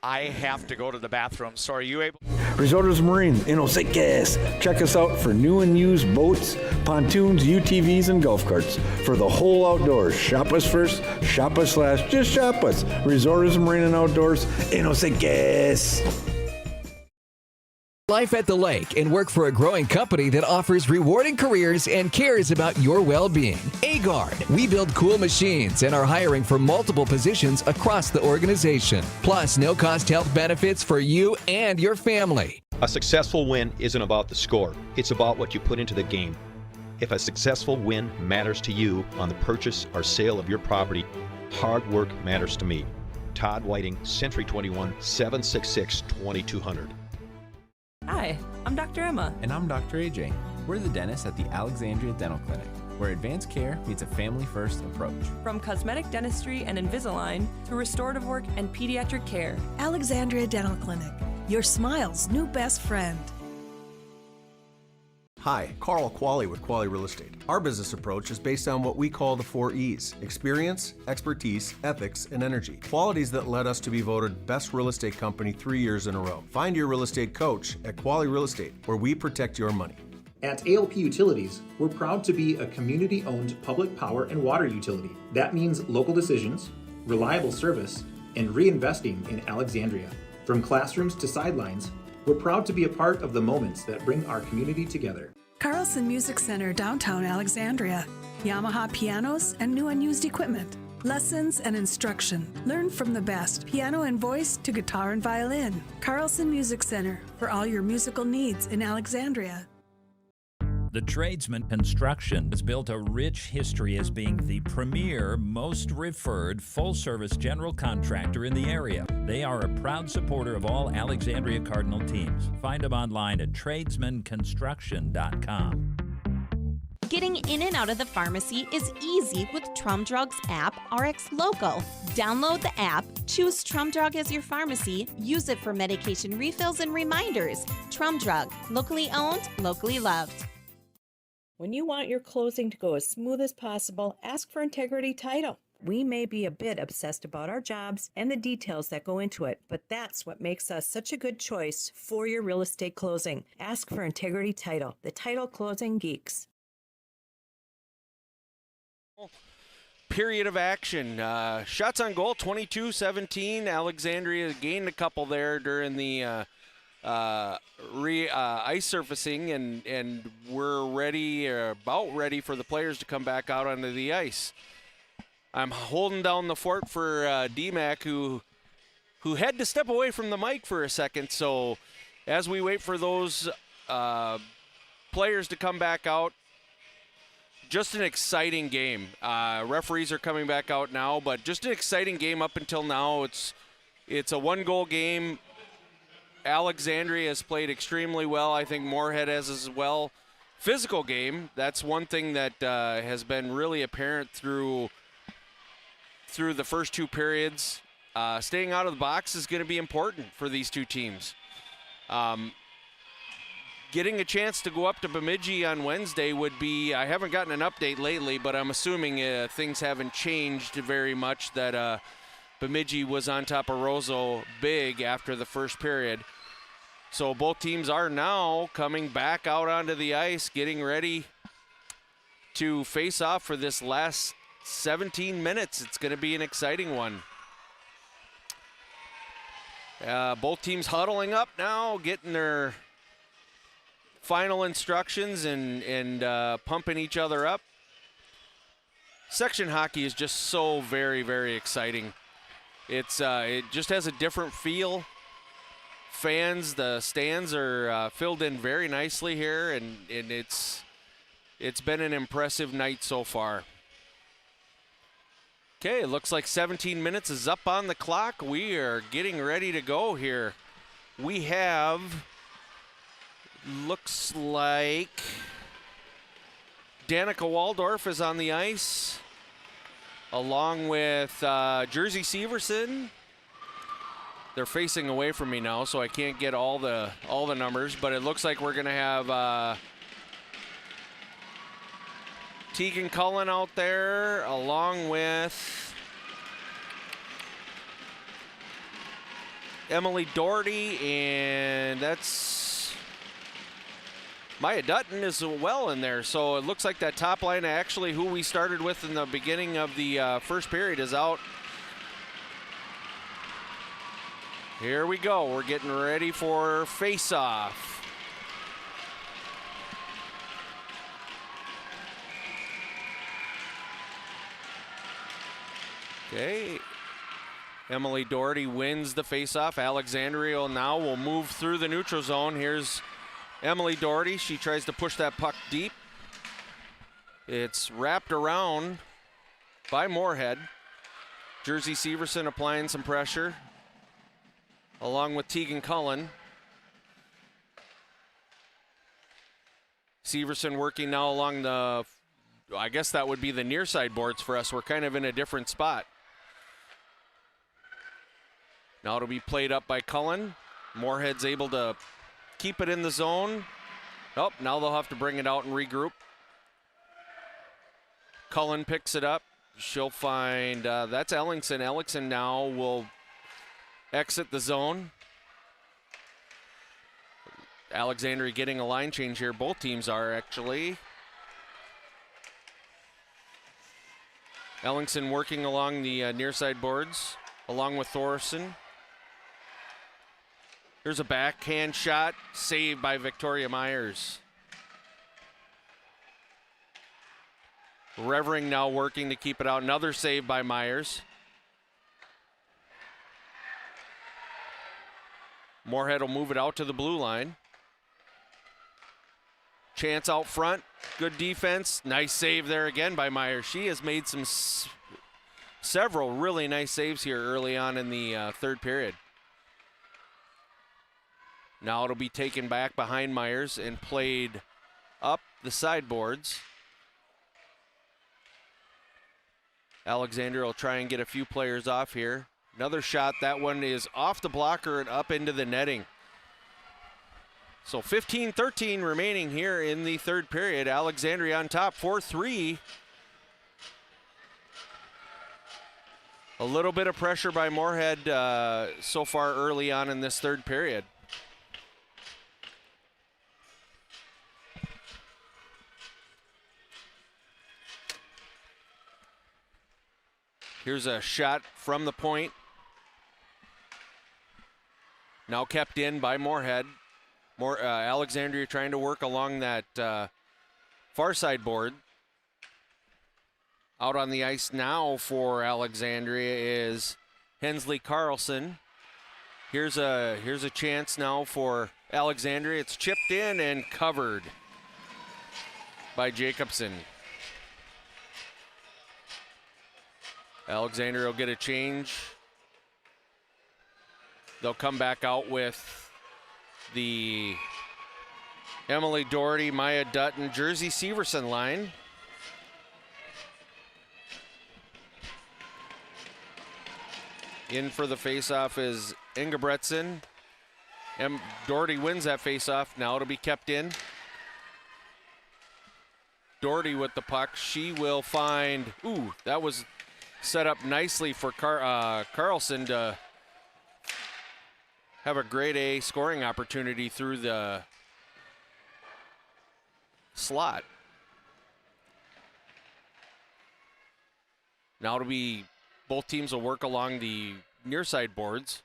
Speaker 1: I have to go to the bathroom, so are you able?
Speaker 16: Resorts Marine in Osakis. Check us out for new and used boats, pontoons, UTVs, and golf carts. For the whole outdoors, shop us first, shop us last, just shop us. Resorts Marine and Outdoors in Osakis.
Speaker 5: Life at the lake and work for a growing company that offers rewarding careers and cares about your well-being. Agard. We build cool machines and are hiring for multiple positions across the organization. Plus, no-cost health benefits for you and your family.
Speaker 6: A successful win isn't about the score. It's about what you put into the game. If a successful win matters to you on the purchase or sale of your property, hard work matters to me. Todd Whiting, Century 21, 766-2200.
Speaker 7: Hi, I'm Dr. Emma.
Speaker 8: And I'm Dr. AJ. We're the dentists at the Alexandria Dental Clinic, where advanced care meets a family-first approach.
Speaker 7: From cosmetic dentistry and Invisalign to restorative work and pediatric care.
Speaker 9: Alexandria Dental Clinic, your smile's new best friend.
Speaker 11: Hi, Carl Qualley with Qualley Real Estate. Our business approach is based on what we call the 4 E's: experience, expertise, ethics, and energy. Qualities that led us to be voted Best Real Estate Company 3 years in a row. Find your real estate coach at Qualley Real Estate, where we protect your money.
Speaker 14: At ALP Utilities, we're proud to be a community-owned public power and water utility. That means local decisions, reliable service, and reinvesting in Alexandria. From classrooms to sidelines, we're proud to be a part of the moments that bring our community together.
Speaker 9: Carlson Music Center, downtown Alexandria. Yamaha pianos and new and used equipment. Lessons and instruction. Learn from the best, piano and voice to guitar and violin. Carlson Music Center, for all your musical needs in Alexandria.
Speaker 15: The Tradesman Construction has built a rich history as being the premier, most referred, full-service general contractor in the area. They are a proud supporter of all Alexandria Cardinal teams. Find them online at tradesmanconstruction.com.
Speaker 28: Getting in and out of the pharmacy is easy with Trum Drug's app, RX Local. Download the app, choose Trum Drug as your pharmacy, use it for medication refills and reminders. Trum Drug, locally owned, locally loved.
Speaker 27: When you want your closing to go as smooth as possible, ask for Integrity Title. We may be a bit obsessed about our jobs and the details that go into it, but that's what makes us such a good choice for your real estate closing. Ask for Integrity Title, the title closing geeks.
Speaker 2: Period of action. Shots on goal, 22-17. Alexandria gained a couple there during the ice surfacing, and we're ready, or about ready, for the players to come back out onto the ice. I'm holding down the fort for DMAC, who had to step away from the mic for a second. So as we wait for those players to come back out, just an exciting game. Referees are coming back out now, but just an exciting game up until now. It's a one-goal game. Alexandria has played extremely well. I think Moorhead has as well. Physical game. That's one thing that has been really apparent through the first two periods. Staying out of the box is going to be important for these two teams. Getting a chance to go up to Bemidji on Wednesday would be, I haven't gotten an update lately, but I'm assuming things haven't changed very much, that Bemidji was on top of Roseau big after the first period. So both teams are now coming back out onto the ice, getting ready to face off for this last 17 minutes. It's going to be an exciting one. Both teams huddling up now, getting their final instructions and pumping each other up. Section hockey is just so very, very exciting. It just has a different feel. Fans, the stands are filled in very nicely here, and it's been an impressive night so far. Okay, it looks like 17 minutes is up on the clock. We are getting ready to go here. We have, looks like Danica Waldorf is on the ice, along with Jersey Severson, they're facing away from me now, so I can't get all the numbers, but it looks like we're going to have Tegan Cullen out there along with Emily Doherty, and that's Maya Dutton as well in there. So it looks like that top line, actually who we started with in the beginning of the first period, is out. Here we go. We're getting ready for face-off. Okay. Emily Doherty wins the face-off. Alexandria now will move through the neutral zone. Here's Emily Doherty. She tries to push that puck deep. It's wrapped around by Moorhead. Jersey Severson applying some pressure, along with Tegan Cullen. Severson working now along the, I guess that would be the near side boards for us. We're kind of in a different spot. Now it'll be played up by Cullen. Moorhead's able to keep it in the zone. Oh, now they'll have to bring it out and regroup. Cullen picks it up. She'll find, that's Ellingson. Ellingson now will exit the zone. Alexandria getting a line change here. Both teams are actually. Ellingson working along the near side boards, along with Thorson. Here's a backhand shot, saved by Victoria Myers. Revering now working to keep it out. Another save by Myers. Moorhead will move it out to the blue line. Chance out front. Good defense. Nice save there again by Myers. She has made several really nice saves here early on in the third period. Now it'll be taken back behind Myers and played up the sideboards. Alexandria will try and get a few players off here. Another shot, that one is off the blocker and up into the netting. So 15-13 remaining here in the third period. Alexandria on top, 4-3. A little bit of pressure by Moorhead so far early on in this third period. Here's a shot from the point. Now kept in by Moorhead. Alexandria trying to work along that far side board. Out on the ice now for Alexandria is Hensley Carlson. Here's a chance now for Alexandria. It's chipped in and covered by Jacobson. Alexandria will get a change. They'll come back out with the Emily Doherty, Maya Dutton, Jersey Severson line. In for the faceoff is Ingebretson. Doherty wins that faceoff. Now it'll be kept in. Doherty with the puck. She will find, that was set up nicely for Carlson to have a grade A scoring opportunity through the slot. Now it'll be, both teams will work along the near side boards.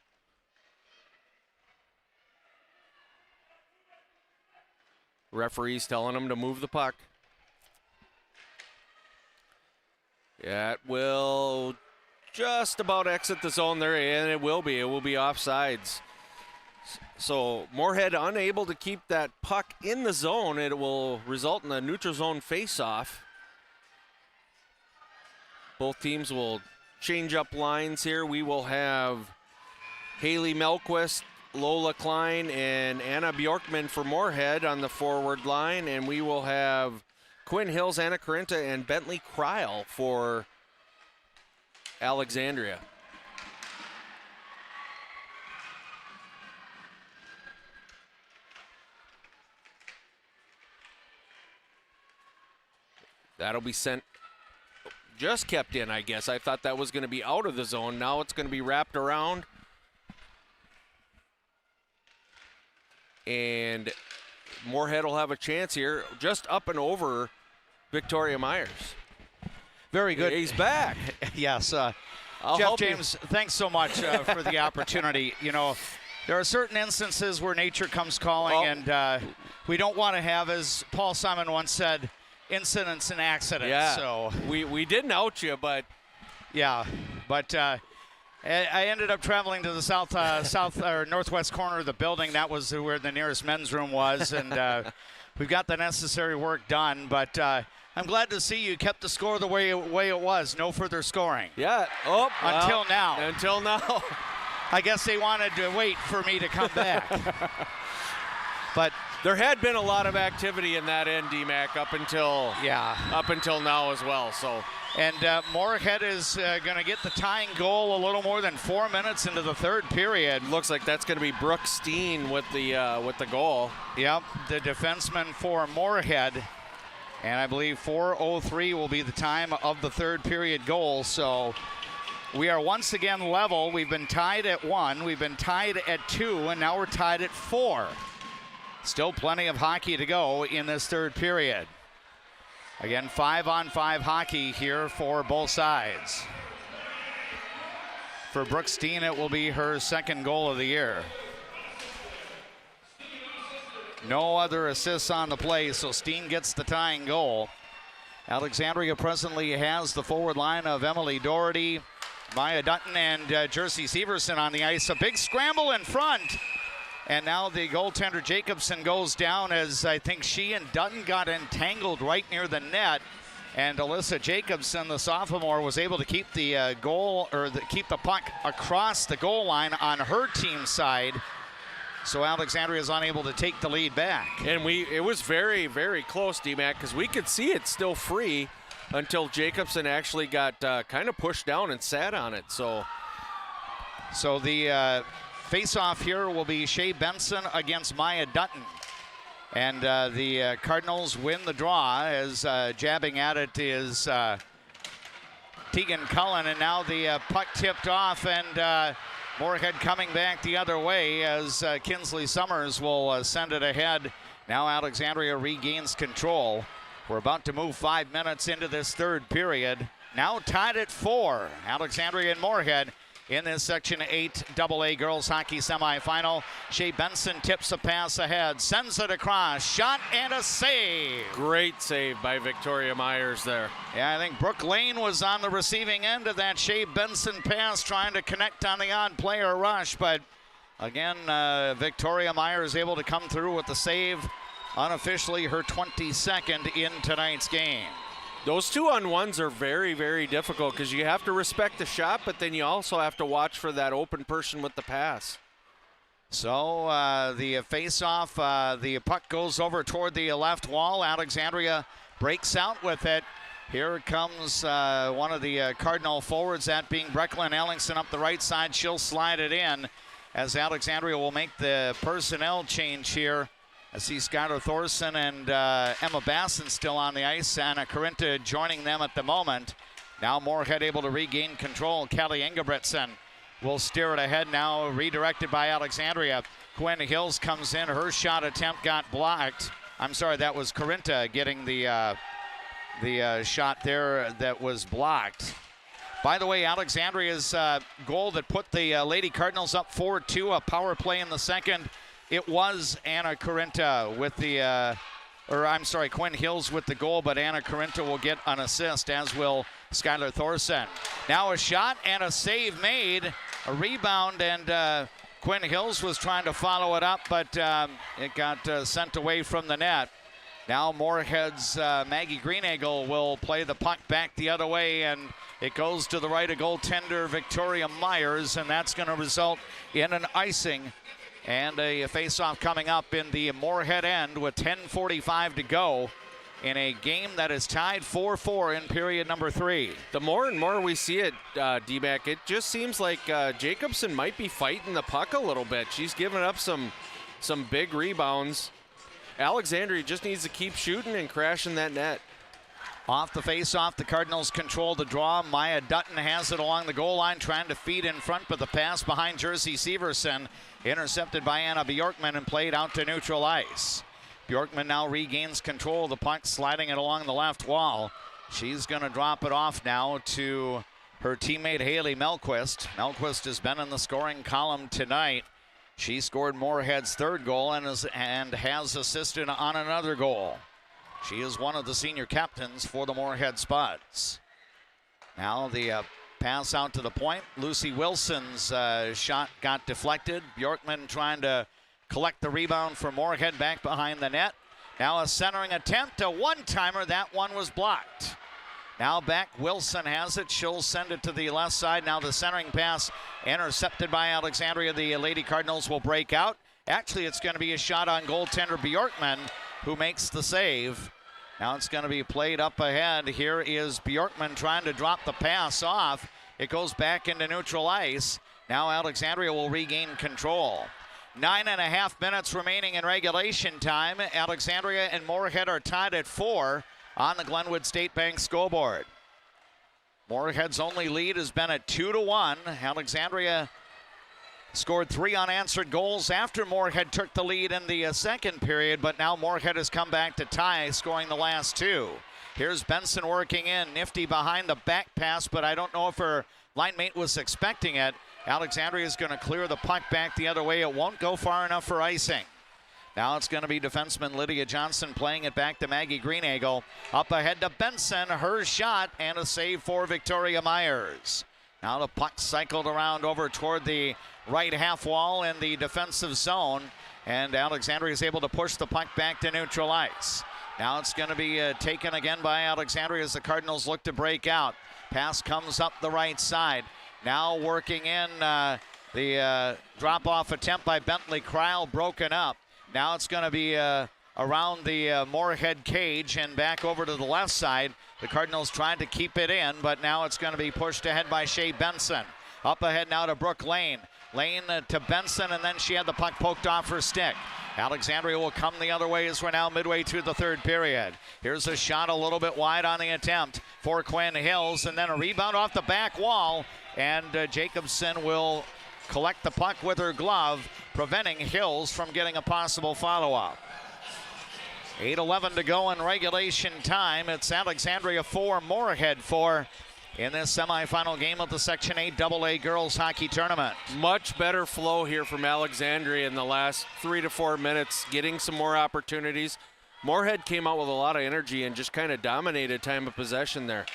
Speaker 2: Referee's telling them to move the puck. Yeah, it will just about exit the zone there, and it will be offsides. So Moorhead unable to keep that puck in the zone. It will result in a neutral zone face-off. Both teams will change up lines here. We will have Haley Melquist, Lola Klein, and Anna Bjorkman for Moorhead on the forward line, and we will have Quinn Hills, Anna Carinta, and Bentley Kreil for That'll be sent, just kept in, I guess. I thought that was going to be out of the zone. Now it's going to be wrapped around. And Moorhead will have a chance here, just up and over Victoria Myers.
Speaker 1: Very good.
Speaker 2: He's back.
Speaker 1: Yes.
Speaker 2: I'll
Speaker 1: Jeff
Speaker 2: help you.
Speaker 1: James, thanks so much for the opportunity. You know, there are certain instances where nature comes calling, and we don't want to have, as Paul Simon once said, incidents and accidents.
Speaker 2: Yeah.
Speaker 1: So
Speaker 2: we didn't out you, but
Speaker 1: yeah, but I ended up traveling to the south or northwest corner of the building. That was where the nearest men's room was, and we've got the necessary work done. But I'm glad to see you kept the score the way it was. No further scoring.
Speaker 2: Yeah.
Speaker 1: Until now.
Speaker 2: Until now.
Speaker 1: I guess they wanted to wait for me to come back. But
Speaker 2: there had been a lot of activity in that end, D-Mac, up until now as well. So,
Speaker 1: and Moorhead is going to get the tying goal a little more than 4 minutes into the third period.
Speaker 2: Looks like that's going to be Brooke Steen with the goal.
Speaker 1: Yep, the defenseman for Moorhead. And I believe 4:03 will be the time of the third period goal. So we are once again level. We've been tied at 1, we've been tied at 2, and now we're tied at 4. Still plenty of hockey to go in this third period. Again, 5-on-5 hockey here for both sides. For Brooke Steen, it will be her second goal of the year. No other assists on the play, so Steen gets the tying goal. Alexandria presently has the forward line of Emily Doherty, Maya Dutton, and Jersey Severson on the ice. A big scramble in front. And now the goaltender Jacobson goes down, as I think she and Dutton got entangled right near the net. And Alyssa Jacobson, the sophomore, was able to keep the keep the puck across the goal line on her team side. So Alexandria is unable to take the lead back.
Speaker 2: And it was very, very close, D-Mac, because we could see it still free until Jacobson actually got kind of pushed down and sat on it. So the face-off here will be Shea Benson against Maya Dutton. And the Cardinals win the draw, as jabbing at it is Tegan Cullen. And now the puck tipped off, and Moorhead coming back the other way, as Kinsley Summers will send it ahead. Now Alexandria regains control. We're about to move 5 minutes into this third period. Now tied at 4. Alexandria and Moorhead in this Section 8 AA girls hockey semifinal. Shea Benson tips a pass ahead, sends it across, shot and a save. Great save by Victoria Myers there.
Speaker 1: Yeah, I think Brooke Lane was on the receiving end of that Shea Benson pass, trying to connect on the odd player rush, but again, Victoria Myers able to come through with the save. Unofficially her 22nd in tonight's game.
Speaker 2: Those 2-on-1s are very, very difficult, because you have to respect the shot, but then you also have to watch for that open person with the pass.
Speaker 1: So the face-off, the puck goes over toward the left wall. Alexandria breaks out with it. Here comes one of the Cardinal forwards, that being Brecklin Ellingson, up the right side. She'll slide it in, as Alexandria will make the personnel change here. I see Skylar Thorson and Emma Basson still on the ice. Anna Corinta joining them at the moment. Now Moorhead able to regain control. Kelly Ingebretson will steer it ahead now, redirected by Alexandria. Quinn Hills comes in. Her shot attempt got blocked. I'm sorry, that was Corinta getting the shot there that was blocked. By the way, Alexandria's goal that put the Lady Cardinals up 4-2, a power play in the second. It was Anna Corinta with the, Quinn Hills with the goal, but Anna Corinta will get an assist, as will Skylar Thorson. Now a shot and a save made, a rebound, and Quinn Hills was trying to follow it up, but it got sent away from the net. Now Moorhead's Maggie Greeneagle will play the puck back the other way, and it goes to the right of goaltender Victoria Myers, and that's going to result in an icing. And a face-off coming up in the Moorhead end with 10:45 to go in a game that is tied 4-4 in period number 3.
Speaker 2: The more and more we see it, D-Mac, it just seems like Jacobson might be fighting the puck a little bit. She's given up some big rebounds. Alexandria just needs to keep shooting and crashing that net.
Speaker 1: Off the face-off, the Cardinals control the draw. Maya Dutton has it along the goal line, trying to feed in front, but the pass behind Jersey Severson, intercepted by Anna Bjorkman and played out to neutral ice. Bjorkman now regains control of the puck, sliding it along the left wall. She's going to drop it off now to her teammate Haley Melquist. Melquist has been in the scoring column tonight. She scored Moorhead's third goal and has assisted on another goal. She is one of the senior captains for the Moorhead Spuds. Now the pass out to the point. Lucy Wilson's shot got deflected. Bjorkman trying to collect the rebound for Moorhead back behind the net. Now a centering attempt, a one-timer. That one was blocked. Now back, Wilson has it. She'll send it to the left side. Now the centering pass intercepted by Alexandria. The Lady Cardinals will break out. Actually, it's going to be a shot on goaltender Bjorkman, who makes the save. Now it's going to be played up ahead. Here is Bjorkman trying to drop the pass off. It goes back into neutral ice. Now Alexandria will regain control. 9.5 minutes remaining in regulation time. Alexandria and Moorhead are tied at 4 on the Glenwood State Bank scoreboard. Moorhead's only lead has been at 2-1. Alexandria scored 3 unanswered goals after Moorhead took the lead in the second period, but now Moorhead has come back to tie, scoring the last 2. Here's Benson working in, nifty behind the back pass, but I don't know if her line mate was expecting it. Alexandria is going to clear the puck back the other way. It won't go far enough for icing. Now it's going to be defenseman Lydia Johnson playing it back to Maggie Greeneagle. Up ahead to Benson, her shot, and a save for Victoria Myers. Now the puck cycled around over toward the right half wall in the defensive zone, and Alexandria is able to push the puck back to neutral ice. Now it's going to be taken again by Alexandria as the Cardinals look to break out. Pass comes up the right side. Now working in the drop-off attempt by Bentley Kreil, broken up. Now it's going to be around the Moorhead cage and back over to the left side. The Cardinals tried to keep it in, but now it's going to be pushed ahead by Shea Benson. Up ahead now to Brooke Lane. Lane to Benson, and then she had the puck poked off her stick. Alexandria will come the other way as we're now midway through the third period. Here's a shot a little bit wide on the attempt for Quinn Hills, and then a rebound off the back wall, and Jacobson will collect the puck with her glove, preventing Hills from getting a possible follow-up. 8:11 to go in regulation time. It's Alexandria 4, Moorhead 4 in this semifinal game of the Section 8 AA Girls Hockey Tournament.
Speaker 2: Much better flow here from Alexandria in the last 3 to 4 minutes, getting some more opportunities. Moorhead came out with a lot of energy and just kind of dominated time of possession there.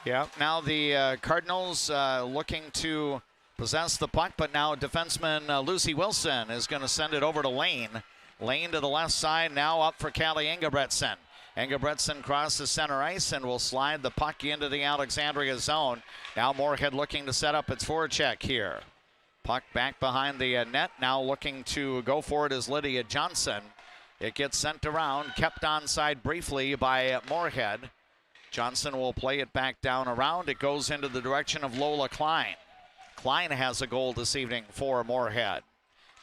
Speaker 1: Yeah, now the Cardinals looking to possess the puck, but now defenseman Lucy Wilson is going to send it over to Lane. Lane to the left side, now up for Callie Engebretson. Engebretson crosses center ice and will slide the puck into the Alexandria zone. Now Moorhead looking to set up its forecheck here. Puck back behind the net, now looking to go for it is Lydia Johnson. It gets sent around, kept onside briefly by Moorhead. Johnson will play it back down around. It goes into the direction of Lola Klein. Klein has a goal this evening for Moorhead.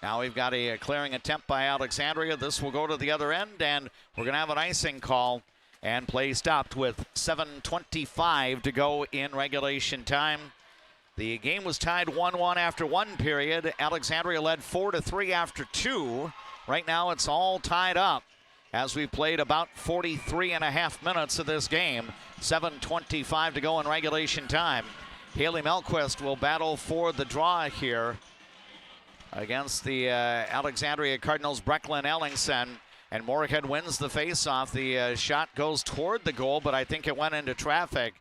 Speaker 1: Now we've got a clearing attempt by Alexandria. This will go to the other end, and we're going to have an icing call, and play stopped with 7:25 to go in regulation time. The game was tied 1-1 after one period. Alexandria led 4-3 after 2. Right now it's all tied up as we played about 43.5 minutes of this game. 7:25 to go in regulation time. Haley Melquist will battle for the draw here against the Alexandria Cardinals' Brecklin Ellingson, and Moorhead wins the faceoff. The shot goes toward the goal, but I think it went into traffic.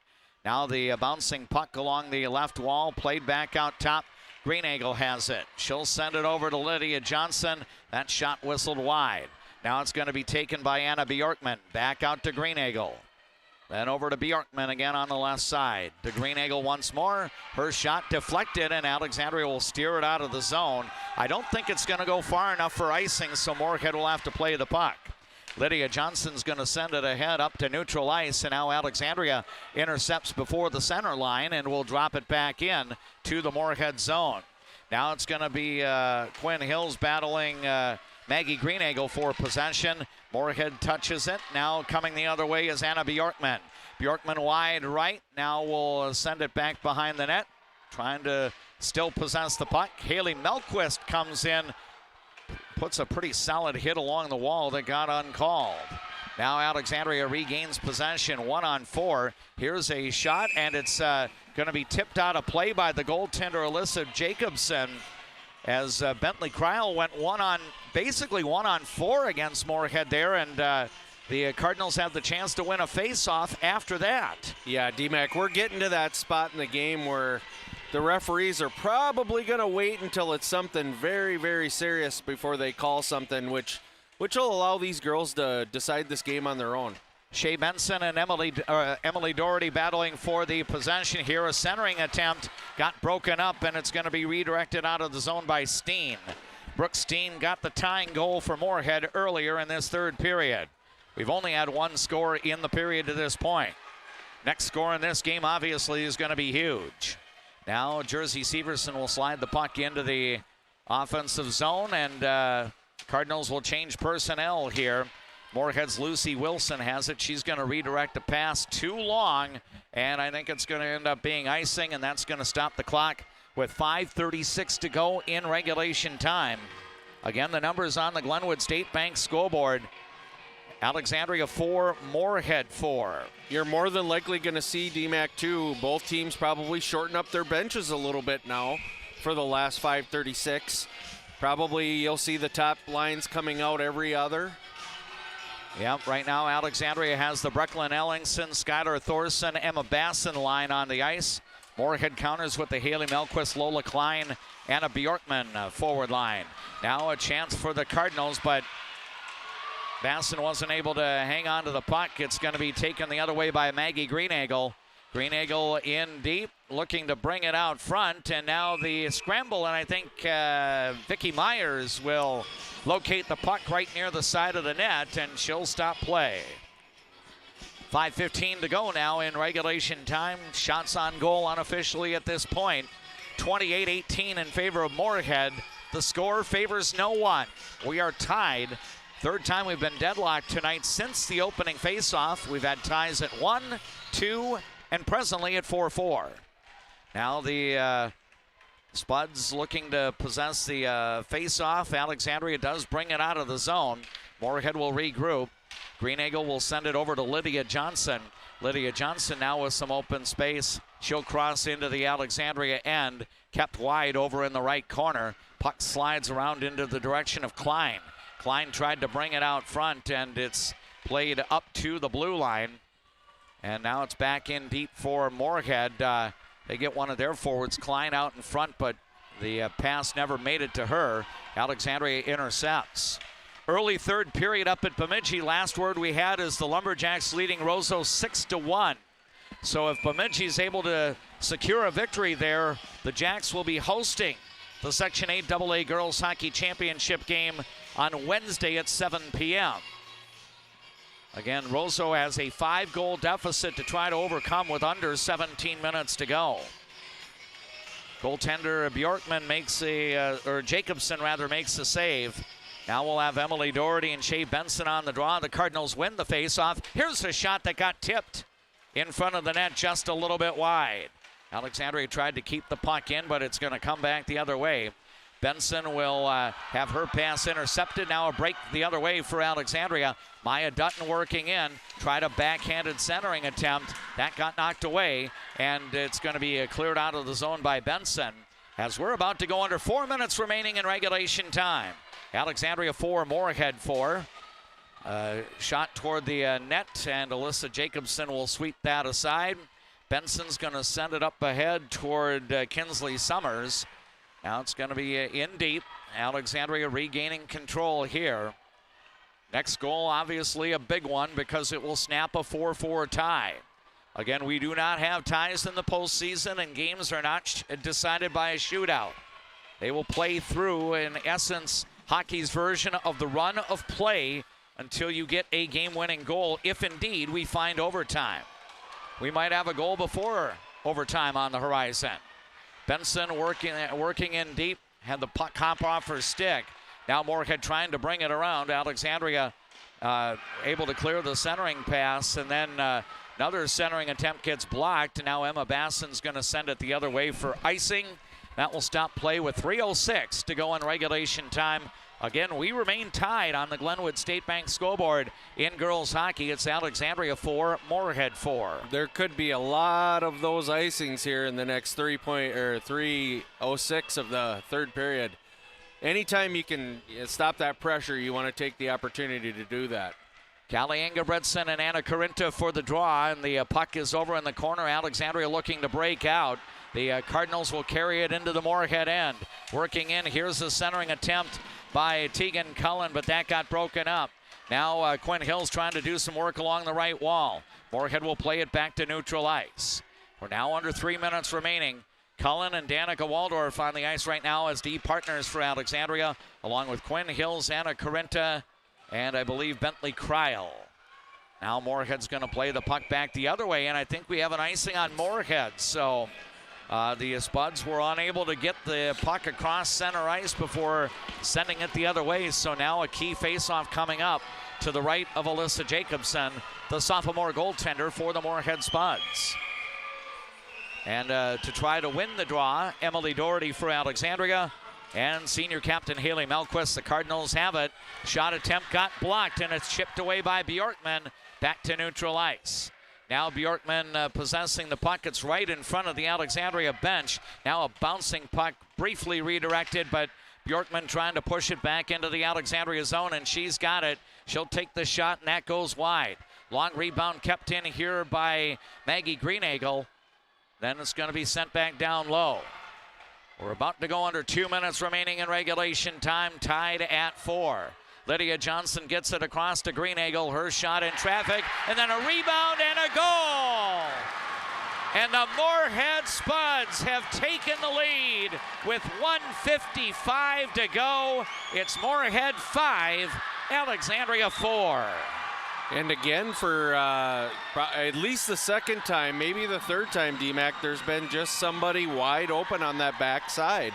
Speaker 1: Now the bouncing puck along the left wall, played back out top. Greeneagle has it. She'll send it over to Lydia Johnson. That shot whistled wide. Now it's going to be taken by Anna Bjorkman. Back out to Greeneagle. Then over to Bjorkman again on the left side. To Greeneagle once more. Her shot deflected, and Alexandria will steer it out of the zone. I don't think it's going to go far enough for icing, so Moorhead will have to play the puck. Lydia Johnson's going to send it ahead up to neutral ice, and now Alexandria intercepts before the center line and will drop it back in to the Moorhead zone. Now it's going to be Quinn Hills battling Maggie Greenagel for possession. Moorhead touches it. Now coming the other way is Anna Bjorkman. Bjorkman wide right. Now we'll send it back behind the net. Trying to still possess the puck. Haley Melquist comes in. Puts a pretty solid hit along the wall that got uncalled. Now Alexandria regains possession, 1-on-4. Here's a shot, and it's going to be tipped out of play by the goaltender Alyssa Jacobson, as Bentley Kreil went basically 1-on-4 against Moorhead there, and the Cardinals have the chance to win a face-off after that.
Speaker 2: Yeah, D-Mac, we're getting to that spot in the game where the referees are probably going to wait until it's something very, very serious before they call something, which will allow these girls to decide this game on their own.
Speaker 1: Shea Benson and Emily Doherty battling for the possession here. A centering attempt got broken up, and it's going to be redirected out of the zone by Steen. Brooke Steen got the tying goal for Moorhead earlier in this third period. We've only had one score in the period to this point. Next score in this game obviously is going to be huge. Now Jersey Severson will slide the puck into the offensive zone, and Cardinals will change personnel here. Moorhead's Lucy Wilson has it. She's going to redirect a pass too long, and I think it's going to end up being icing, and that's going to stop the clock with 5:36 to go in regulation time. Again, the numbers on the Glenwood State Bank scoreboard. Alexandria 4, Moorhead 4.
Speaker 2: You're more than likely going to see, D-Mac, too. Both teams probably shorten up their benches a little bit now for the last 5:36. Probably you'll see the top lines coming out every other.
Speaker 1: Yep, right now Alexandria has the Brecklin Ellingson, Skylar Thorson, Emma Basson line on the ice. Moorhead counters with the Haley Melquist, Lola Klein, Anna Bjorkman forward line. Now a chance for the Cardinals, but Basson wasn't able to hang on to the puck. It's going to be taken the other way by Maggie Greenagel. Greenagel in deep, looking to bring it out front, and now the scramble, and I think Vicky Myers will locate the puck right near the side of the net, and she'll stop play. 5:15 to go now in regulation time. Shots on goal unofficially at this point. 28-18 in favor of Moorhead. The score favors no one. We are tied. Third time we've been deadlocked tonight since the opening faceoff. We've had ties at 1, 2, and presently at 4-4. Now the Spuds looking to possess the face-off. Alexandria does bring it out of the zone. Moorhead will regroup. Greenagel will send it over to Lydia Johnson. Lydia Johnson now with some open space. She'll cross into the Alexandria end. Kept wide over in the right corner. Puck slides around into the direction of Klein. Klein tried to bring it out front, and it's played up to the blue line. And now it's back in deep for Moorhead. They get one of their forwards, Klein, out in front, but the pass never made it to her. Alexandria intercepts. Early third period up at Bemidji. Last word we had is the Lumberjacks leading Roseau 6-1. So if Bemidji's able to secure a victory there, the Jacks will be hosting the Section 8 AA Girls Hockey Championship game on Wednesday at 7 p.m. Again, Roseau has a 5-goal deficit to try to overcome with under 17 minutes to go. Goaltender Bjorkman makes Jacobson makes the save. Now we'll have Emily Doherty and Shea Benson on the draw. The Cardinals win the faceoff. Here's a shot that got tipped in front of the net just a little bit wide. Alexandria tried to keep the puck in, but it's going to come back the other way. Benson will have her pass intercepted. Now a break the other way for Alexandria. Maya Dutton working in. Tried a backhanded centering attempt. That got knocked away, and it's going to be cleared out of the zone by Benson as we're about to go under 4 minutes remaining in regulation time. Alexandria 4, Moorhead 4. Shot toward the net, and Alyssa Jacobson will sweep that aside. Benson's going to send it up ahead toward Kinsley Summers. Now it's going to be in deep. Alexandria regaining control here. Next goal, obviously a big one because it will snap a 4-4 tie. Again, we do not have ties in the postseason, and games are not decided by a shootout. They will play through, in essence, hockey's version of the run of play until you get a game-winning goal, if indeed we find overtime. We might have a goal before overtime on the horizon. Benson working in deep, had the puck hop off her stick. Now Moorhead trying to bring it around. Alexandria able to clear the centering pass, and then another centering attempt gets blocked. Now Emma Basson's going to send it the other way for icing. That will stop play with 3:06 to go in regulation time. Again, we remain tied on the Glenwood State Bank scoreboard in girls hockey. It's Alexandria 4, Moorhead 4.
Speaker 2: There could be a lot of those icings here in the next 3:06 of the third period. Anytime you can stop that pressure, you want to take the opportunity to do that.
Speaker 1: Callie Ingebretson and Anna Corinta for the draw, and the puck is over in the corner. Alexandria looking to break out. The Cardinals will carry it into the Moorhead end. Working in, here's the centering attempt by Tegan Cullen, but that got broken up. Now Quinn Hill's trying to do some work along the right wall. Moorhead will play it back to neutral ice. We're now under 3 minutes remaining. Cullen and Danica Waldorf on the ice right now as D partners for Alexandria, along with Quinn Hills, Anna Corinta, and I believe Bentley Cryle. Now Moorhead's going to play the puck back the other way, and I think we have an icing on Moorhead. So the Spuds were unable to get the puck across center ice before sending it the other way. So now a key faceoff coming up to the right of Alyssa Jacobson, the sophomore goaltender for the Moorhead Spuds. And to try to win the draw, Emily Doherty for Alexandria and senior captain Haley Melquist. The Cardinals have it. Shot attempt got blocked, and it's chipped away by Bjorkman. Back to neutral ice. Now Bjorkman possessing the puck. It's right in front of the Alexandria bench. Now a bouncing puck, briefly redirected, but Bjorkman trying to push it back into the Alexandria zone, and she's got it. She'll take the shot, and that goes wide. Long rebound kept in here by Maggie Greenagel. Then it's going to be sent back down low. We're about to go under 2 minutes remaining in regulation time, tied at 4. Lydia Johnson gets it across to Greenagel. Her shot in traffic, and then a rebound and a goal. And the Moorhead Spuds have taken the lead with 1:55 to go. It's Moorhead 5, Alexandria 4.
Speaker 2: And again, for at least the second time, maybe the third time, DMAC, there's been just somebody wide open on that back side.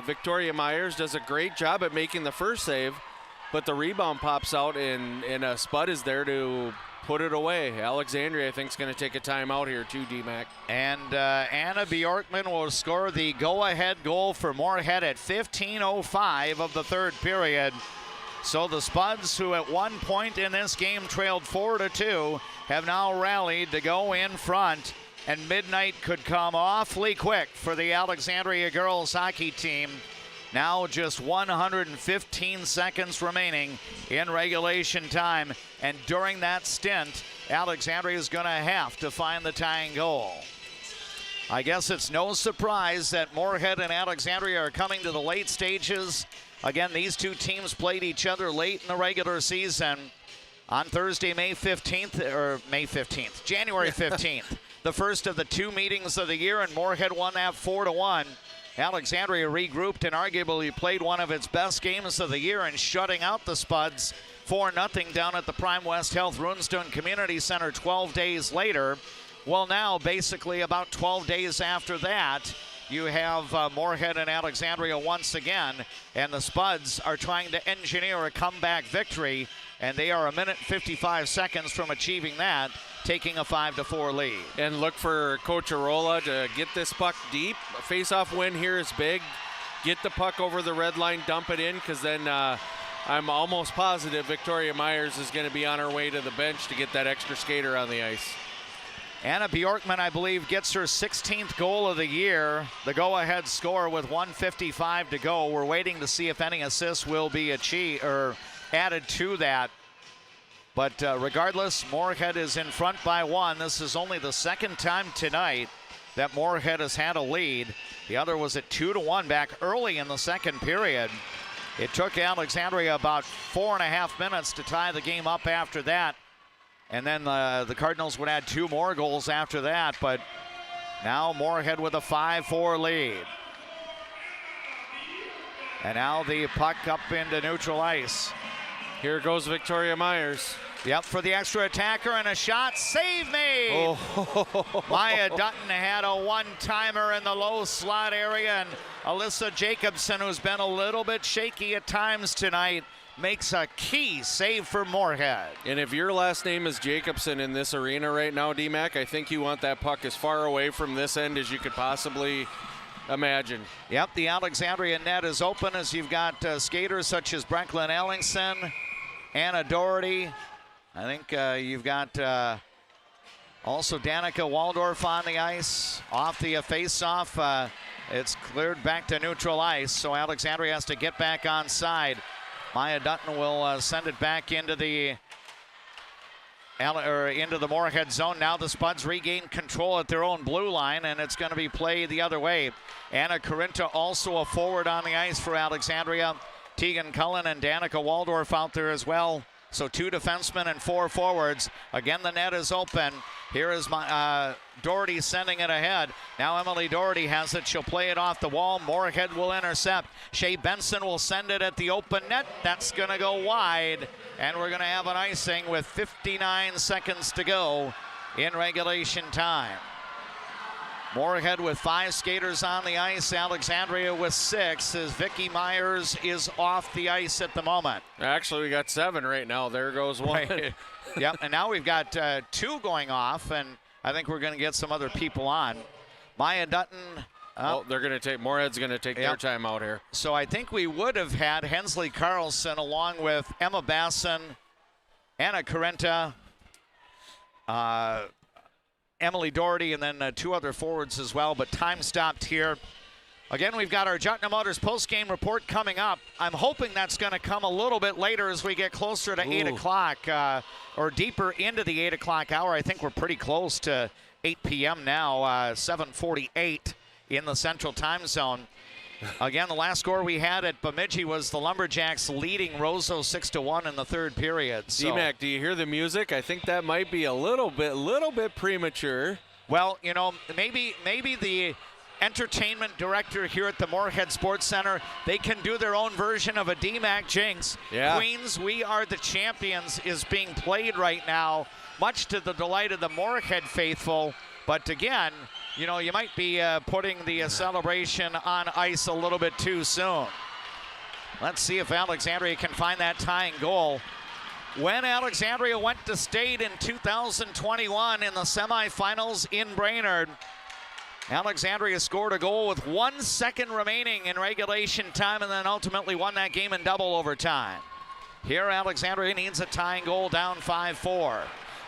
Speaker 2: Victoria Myers does a great job at making the first save, but the rebound pops out, and a Spud is there to put it away. Alexandria, I think, is going to take a timeout here too, DMAC.
Speaker 1: And Anna Bjorkman will score the go-ahead goal for Moorhead at 15:05 of the third period. So the Spuds, who at one point in this game trailed 4-2, have now rallied to go in front, and midnight could come awfully quick for the Alexandria girls hockey team. Now just 115 seconds remaining in regulation time, and during that stint, Alexandria is going to have to find the tying goal. I guess it's no surprise that Moorhead and Alexandria are coming to the late stages. Again, these two teams played each other late in the regular season on Thursday, January 15th, the first of the two meetings of the year, and Moorhead won that 4-1. Alexandria regrouped and arguably played one of its best games of the year in shutting out the Spuds 4-0 down at the Prime West Health Runestone Community Center 12 days later. Well, now, basically about 12 days after that, you have Moorhead and Alexandria once again, and the Spuds are trying to engineer a comeback victory, and they are 1:55 seconds from achieving that, taking a 5-4 lead.
Speaker 2: And look for Coach Arola to get this puck deep. A face-off win here is big. Get the puck over the red line, dump it in, because then I'm almost positive Victoria Myers is going to be on her way to the bench to get that extra skater on the ice.
Speaker 1: Anna Bjorkman, I believe, gets her 16th goal of the year. The go-ahead score with 1:55 to go. We're waiting to see if any assists will be achieved or added to that. But regardless, Moorhead is in front by 1. This is only the second time tonight that Moorhead has had a lead. The other was at 2-1 back early in the second period. It took Alexandria about 4.5 minutes to tie the game up after that. And then the Cardinals would add 2 more goals after that, but now Moorhead with a 5-4 lead. And now the puck up into neutral ice.
Speaker 2: Here goes Victoria Myers.
Speaker 1: Yep, for the extra attacker and a shot. Save made!
Speaker 2: Oh.
Speaker 1: Maya Dutton had a one-timer in the low slot area, and Alyssa Jacobson, who's been a little bit shaky at times tonight, makes a key save for Moorhead.
Speaker 2: And if your last name is Jacobson in this arena right now, D-Mac, I think you want that puck as far away from this end as you could possibly imagine.
Speaker 1: Yep, the Alexandria net is open as you've got skaters such as Brecklin Ellingson, Anna Doherty. I think you've got also Danica Waldorf on the ice. Off the face-off, it's cleared back to neutral ice, so Alexandria has to get back on side. Maya Dutton will send it back into the Moorhead zone. Now the Spuds regain control at their own blue line, and it's going to be played the other way. Anna Corinta also a forward on the ice for Alexandria. Tegan Cullen and Danica Waldorf out there as well. So 2 defensemen and 4 forwards. Again, the net is open. Here is Doherty sending it ahead. Now Emily Doherty has it. She'll play it off the wall. Moorhead will intercept. Shea Benson will send it at the open net. That's going to go wide. And we're going to have an icing with 59 seconds to go in regulation time. Moorhead with 5 skaters on the ice. Alexandria with 6 as Vicky Myers is off the ice at the moment.
Speaker 2: Actually, we got 7 right now. There goes one.
Speaker 1: Right. Yep, and now we've got 2 going off, and I think we're going to get some other people on. Maya Dutton.
Speaker 2: They're going to take, Moorhead's going to take their time out here.
Speaker 1: So I think we would have had Hensley Carlson along with Emma Basson, Anna Corinta, Emily Doherty, and then 2 other forwards as well, but time stopped here. Again, we've got our Jutna Motors post-game report coming up. I'm hoping that's going to come a little bit later as we get closer to 8 o'clock or deeper into the 8 o'clock hour. I think we're pretty close to 8 p.m. now, 7:48 in the Central Time Zone. Again, the last score we had at Bemidji was the Lumberjacks leading Roseau 6-1 in the 3rd period. So.
Speaker 2: D-Mac, do you hear the music? I think that might be a little bit premature.
Speaker 1: Well, you know, maybe the entertainment director here at the Moorhead Sports Center, they can do their own version of a D-Mac jinx.
Speaker 2: Yeah.
Speaker 1: Queens, we are the champions is being played right now, much to the delight of the Moorhead faithful. But again, you know, you might be putting the celebration on ice a little bit too soon. Let's see if Alexandria can find that tying goal. When Alexandria went to state in 2021 in the semifinals in Brainerd, Alexandria scored a goal with 1 second remaining in regulation time and then ultimately won that game in double overtime. Here, Alexandria needs a tying goal, down 5-4.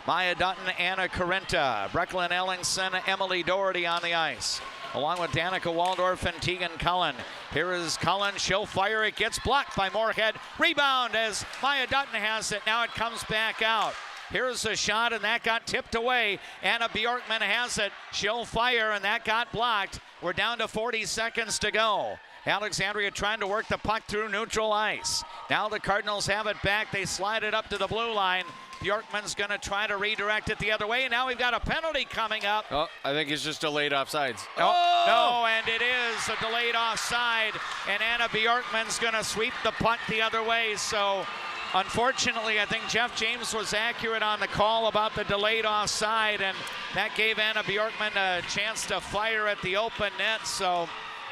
Speaker 1: Maya Dutton, Anna Corinta, Brecklin Ellingson, Emily Doherty on the ice, along with Danica Waldorf and Tegan Cullen. Here is Cullen, she'll fire, it gets blocked by Moorhead. Rebound as Maya Dutton has it, now it comes back out. Here's a shot, and that got tipped away. Anna Bjorkman has it, she'll fire, and that got blocked. We're down to 40 seconds to go. Alexandria trying to work the puck through neutral ice. Now the Cardinals have it back, they slide it up to the blue line. Bjorkman's going to try to redirect it the other way, and now we've got a penalty coming up.
Speaker 2: Oh, I think it's just delayed offsides.
Speaker 1: Oh, no, and it is a delayed offside, and Anna Bjorkman's going to sweep the puck the other way. So, unfortunately, I think Jeff James was accurate on the call about the delayed offside, and that gave Anna Bjorkman a chance to fire at the open net. So,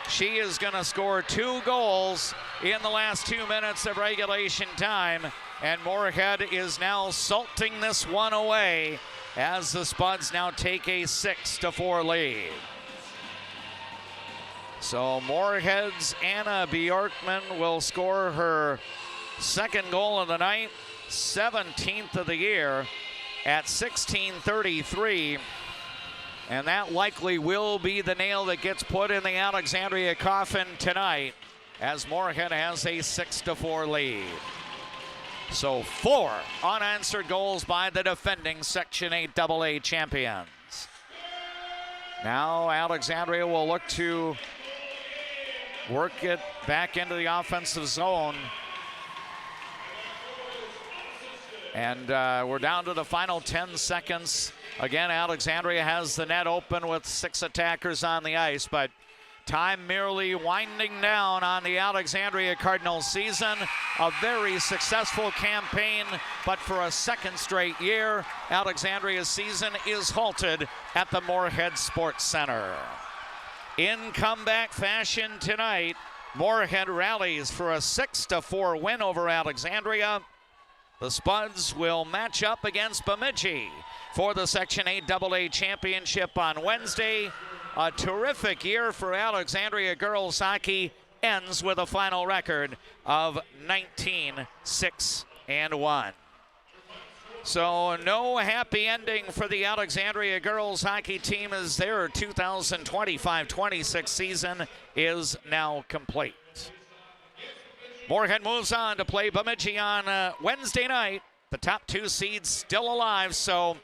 Speaker 1: she is going to score 2 goals in the last 2 minutes of regulation time. And Moorhead is now salting this one away as the Spuds now take a 6-4 lead. So Moorhead's Anna Bjorkman will score her 2nd goal of the night, 17th of the year at 16:33. And that likely will be the nail that gets put in the Alexandria coffin tonight as Moorhead has a 6-4 lead. So 4 unanswered goals by the defending Section 8 AA champions. Now Alexandria will look to work it back into the offensive zone. And we're down to the final 10 seconds. Again, Alexandria has the net open with 6 attackers on the ice, but Time merely winding down on the Alexandria Cardinals season. A very successful campaign, but for a second straight year, Alexandria's season is halted at the Moorhead Sports Center. In comeback fashion tonight, Moorhead rallies for a 6-4 win over Alexandria. The Spuds will match up against Bemidji for the Section 8 AA championship on Wednesday. A terrific year for Alexandria girls hockey ends with a final record of 19-6-1. So no happy ending for the Alexandria girls hockey team as their 2025-26 season is now complete. Moorhead moves on to play Bemidji on Wednesday night. The top 2 seeds still alive, so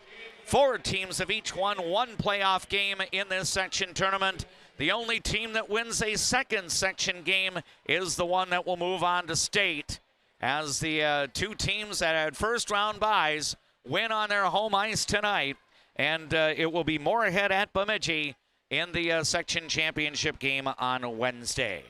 Speaker 1: 4 teams have each won 1 playoff game in this section tournament. The only team that wins a second section game is the one that will move on to state, as the 2 teams that had first round byes win on their home ice tonight, and it will be Moorhead at Bemidji in the section championship game on Wednesday.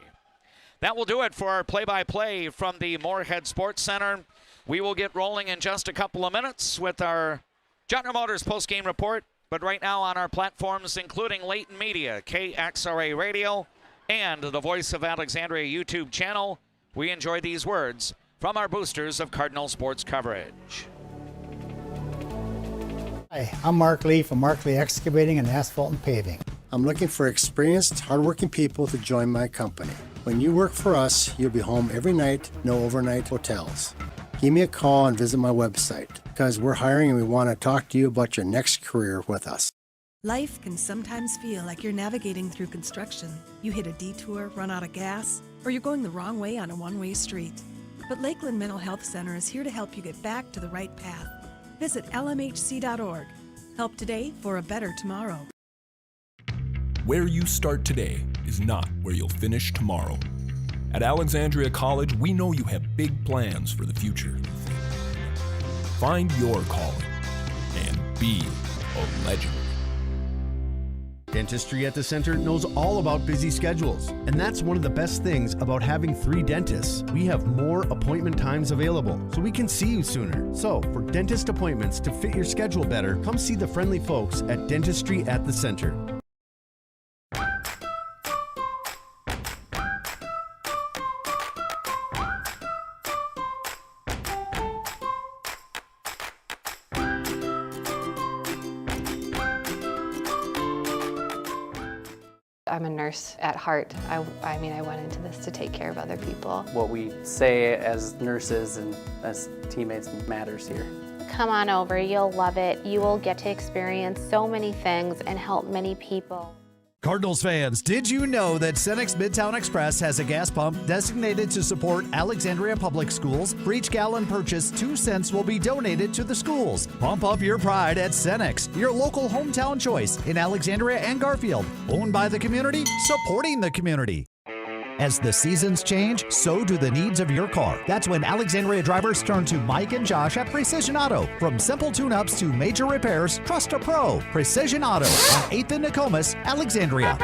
Speaker 1: That will do it for our play-by-play from the Moorhead Sports Center. We will get rolling in just a couple of minutes with our Jottner Motors post-game report, but right now on our platforms, including Leighton Media, KXRA Radio, and the Voice of Alexandria YouTube channel, we enjoy these words from our boosters of Cardinal sports coverage.
Speaker 23: Hi, I'm Mark Lee from Mark Lee Excavating and Asphalt and Paving. I'm looking for experienced, hardworking people to join my company. When you work for us, you'll be home every night, no overnight hotels. Give me a call and visit my website, because we're hiring and we want to talk to you about your next career with us.
Speaker 9: Life can sometimes feel like you're navigating through construction. You hit a detour, run out of gas, or you're going the wrong way on a one-way street. But Lakeland Mental Health Center is here to help you get back to the right path. Visit lmhc.org. Help today for a better tomorrow.
Speaker 3: Where you start today is not where you'll finish tomorrow. At Alexandria College, we know you have big plans for the future. Find your calling and be a legend.
Speaker 12: Dentistry at the Center knows all about busy schedules, and that's one of the best things about having 3 dentists. We have more appointment times available, so we can see you sooner. So, for dentist appointments to fit your schedule better, come see the friendly folks at Dentistry at the Center.
Speaker 17: I'm a nurse at heart. I went into this to take care of other people.
Speaker 18: What we say as nurses and as teammates matters here.
Speaker 25: Come on over, you'll love it. You will get to experience so many things and help many people.
Speaker 20: Cardinals fans, did you know that Cenex Midtown Express has a gas pump designated to support Alexandria Public Schools? For each gallon purchased, 2 cents will be donated to the schools. Pump up your pride at Cenex, your local hometown choice in Alexandria and Garfield. Owned by the community, supporting the community. As the seasons change, so do the needs of your car. That's when Alexandria drivers turn to Mike and Josh at Precision Auto. From simple tune-ups to major repairs, trust a pro. Precision Auto on 8th and Nokomis, Alexandria.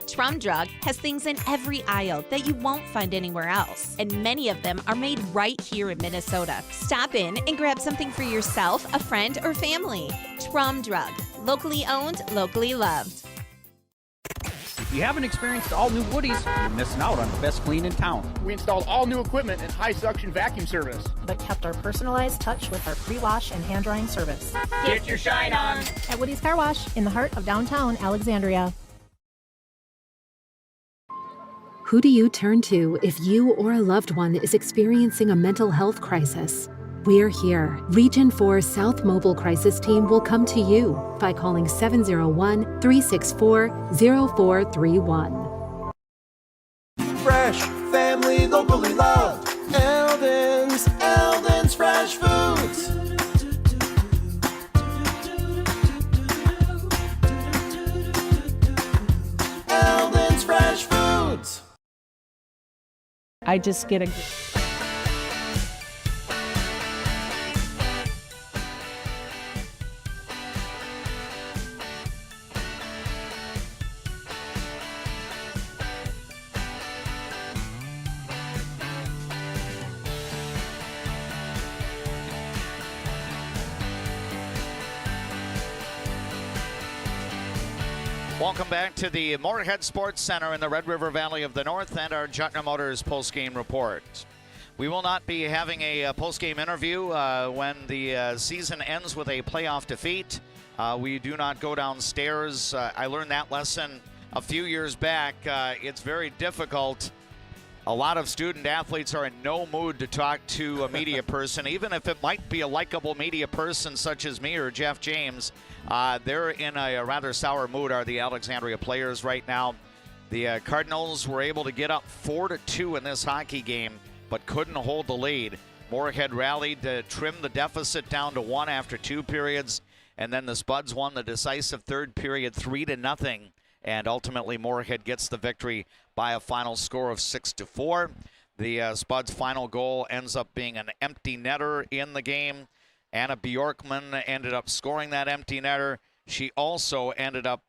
Speaker 28: Trum Drug has things in every aisle that you won't find anywhere else, and many of them are made right here in Minnesota. Stop in and grab something for yourself, a friend, or family. Trum Drug, locally owned, locally loved.
Speaker 21: If you haven't experienced all new Woodies, you're missing out on the best clean in town.
Speaker 22: We installed all new equipment and high suction vacuum service,
Speaker 24: but kept our personalized touch with our pre-wash and hand drying service.
Speaker 22: Get your shine on
Speaker 24: at Woody's Car Wash in the heart of downtown Alexandria.
Speaker 29: Who do you turn to if you or a loved one is experiencing a mental health crisis? We're here. Region 4 South Mobile Crisis Team will come to you by calling 701-364-0431.
Speaker 13: Fresh, family, locally loved. Eldon's Fresh Foods. Eldon's Fresh Foods.
Speaker 27: I just get a...
Speaker 1: Welcome back to the Moorhead Sports Center in the Red River Valley of the North and our Jutner Motors post-game report. We will not be having a post-game interview when the season ends with a playoff defeat. We do not go downstairs. I learned that lesson a few years back. It's very difficult. A lot of student athletes are in no mood to talk to a media person, even if it might be a likable media person such as me or Jeff James. They're in a rather sour mood, are the Alexandria players right now. The Cardinals were able to get up 4-2 in this hockey game, but couldn't hold the lead. Moorhead rallied to trim the deficit down to 1 after 2 periods, and then the Spuds won the decisive third period 3-0, and ultimately Moorhead gets the victory by a final score of 6-4. The Spuds' final goal ends up being an empty netter in the game. Anna Bjorkman ended up scoring that empty netter. She also ended up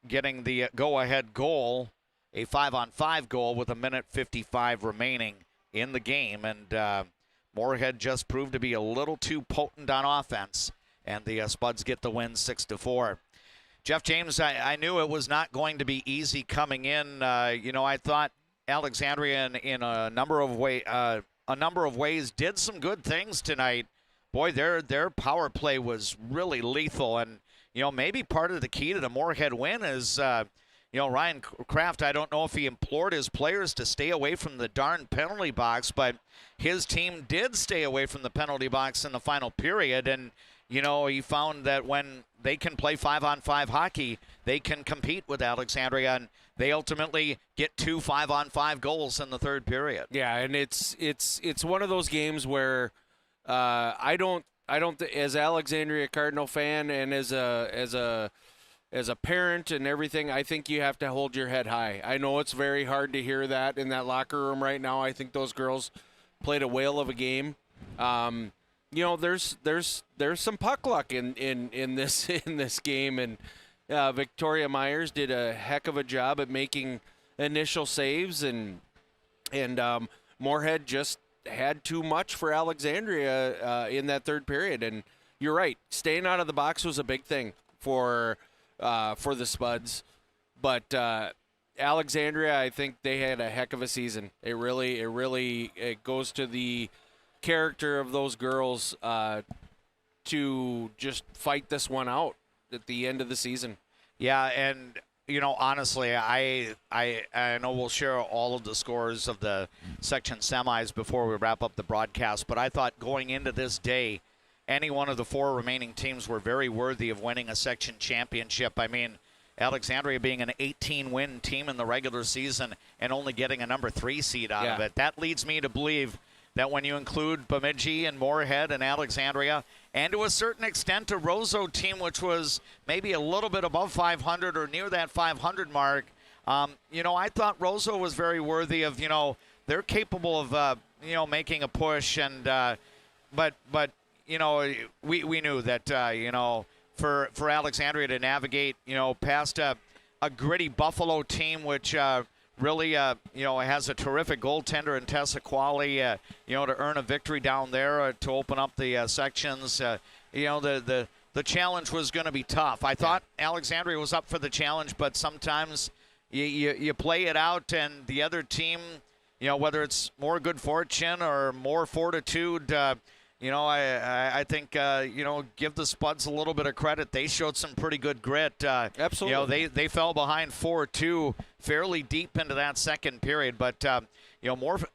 Speaker 1: getting the go-ahead goal, a 5-on-5 goal with 1:55 remaining in the game. And Moorhead just proved to be a little too potent on offense, and the Spuds get the win 6-4. Jeff James, I knew it was not going to be easy coming in. I thought Alexandria in a number of ways did some good things tonight. Boy, their power play was really lethal, and maybe part of the key to the Moorhead win is Ryan Kraft. I don't know if he implored his players to stay away from the darn penalty box, but his team did stay away from the penalty box in the final period, and he found that when they can play 5-on-5 hockey, they can compete with Alexandria, and they ultimately get 2 5-on-5 goals in the third period.
Speaker 2: Yeah, and it's one of those games where I don't as Alexandria Cardinal fan and as a parent and everything, I think you have to hold your head high. I know it's very hard to hear that in that locker room right now. I think those girls played a whale of a game. There's some puck luck in this game, and Victoria Myers did a heck of a job at making initial saves, and Moorhead just had too much for Alexandria in that third period. And you're right, staying out of the box was a big thing for the Spuds, but Alexandria, I think they had a heck of a season. It goes to the character of those girls to just fight this one out at the end of the season.
Speaker 1: Yeah, and honestly, I know we'll share all of the scores of the section semis before we wrap up the broadcast, but I thought going into this day, any one of the 4 remaining teams were very worthy of winning a section championship. I mean, Alexandria being an 18-win team in the regular season and only getting a number 3 seed out of it. That leads me to believe that when you include Bemidji and Moorhead and Alexandria, and to a certain extent a Roseau team, which was maybe a little bit above 500 or near that 500 mark, I thought Roseau was very worthy of, they're capable of, making a push. And but we knew that, for Alexandria to navigate, past a gritty Buffalo team, which really, has a terrific goaltender in Tessa Qualley, to earn a victory down there to open up the sections. The challenge was going to be tough. I thought Alexandria was up for the challenge, but sometimes you play it out, and the other team, whether it's more good fortune or more fortitude, I think, give the Spuds a little bit of credit. They showed some pretty good grit.
Speaker 2: Absolutely.
Speaker 1: They fell behind 4-2 fairly deep into that second period. But,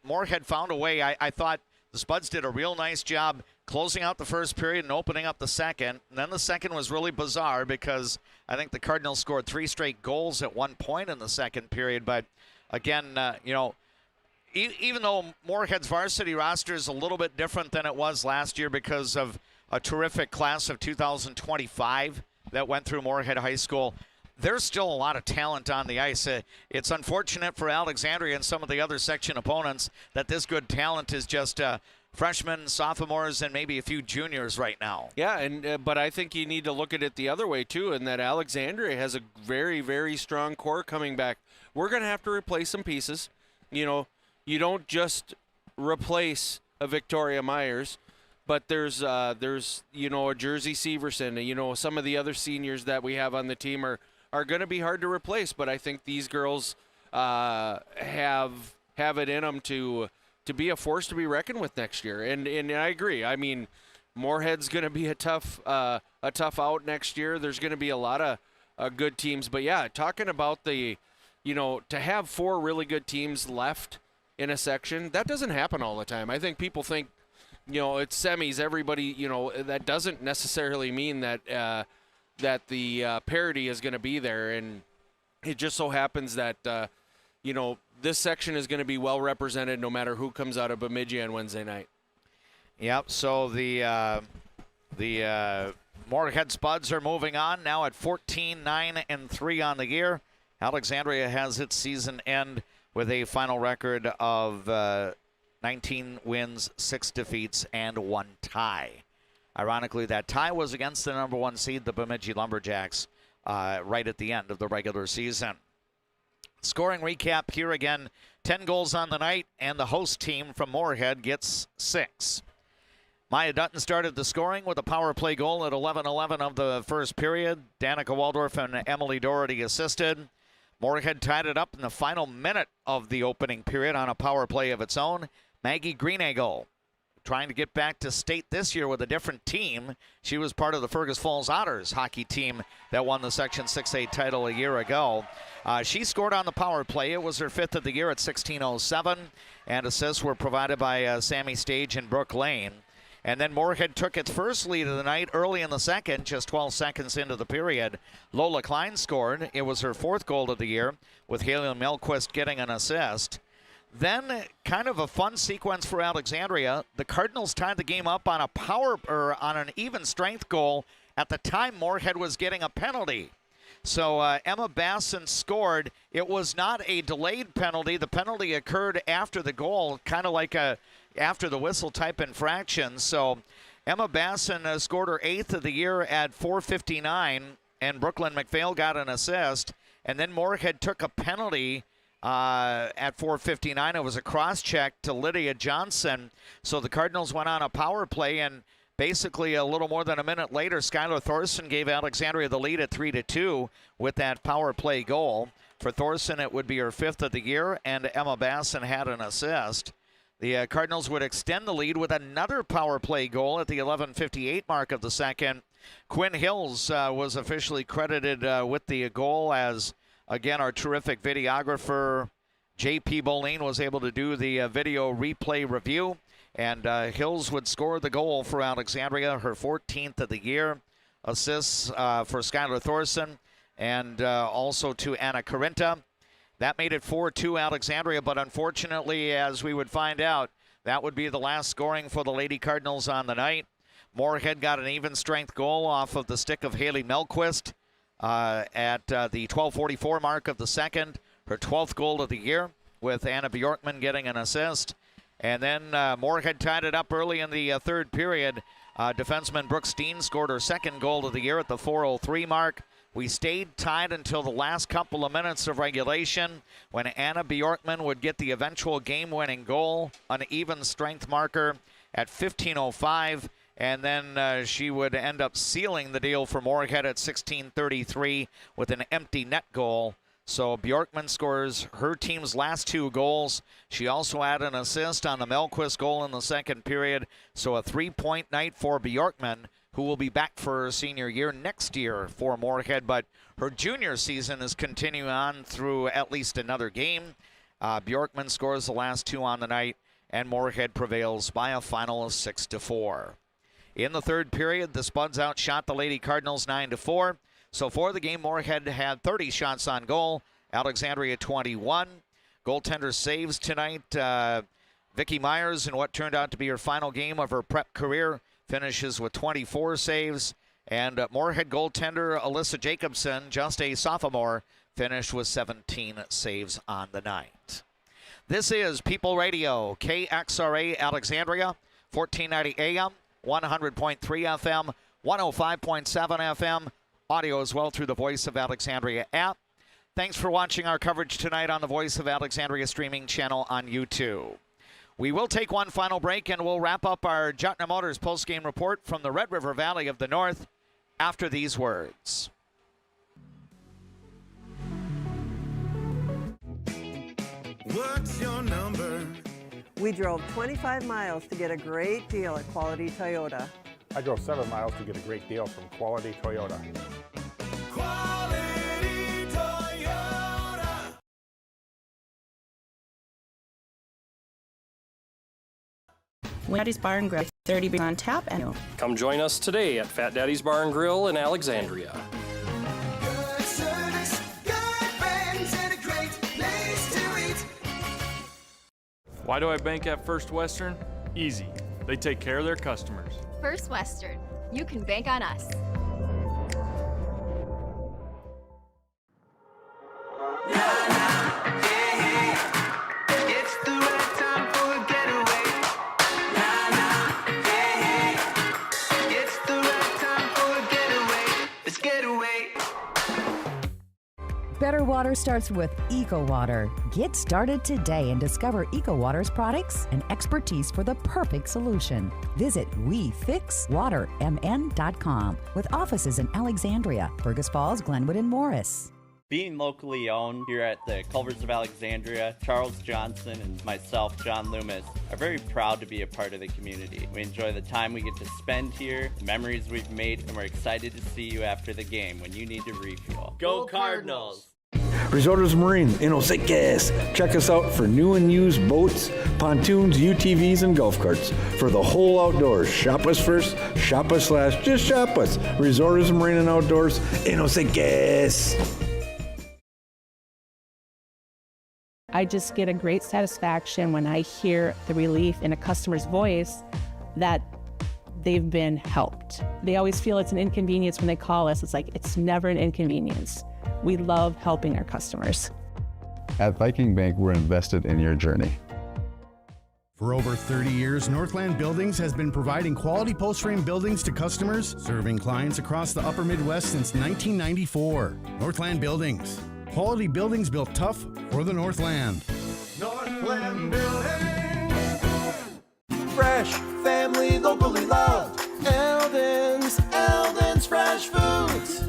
Speaker 1: Moorhead found a way. I thought the Spuds did a real nice job closing out the first period and opening up the second. And then the second was really bizarre because I think the Cardinals scored 3 straight goals at one point in the second period. But, again, even though Moorhead's varsity roster is a little bit different than it was last year because of a terrific class of 2025 that went through Moorhead High School, there's still a lot of talent on the ice. It's unfortunate for Alexandria and some of the other section opponents that this good talent is just freshmen, sophomores, and maybe a few juniors right now.
Speaker 2: Yeah, and but I think you need to look at it the other way, too, in that Alexandria has a very, very strong core coming back. We're going to have to replace some pieces. You don't just replace a Victoria Myers. but there's a Jersey Severson, some of the other seniors that we have on the team are going to be hard to replace. But I think these girls have it in them to be a force to be reckoned with next year. And I agree. I mean, Moorhead's going to be a tough out next year. There's going to be a lot of good teams. But yeah, talking about to have 4 really good teams left in a section, that doesn't happen all the time. I think people think, it's semis, everybody, that doesn't necessarily mean that the parity is going to be there. And it just so happens that, this section is going to be well represented no matter who comes out of Bemidji on Wednesday night.
Speaker 1: Yep, so the Moorhead Spuds are moving on now at 14-9-3 on the year. Alexandria has its season end with a final record of 19 wins, 6 defeats, and 1 tie. Ironically, that tie was against the number 1 seed, the Bemidji Lumberjacks, right at the end of the regular season. Scoring recap here again, 10 goals on the night, and the host team from Moorhead gets 6. Maya Dutton started the scoring with a power play goal at 11:11 of the first period. Danica Waldorf and Emily Doherty assisted. Moorhead tied it up in the final minute of the opening period on a power play of its own. Maggie Greeneagle trying to get back to state this year with a different team. She was part of the Fergus Falls Otters hockey team that won the Section 6A title a year ago. She scored on the power play. It was her 5th of the year at 16:07, and assists were provided by Sammy Stage and Brooke Lane. And then Moorhead took its first lead of the night early in the second, just 12 seconds into the period. Lola Klein scored. It was her 4th goal of the year, with Haley Melquist getting an assist. Then, kind of a fun sequence for Alexandria. The Cardinals tied the game up on on an even strength goal at the time Moorhead was getting a penalty. So Emma Basson scored. It was not a delayed penalty. The penalty occurred after the goal, kind of like a after the whistle type infraction. So Emma Basson scored her 8th of the year at 4:59, and Brooklyn McPhail got an assist. And then Moorhead took a penalty at 4:59. It was a cross-check to Lydia Johnson. So the Cardinals went on a power play, and basically a little more than a minute later, Skylar Thorson gave Alexandria the lead at 3-2 with that power play goal. For Thorson, it would be her 5th of the year, and Emma Basson had an assist. The Cardinals would extend the lead with another power play goal at the 11:58 mark of the second. Quinn Hills was officially credited with the goal, as, again, our terrific videographer, J.P. Boleen, was able to do the video replay review. And Hills would score the goal for Alexandria, her 14th of the year. Assists for Skylar Thorson and also to Anna Carinta. That made it 4-2 Alexandria, but unfortunately, as we would find out, that would be the last scoring for the Lady Cardinals on the night. Moorhead got an even strength goal off of the stick of Haley Melquist at the 12:44 mark of the second, her 12th goal of the year, with Anna Bjorkman getting an assist. And then Moorhead tied it up early in the third period. Defenseman Brooke Steen scored her 2nd goal of the year at the 4:03 mark. We stayed tied until the last couple of minutes of regulation, when Anna Bjorkman would get the eventual game-winning goal, an even strength marker at 15:05, and then she would end up sealing the deal for Moorhead at 16:33 with an empty net goal. So Bjorkman scores her team's last 2 goals. She also had an assist on the Melquist goal in the second period. So a 3-point night for Bjorkman, who will be back for her senior year next year for Moorhead. But her junior season is continuing on through at least another game. Bjorkman scores the last 2 on the night, and Moorhead prevails by a final of 6-4. In the third period, the Spuds outshot the Lady Cardinals 9-4. So for the game, Moorhead had 30 shots on goal, Alexandria 21. Goaltender saves tonight. Vicki Myers, in what turned out to be her final game of her prep career, finishes with 24 saves. And Moorhead goaltender Alyssa Jacobson, just a sophomore, finished with 17 saves on the night. This is People Radio, KXRA Alexandria, 1490 AM, 100.3 FM, 105.7 FM. Audio as well through the Voice of Alexandria app. Thanks for watching our coverage tonight on the Voice of Alexandria streaming channel on YouTube. We will take one final break, and we'll wrap up our Jutner Motors post-game report from the Red River Valley of the North after these words.
Speaker 4: What's your number?
Speaker 5: We drove 25 miles to get a great deal at Quality Toyota.
Speaker 6: I drove 7 miles to get a great deal from Quality Toyota.
Speaker 4: Quality Toyota.
Speaker 7: Daddy's Bar and Grill, 30 beers on tap, and
Speaker 8: come join us today at Fat Daddy's Bar and Grill in Alexandria.
Speaker 4: Good service, good friends, and a great place to eat.
Speaker 10: Why do I bank at First Western? Easy. They take care of their customers.
Speaker 16: First Western. You can bank on us.
Speaker 4: It's the right time for a getaway. It's the right time for a getaway. Let's get away.
Speaker 19: Better water starts with EcoWater. Get started today and discover EcoWater's products and expertise for the perfect solution. Visit WeFixWaterMN.com with offices in Alexandria, Fergus Falls, Glenwood, and Morris.
Speaker 26: Being locally owned here at the Culvers of Alexandria, Charles Johnson and myself, John Loomis, are very proud to be a part of the community. We enjoy the time we get to spend here, the memories we've made, and we're excited to see you after the game when you need to refuel. Go Cardinals!
Speaker 30: Resorts Marine in Osakis. Check us out for new and used boats, pontoons, UTVs, and golf carts. For the whole outdoors, shop us first, shop us last, just shop us. Resorts Marine and Outdoors in Osakis.
Speaker 7: I just get a great satisfaction when I hear the relief in a customer's voice that they've been helped. They always feel it's an inconvenience when they call us. It's like, it's never an inconvenience. We love helping our customers.
Speaker 31: At Viking Bank, we're invested in your journey.
Speaker 12: For over 30 years, Northland Buildings has been providing quality post-frame buildings to customers, serving clients across the upper Midwest since 1994. Northland Buildings. Quality buildings built tough for the Northland.
Speaker 4: Northland Building. Fresh, family, locally loved. Eldon's Fresh Foods.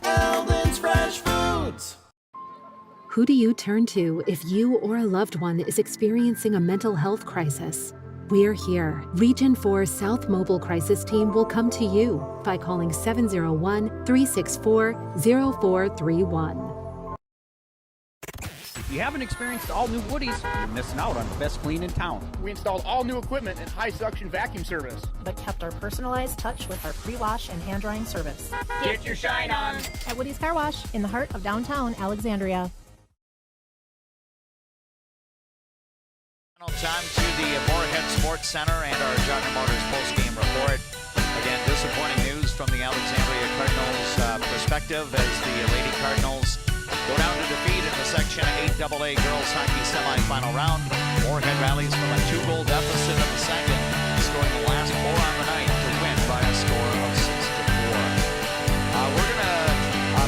Speaker 4: Eldon's Fresh Foods.
Speaker 29: Who do you turn to if you or a loved one is experiencing a mental health crisis? We're here. Region 4 South Mobile Crisis Team will come to you by calling 701-364-0431.
Speaker 21: If you haven't experienced all new Woodies, you're missing out on the best clean in town.
Speaker 22: We installed all new equipment and high suction vacuum service.
Speaker 24: But kept our personalized touch with our pre-wash and hand drying service.
Speaker 22: Get your shine on
Speaker 24: at Woody's Car Wash in the heart of downtown Alexandria.
Speaker 1: Time to the Moorhead Sports Center and our Jutner Motors post-game report. Again, disappointing news from the Alexandria Cardinals perspective as the Lady Cardinals go down to defeat in the Section 8AA Girls Hockey semifinal round. Moorhead rallies from a 2-goal deficit in the second, scoring the last 4 on the night to win by a score of 6-4. We're going to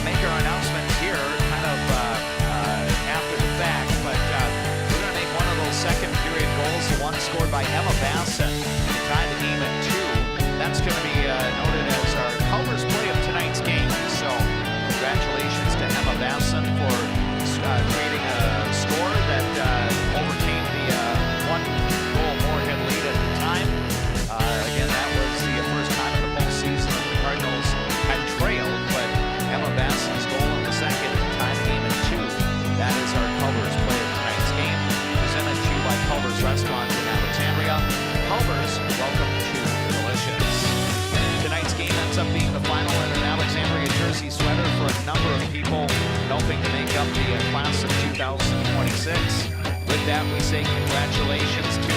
Speaker 1: make our announcement here kind of after the fact, but we're going to make one of those second period goals, the one scored by Emma Basson, to tie the game at 2. That's going to be noted as our Culver's play of tonight's game. So congratulations to Emma Basson for creating a score that overcame the 1-goal Moorhead lead at the time. Again, that was the first time in the postseason that the Cardinals had trailed, but Emma Basson's goal in the second to tie the game at 2. That is our Culver's play of tonight's game, presented to you by Culver's Restaurant in Alexandria. Culver's, welcome to Delicious. Tonight's game ends up being the final in an Alexandria jersey sweater for a number of people helping to make up the class of 2026. With that, we say congratulations to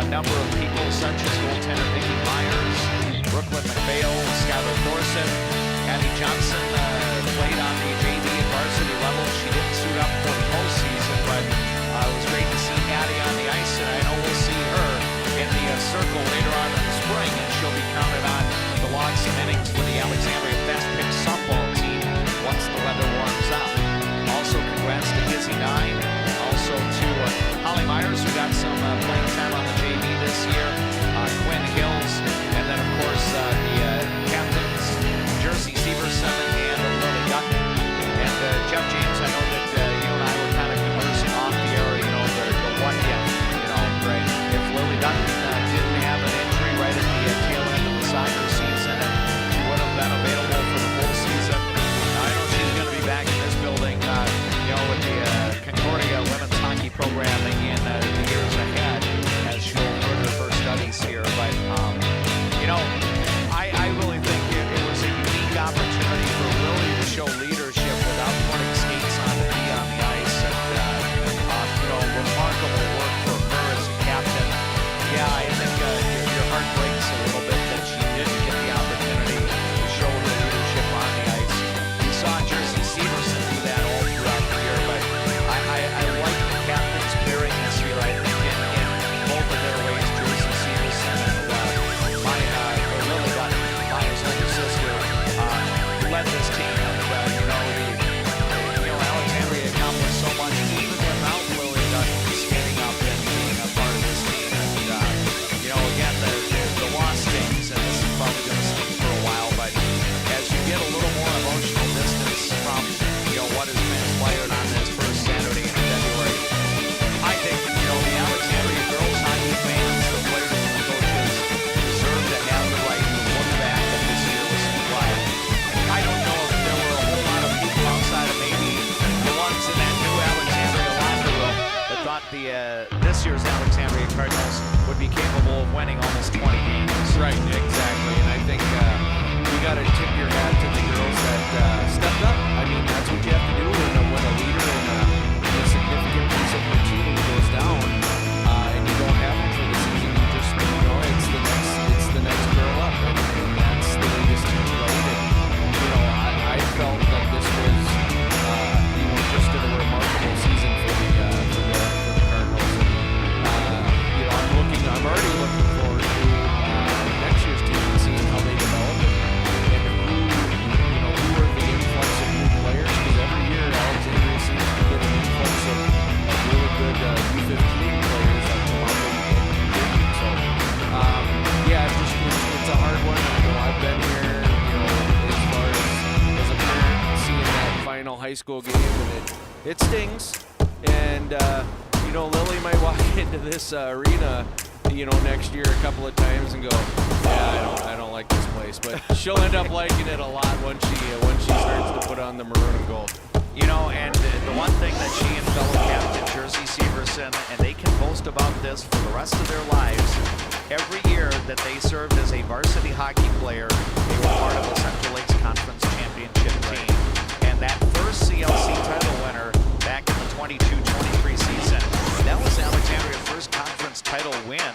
Speaker 1: a number of people such as goaltender Vicky Myers, Brooklyn McPhail, Skylar Thorson, Abby Johnson played on the JV and varsity level. She didn't suit up for the postseason, but it was great to see Addie on the ice, and I know we'll see her in the circle later on in the spring, and she'll be counted on to log some innings for the Alexandria Fast Pitch softball team once the weather warms Izzy Nye. Also to Holly Myers, who got some playing time on the JV this year. Quinn Hills, and then of course the captains, Jersey Severson and Lily Dutton. And Jeff James, I know that you and I were kind of conversing off the air, the what if, right? If Lily Dutton didn't have an injury right at the tail end of the soccer season, and she would have been available for the full season. I know she's going to be back in this building, with the Concordia women's hockey program in the years ahead as she'll further her studies here. But, I really think it was a unique opportunity for Lily to show leadership without putting skates on the ice. And, remarkable work for her as a captain. Yeah, I think your heart breaks a little bit that she didn't get the opportunity to show her leadership on the ice. We saw Jersey Severson do that all throughout the year, but I like the captains pairing this year. I think in both of their ways, Jersey Severson and Lily Dutton, Maya's older sister, led this team. Alexandria accomplished so much even without Lily Dutton standing up and being a part of this team. And again, the loss stings, and this is probably going to sting for a while. But as you get a little more emotional distance from what has transpired on this first Saturday in February, I think the Alexandria girls hockey fans, the players and the coaches deserve to have the right to look back at this year with some pride. I don't know if there were a whole lot of people outside of maybe the ones in that new Alexandria locker room that thought this year's Alexandria Cardinals would be capable of winning almost 20 games.
Speaker 2: Right, exactly. And I think you got to tip your hat to the girls that stepped up. I mean, that's what you have to do when a leader and a significant piece of your team goes down, and you don't have them for the season. You just, it's the next girl up, and that's the way this team played. And I felt that this was just a remarkable season for the Cardinals. And I'm already looking forward to next year's team and seeing how they develop and who are the influx of new players, because every year Alexandria seems to get an influx of really good U15 players that come up and contribute. So it's a hard one. I've been here as far as a parent seeing that final high school game, and it stings. And Lily might walk into this arena next year a couple of times and go, I don't like this place, but she'll end up liking it a lot once she starts to put on the maroon and gold.
Speaker 1: And the one thing that she and fellow captain Jersey Severson, and they can boast about this for the rest of their lives, every year that they served as a varsity hockey player, they were part of the Central Lakes Conference Championship team. And that first CLC title winner back in the 22-23 season, that was Alexandria's first conference title win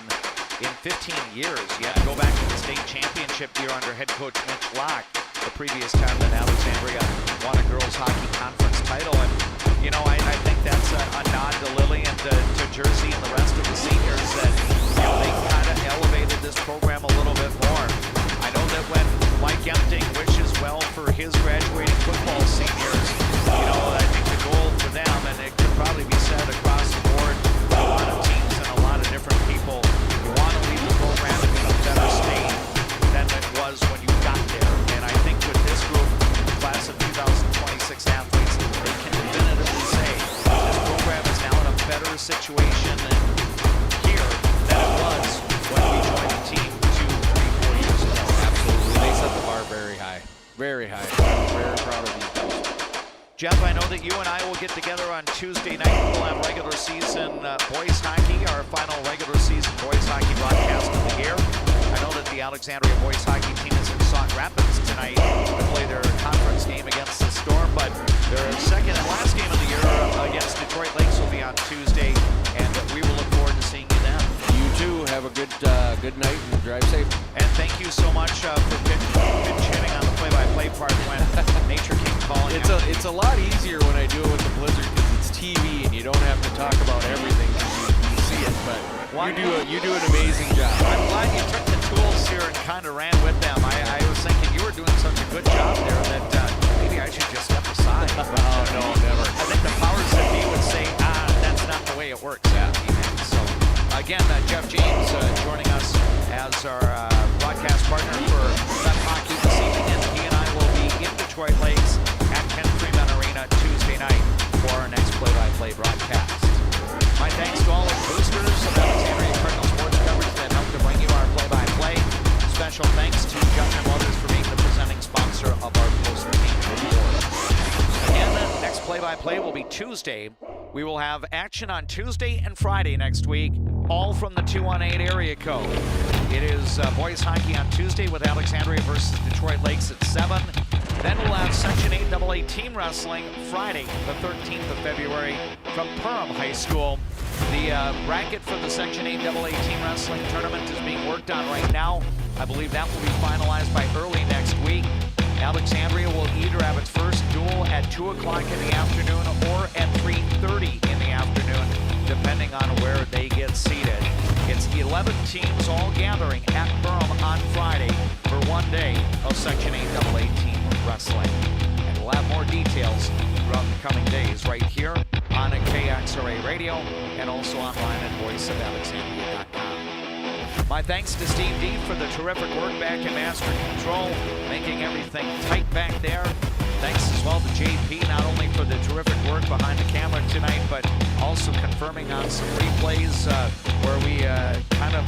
Speaker 1: in 15 years. You have to go back to the state championship year under head coach Mitch Locke, the previous time that Alexandria won a girls hockey conference title. And I think that's a nod to Lily and to Jersey and the rest of the seniors that they kind of elevated this program a little bit more. I know that when Mike Empting wishes well for his graduating football seniors, I think the goal for them, and it could probably be said across the board, a lot of teams and a lot of different people, you want to leave the program in a better state than it was when you got there. And I think with this group, class of 2026 athletes, they can definitively say this program is now in a better situation here than it was when we joined the team 2, 3, 4 years ago.
Speaker 2: Absolutely. They set the bar very high. Very high. I'm very proud of these guys.
Speaker 1: Jeff, I know that you and I will get together on Tuesday night. We'll have regular season boys hockey, our final regular season boys hockey broadcast of the year. I know that the Alexandria boys hockey team is in Sauk Rapids tonight to play their conference game against the Storm, but their second and last game of the year against Detroit Lakes will be on Tuesday, and we will look forward to seeing you then.
Speaker 2: You too. Have a good night and drive safe.
Speaker 1: And thank you so much for pitching on the play-by-play part when Nature King calling.
Speaker 2: It's a lot easier when I do it with the Blizzard because it's TV and you don't have to talk about everything. You see it, but you do an amazing job.
Speaker 1: I'm glad you took the tools here and kind of ran with them. I was thinking you were doing such a good job there that maybe I should just step aside.
Speaker 2: No, never.
Speaker 1: I think the powers that be would works at Pregame. So again, Jeff James joining us as our broadcast partner for Fed Hockey this evening, and he and I will be in Detroit Lakes at Ken Freeman Arena Tuesday night for our next play-by-play broadcast. My thanks to all the boosters of Alexandria Cardinals sports coverage that helped to bring you our play-by-play. Special thanks to Gutner Motors for being the presenting sponsor of our post-game report. Again, next play-by-play will be Tuesday. We will have action on Tuesday and Friday next week, all from the 218 area code. It is boys hockey on Tuesday with Alexandria versus Detroit Lakes at 7. Then we'll have Section 8 AA team wrestling Friday, the 13th of February from Perham High School. The bracket for the Section 8 AA team wrestling tournament is being worked on right now. I believe that will be finalized by early next week. Alexandria will either have its first duel at 2 o'clock in the afternoon or at 3:30 in the afternoon, depending on where they get seated. It's 11 teams all gathering at Perham on Friday for one day of Section 8 AA team wrestling. And we'll have more details throughout the coming days right here on KXRA Radio and also online at voiceofalexandria.com. My thanks to Steve D for the terrific work back in master control, making everything tight back there. Thanks as well to JP, not only for the terrific work behind the camera tonight, but also confirming on some replays where we kind of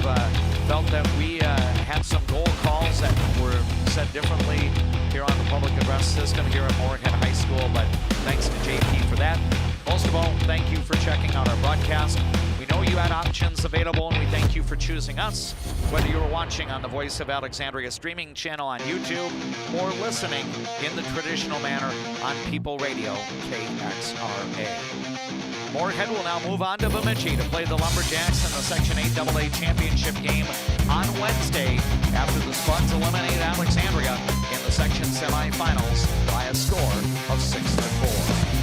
Speaker 1: felt that we had some goal calls that were said differently here on the public address system here at Moorhead High School, but thanks to JP for that. Most of all, thank you for checking out our broadcast. We know you had options available, and we thank you for choosing us, whether you were watching on the Voice of Alexandria streaming channel on YouTube or listening in the traditional manner on People Radio, KXRA. Moorhead will now move on to Bemidji to play the Lumberjacks in the Section 8 AA championship game on Wednesday after the Spuds eliminate Alexandria in the section semifinals by a score of 6-4.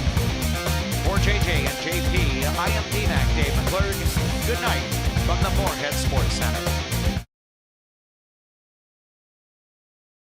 Speaker 1: For JJ and JP, I am DMAC Dave McClurg. Good night from the Moorhead Sports Center.